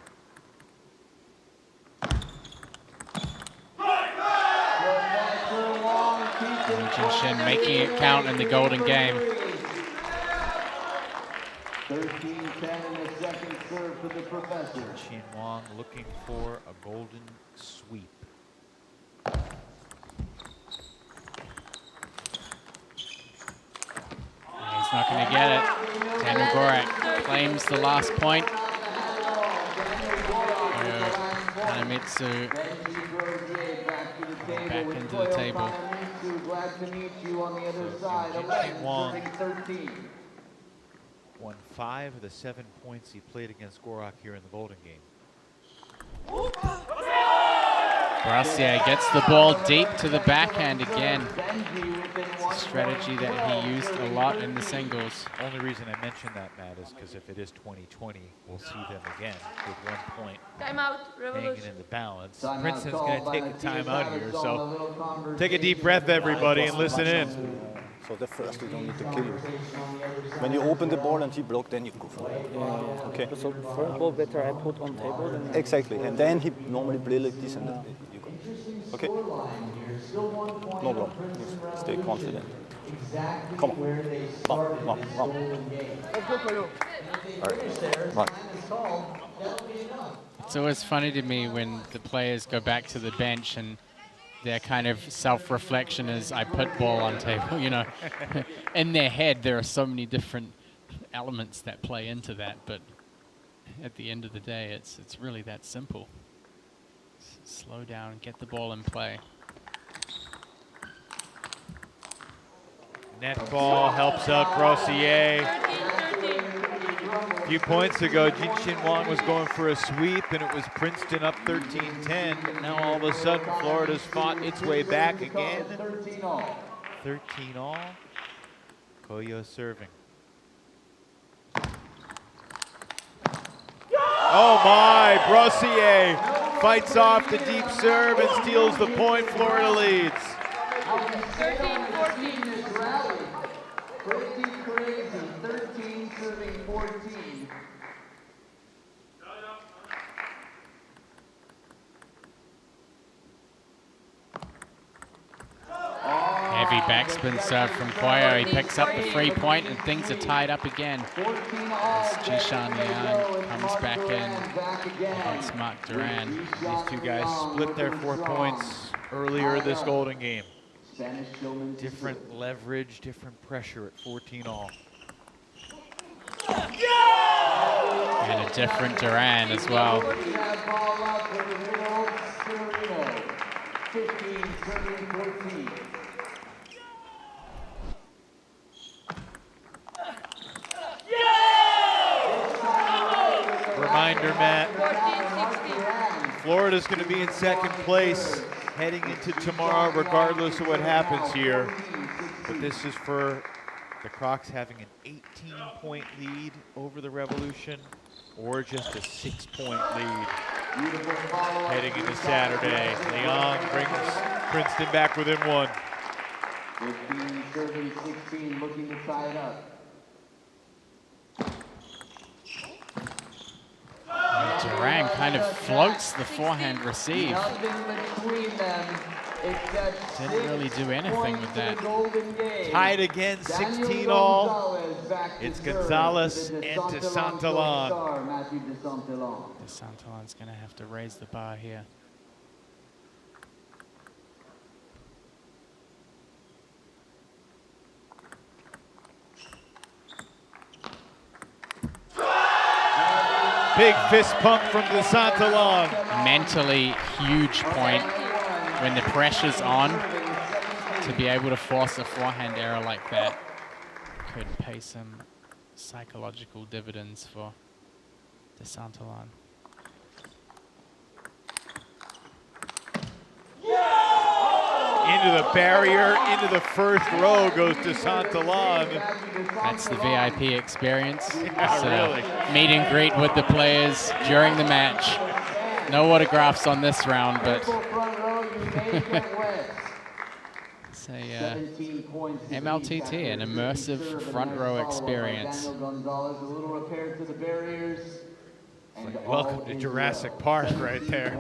Jin making it count in the golden game. 13-10 in the second serve for the professor. Jin Wong looking for a golden sweep. He's not going to get it. Daniel Gorak claims the last point. Koyo Kanamitsu back into the table. Glad to meet you on the other side. Jin Wong won 5 of the 7 points he played against Gorak here in the golden game. Brassier gets the ball deep to the backhand again. It's a strategy that he used a lot in the singles. Only reason I mention that, Matt, is because if it is 2020, we'll see them again with 1 point hanging in the balance. Princeton's going to take a timeout here, so take a deep breath, everybody, and listen in. So the first you don't need to kill you. When you open the ball and he blocked, then you go for it. Okay. So first ball better I put on table. Exactly, and then he normally play like this and then you go. Okay. No problem. Stay confident. Come on. Come on. Come on. All right. Right. It's always funny to me when the players go back to the bench and their kind of self-reflection is, I put ball on table, you know. In their head, there are so many different elements that play into that, but at the end of the day, it's really that simple. Slow down, get the ball in play. Net ball helps out Grossier. A few points ago, Jin Wong was going for a sweep, and it was Princeton up 13-10. But now all of a sudden, Florida's fought its way back again. 13 all. Koyo serving. Oh my, Grossier fights off the deep serve and steals the point. Florida leads. 13-14 this rally. Pretty crazy. 13 serving 14. Heavy backspin serve from Koyo. He picks up the free point and things are tied up again. As Jishan Lian comes back in against Mark Duran. These two guys split their 4 points earlier this golden game. Different leverage, different pressure at 14 all. And a different Duran as well. 15-14. Reminder, Matt, Florida's going to be in second place heading into tomorrow, regardless of what happens here. But this is for the Crocs having an 18-point lead over the Revolution, or just a 6-point lead heading into Saturday. Leon brings Princeton back within 1. 15 serving 16, looking to tie it up. Duran kind of floats the forehand receive. Didn't really do anything with that. Tied again, 16 all. It's Gonzalez and De Santillan. De Santillan's going to have to raise the bar here. Big fist pump from DeSantalon. Mentally huge point when the pressure's on. To be able to force a forehand error like that could pay some psychological dividends for DeSantalon. Into the barrier, into the first row goes DeSantalon. That's the VIP experience. Yeah, really. Meet and greet with the players during the match. No autographs on this round, but it's a MLTT, an immersive front row experience. Welcome to Jurassic Park right there.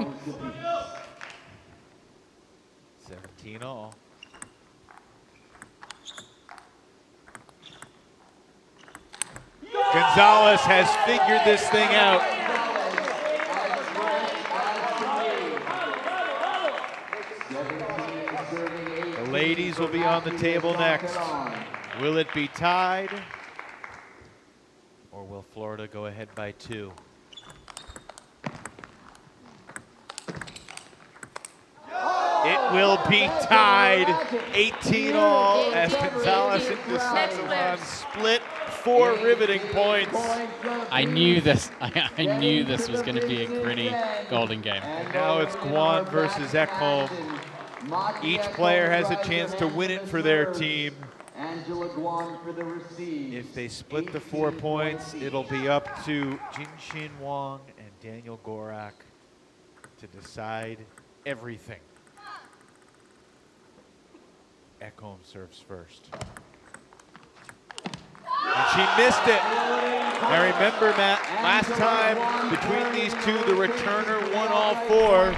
17 all. Gonzalez has figured this thing out. The ladies will be on the table next. Will it be tied? Or will Florida go ahead by 2? It will be tied 18 all as Gonzalez and DeSantalon split 4 riveting points. I knew this. I knew this was going to be a gritty golden game. And now it's Guan versus Ekholm. Each player has a chance to win it for their team. If they split the 4 points, it'll be up to Jinshin Wang and Daniel Gorak to decide everything. Ekholm serves first. And she missed it. Now remember, Matt, last time between these two, the returner won all 4.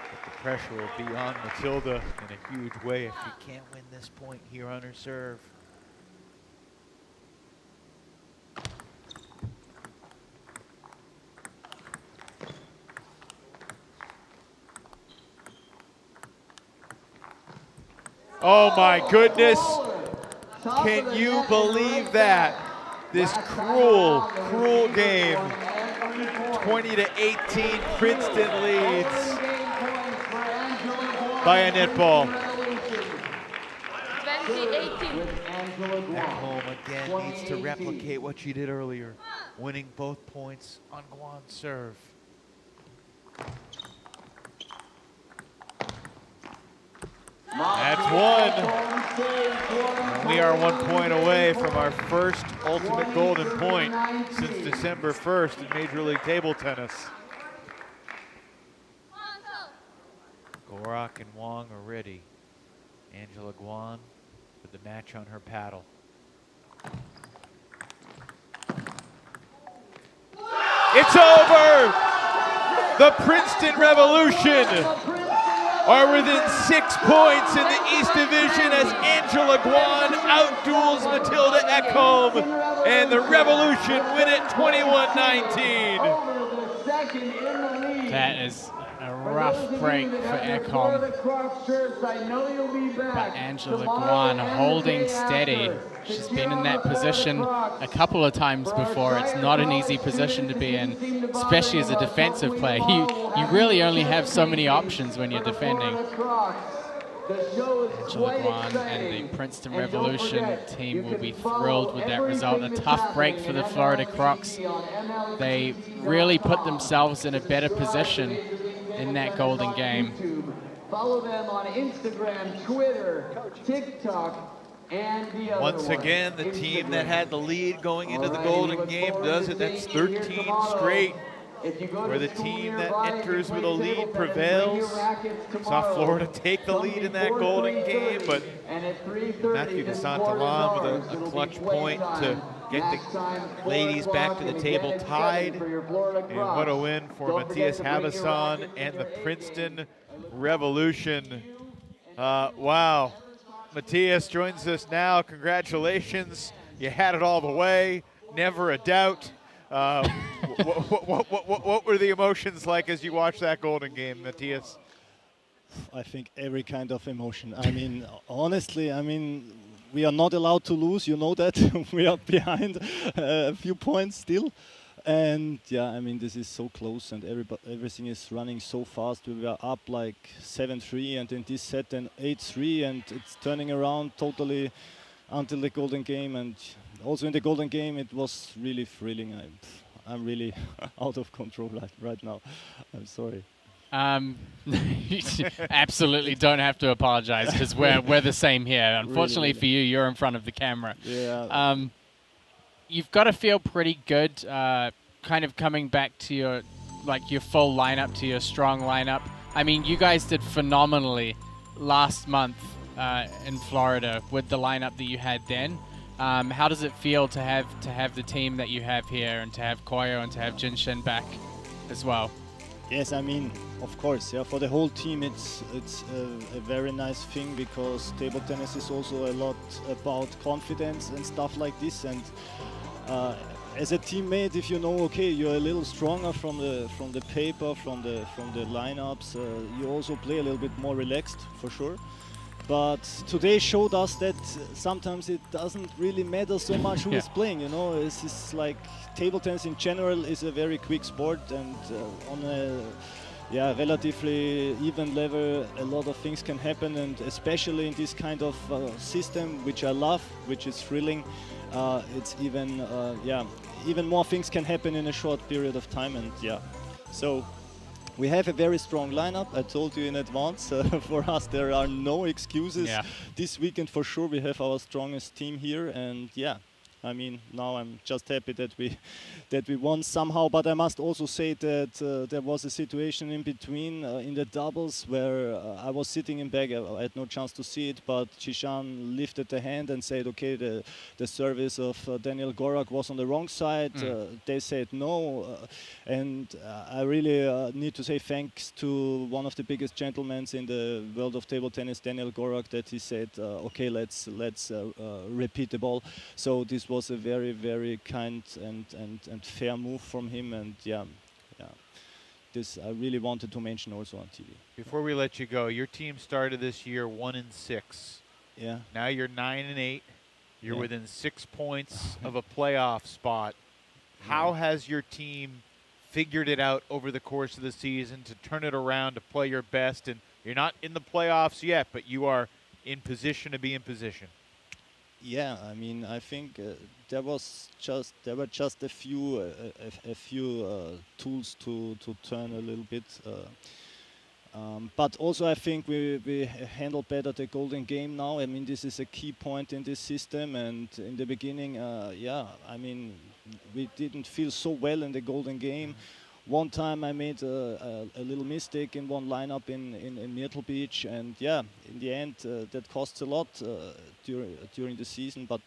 But the pressure will be on Matilda in a huge way if she can't win this point here on her serve. Oh my goodness. Can you believe that? This cruel, cruel game. 20-18, Princeton leads by a net ball. 20-18. Ekholm again needs to replicate what she did earlier, winning both points on Guan's serve. That's 1. We are 1 point away from our first ultimate golden point since December 1st in Major League Table Tennis. Gorak and Wang are ready. Angela Guan with the match on her paddle. It's over! The Princeton Revolution are within 6 points in the East Division as Angela Guan outduels Matilda Ekholm, and the Revolution win it 21-19. That is a rough break for Ekholm. But Angela Guan holding steady. She's been in that position a couple of times before. It's not an easy position to be in, especially as a defensive player. You really only have so many options when you're defending. Angela Guan and the Princeton Revolution team will be thrilled with that result. A tough break for the Florida Crocs. They really put themselves in a better position in that golden game. Follow them on Instagram, Twitter, TikTok, and the other Once again, the team that had the lead going into the golden game does it. That's 13 straight, where the team that enters with a lead prevails. Saw Florida take the lead in that golden game, but Matthew DeSantalon with a clutch point to get the ladies back to the table tied. And what a win for Matthias Havasson and the Princeton Revolution. Wow. Matthias joins us now. Congratulations. You had it all the way. Never a doubt. What were the emotions like as you watched that golden game, Matthias? I think every kind of emotion. I mean, honestly, I mean, we are not allowed to lose. You know that we are behind a few points still. And yeah, I mean, this is so close, and everything is running so fast. We were up like 7-3, and in this set then 8-3, and it's turning around totally until the golden game. And also in the golden game, it was really thrilling. I'm really out of control right now. I'm sorry. You absolutely don't have to apologize, because we're the same here. Unfortunately for you, you're in front of the camera. Yeah. You've got to feel pretty good, kind of coming back to your full lineup, to your strong lineup. I mean, you guys did phenomenally last month in Florida with the lineup that you had then. How does it feel to have the team that you have here, and to have Koyo and to have Jinshin back as well? Yes, I mean, of course, yeah. For the whole team, it's a very nice thing, because table tennis is also a lot about confidence and stuff like this. And as a teammate, if you know, okay, you're a little stronger from the paper, from the lineups, you also play a little bit more relaxed, for sure. But today showed us that sometimes it doesn't really matter so much who is playing, you know. It's like table tennis in general is a very quick sport, and on a relatively even level, a lot of things can happen, and especially in this kind of system, which I love, which is thrilling, it's even more things can happen in a short period of time. And so we have a very strong lineup. I told you in advance, for us there are no excuses. This weekend for sure we have our strongest team here, and I mean, now I'm just happy that we won somehow. But I must also say that there was a situation in between in the doubles where I was sitting in back. I had no chance to see it, but Chishan lifted the hand and said, okay, the service of Daniel Gorak was on the wrong side. They said no, and I really need to say thanks to one of the biggest gentlemen in the world of table tennis, Daniel Gorak, that he said, okay, let's repeat the ball. So this was a very, very kind and fair move from him, and this I really wanted to mention also on TV. Before we let you go, your team started this year 1-6. Yeah. Now you're 9-8. You're within 6 points of a playoff spot. How has your team figured it out over the course of the season to turn it around, to play your best? And you're not in the playoffs yet, but you are in position to be in position. Yeah, I mean, I think there were just a few tools to turn a little bit, but also I think we handle better the golden game now. I mean, this is a key point in this system, and in the beginning, I mean, we didn't feel so well in the golden game. One time I made a little mistake in one lineup in Myrtle Beach, and in the end that costs a lot during the season. But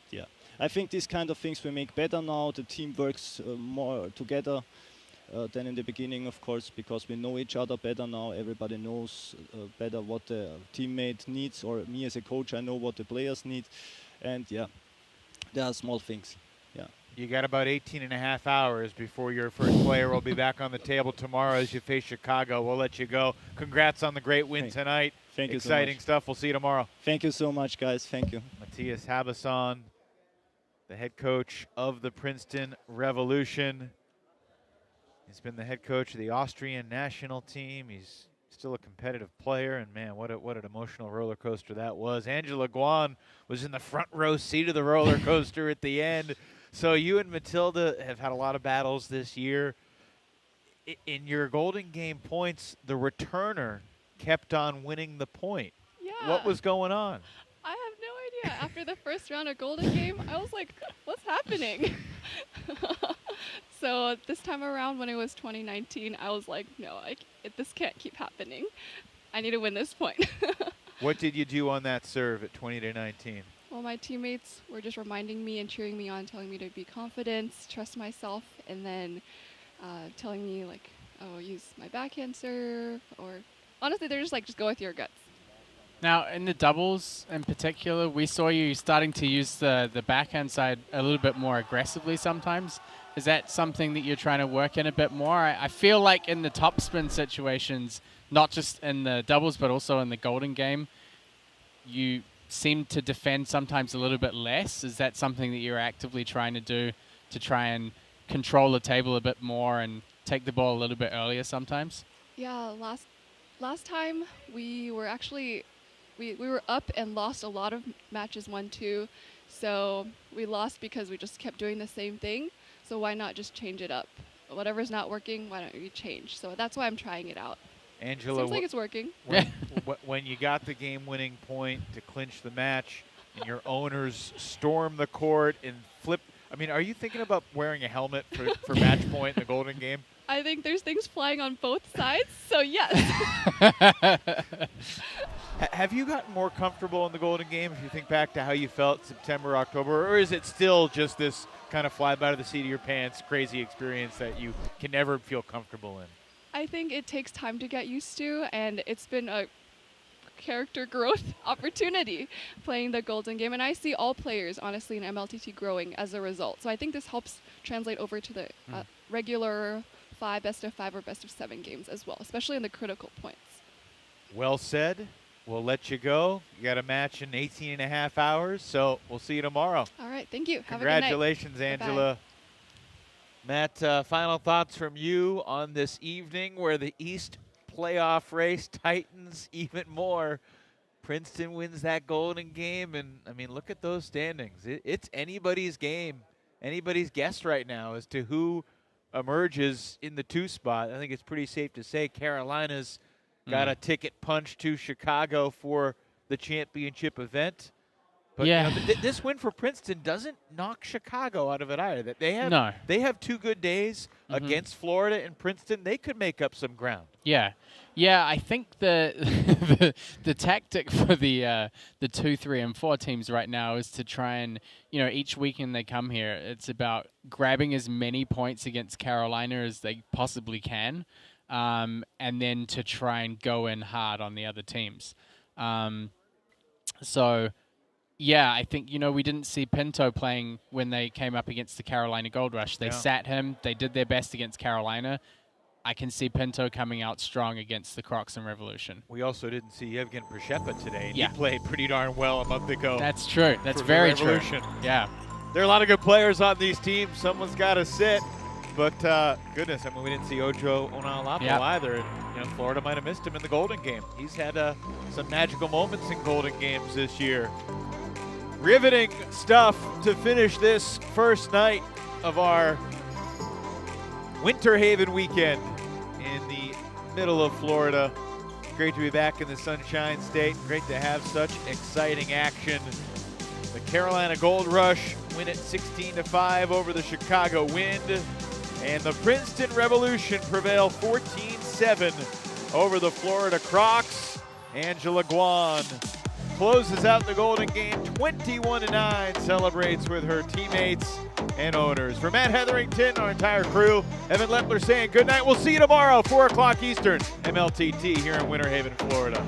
I think these kind of things we make better now. The team works more together than in the beginning, of course, because we know each other better now. Everybody knows better what the teammate needs, or me as a coach, I know what the players need, and there are small things. You got about 18.5 hours before your first player will be back on the table tomorrow as you face Chicago. We'll let you go. Congrats on the great win tonight. Thank you so Exciting much. stuff. We'll see you tomorrow. Thank you so much, guys. Thank you. Matthias Habasson, the head coach of the Princeton Revolution. He's been the head coach of the Austrian national team. He's still a competitive player, and man, what an emotional roller coaster that was. Angela Guan was in the front row seat of the roller coaster at the end. So you and Matilda have had a lot of battles this year. In your golden game points, the returner kept on winning the point. Yeah. What was going on? I have no idea. After the first round of golden game, I was like, what's happening? So this time around, when it was 2019, I was like, no, this can't keep happening. I need to win this point. What did you do on that serve at 20-19? Well, my teammates were just reminding me and cheering me on, telling me to be confident, trust myself, and then telling me, like, oh, use my backhand serve, or honestly, they're just like, just go with your guts. Now, in the doubles in particular, we saw you starting to use the backhand side a little bit more aggressively sometimes. Is that something that you're trying to work in a bit more? I feel like in the topspin situations, not just in the doubles, but also in the golden game, you seem to defend sometimes a little bit less. Is that something that you're actively trying to do to try and control the table a bit more and take the ball a little bit earlier sometimes? Yeah, last time we were actually we were up and lost a lot of matches 1-2. So we lost because we just kept doing the same thing. So why not just change it up? Whatever's not working, why don't you change? So that's why I'm trying it out. Angela, seems like it's working. When you got the game-winning point to clinch the match, and your owners storm the court and flip. I mean, are you thinking about wearing a helmet for match point in the Golden Game? I think there's things flying on both sides, so yes. Have you gotten more comfortable in the Golden Game if you think back to how you felt September, October, or is it still just this kind of fly by the seat of your pants crazy experience that you can never feel comfortable in? I think it takes time to get used to, and it's been a character growth opportunity playing the Golden Game, and I see all players, honestly, in MLTT growing as a result. So I think this helps translate over to the regular best of 5 or best of 7 games as well, especially in the critical points. Well said. We'll let you go. You got a match in 18 and a half hours, so we'll see you tomorrow. All right, thank you. Have Congratulations, a good night. Angela. Matt, final thoughts from you on this evening where the East playoff race tightens even more. Princeton wins that Golden Game, and, I mean, look at those standings. It's anybody's game, anybody's guess right now as to who emerges in the 2 spot. I think it's pretty safe to say Carolina's got a ticket punch to Chicago for the championship event. But yeah, you know, this win for Princeton doesn't knock Chicago out of it either. They have 2 good days against Florida and Princeton. They could make up some ground. Yeah, I think the tactic for the 2, 3, and 4 teams right now is to try and, you know, each weekend they come here, it's about grabbing as many points against Carolina as they possibly can, and then to try and go in hard on the other teams. So. Yeah, I think, you know, we didn't see Pinto playing when they came up against the Carolina Gold Rush. They sat him. They did their best against Carolina. I can see Pinto coming out strong against the Crocs and Revolution. We also didn't see Yevgen Przeshepa today. And he played pretty darn well a month ago. That's true. That's very true. Yeah. There are a lot of good players on these teams. Someone's got to sit. But, goodness, I mean, we didn't see Ojo Onalapo either. And, you know, Florida might have missed him in the Golden Game. He's had some magical moments in Golden Games this year. Riveting stuff to finish this first night of our Winter Haven weekend in the middle of Florida. Great to be back in the Sunshine State. Great to have such exciting action. The Carolina Gold Rush win it 16-5 over the Chicago Wind. And the Princeton Revolution prevail 14-7 over the Florida Crocs. Angela Guan closes out the Golden Game 21-9, celebrates with her teammates and owners. For Matt Hetherington, our entire crew, Evan Lepler saying good night. We'll see you tomorrow, 4 o'clock Eastern, MLTT here in Winter Haven, Florida.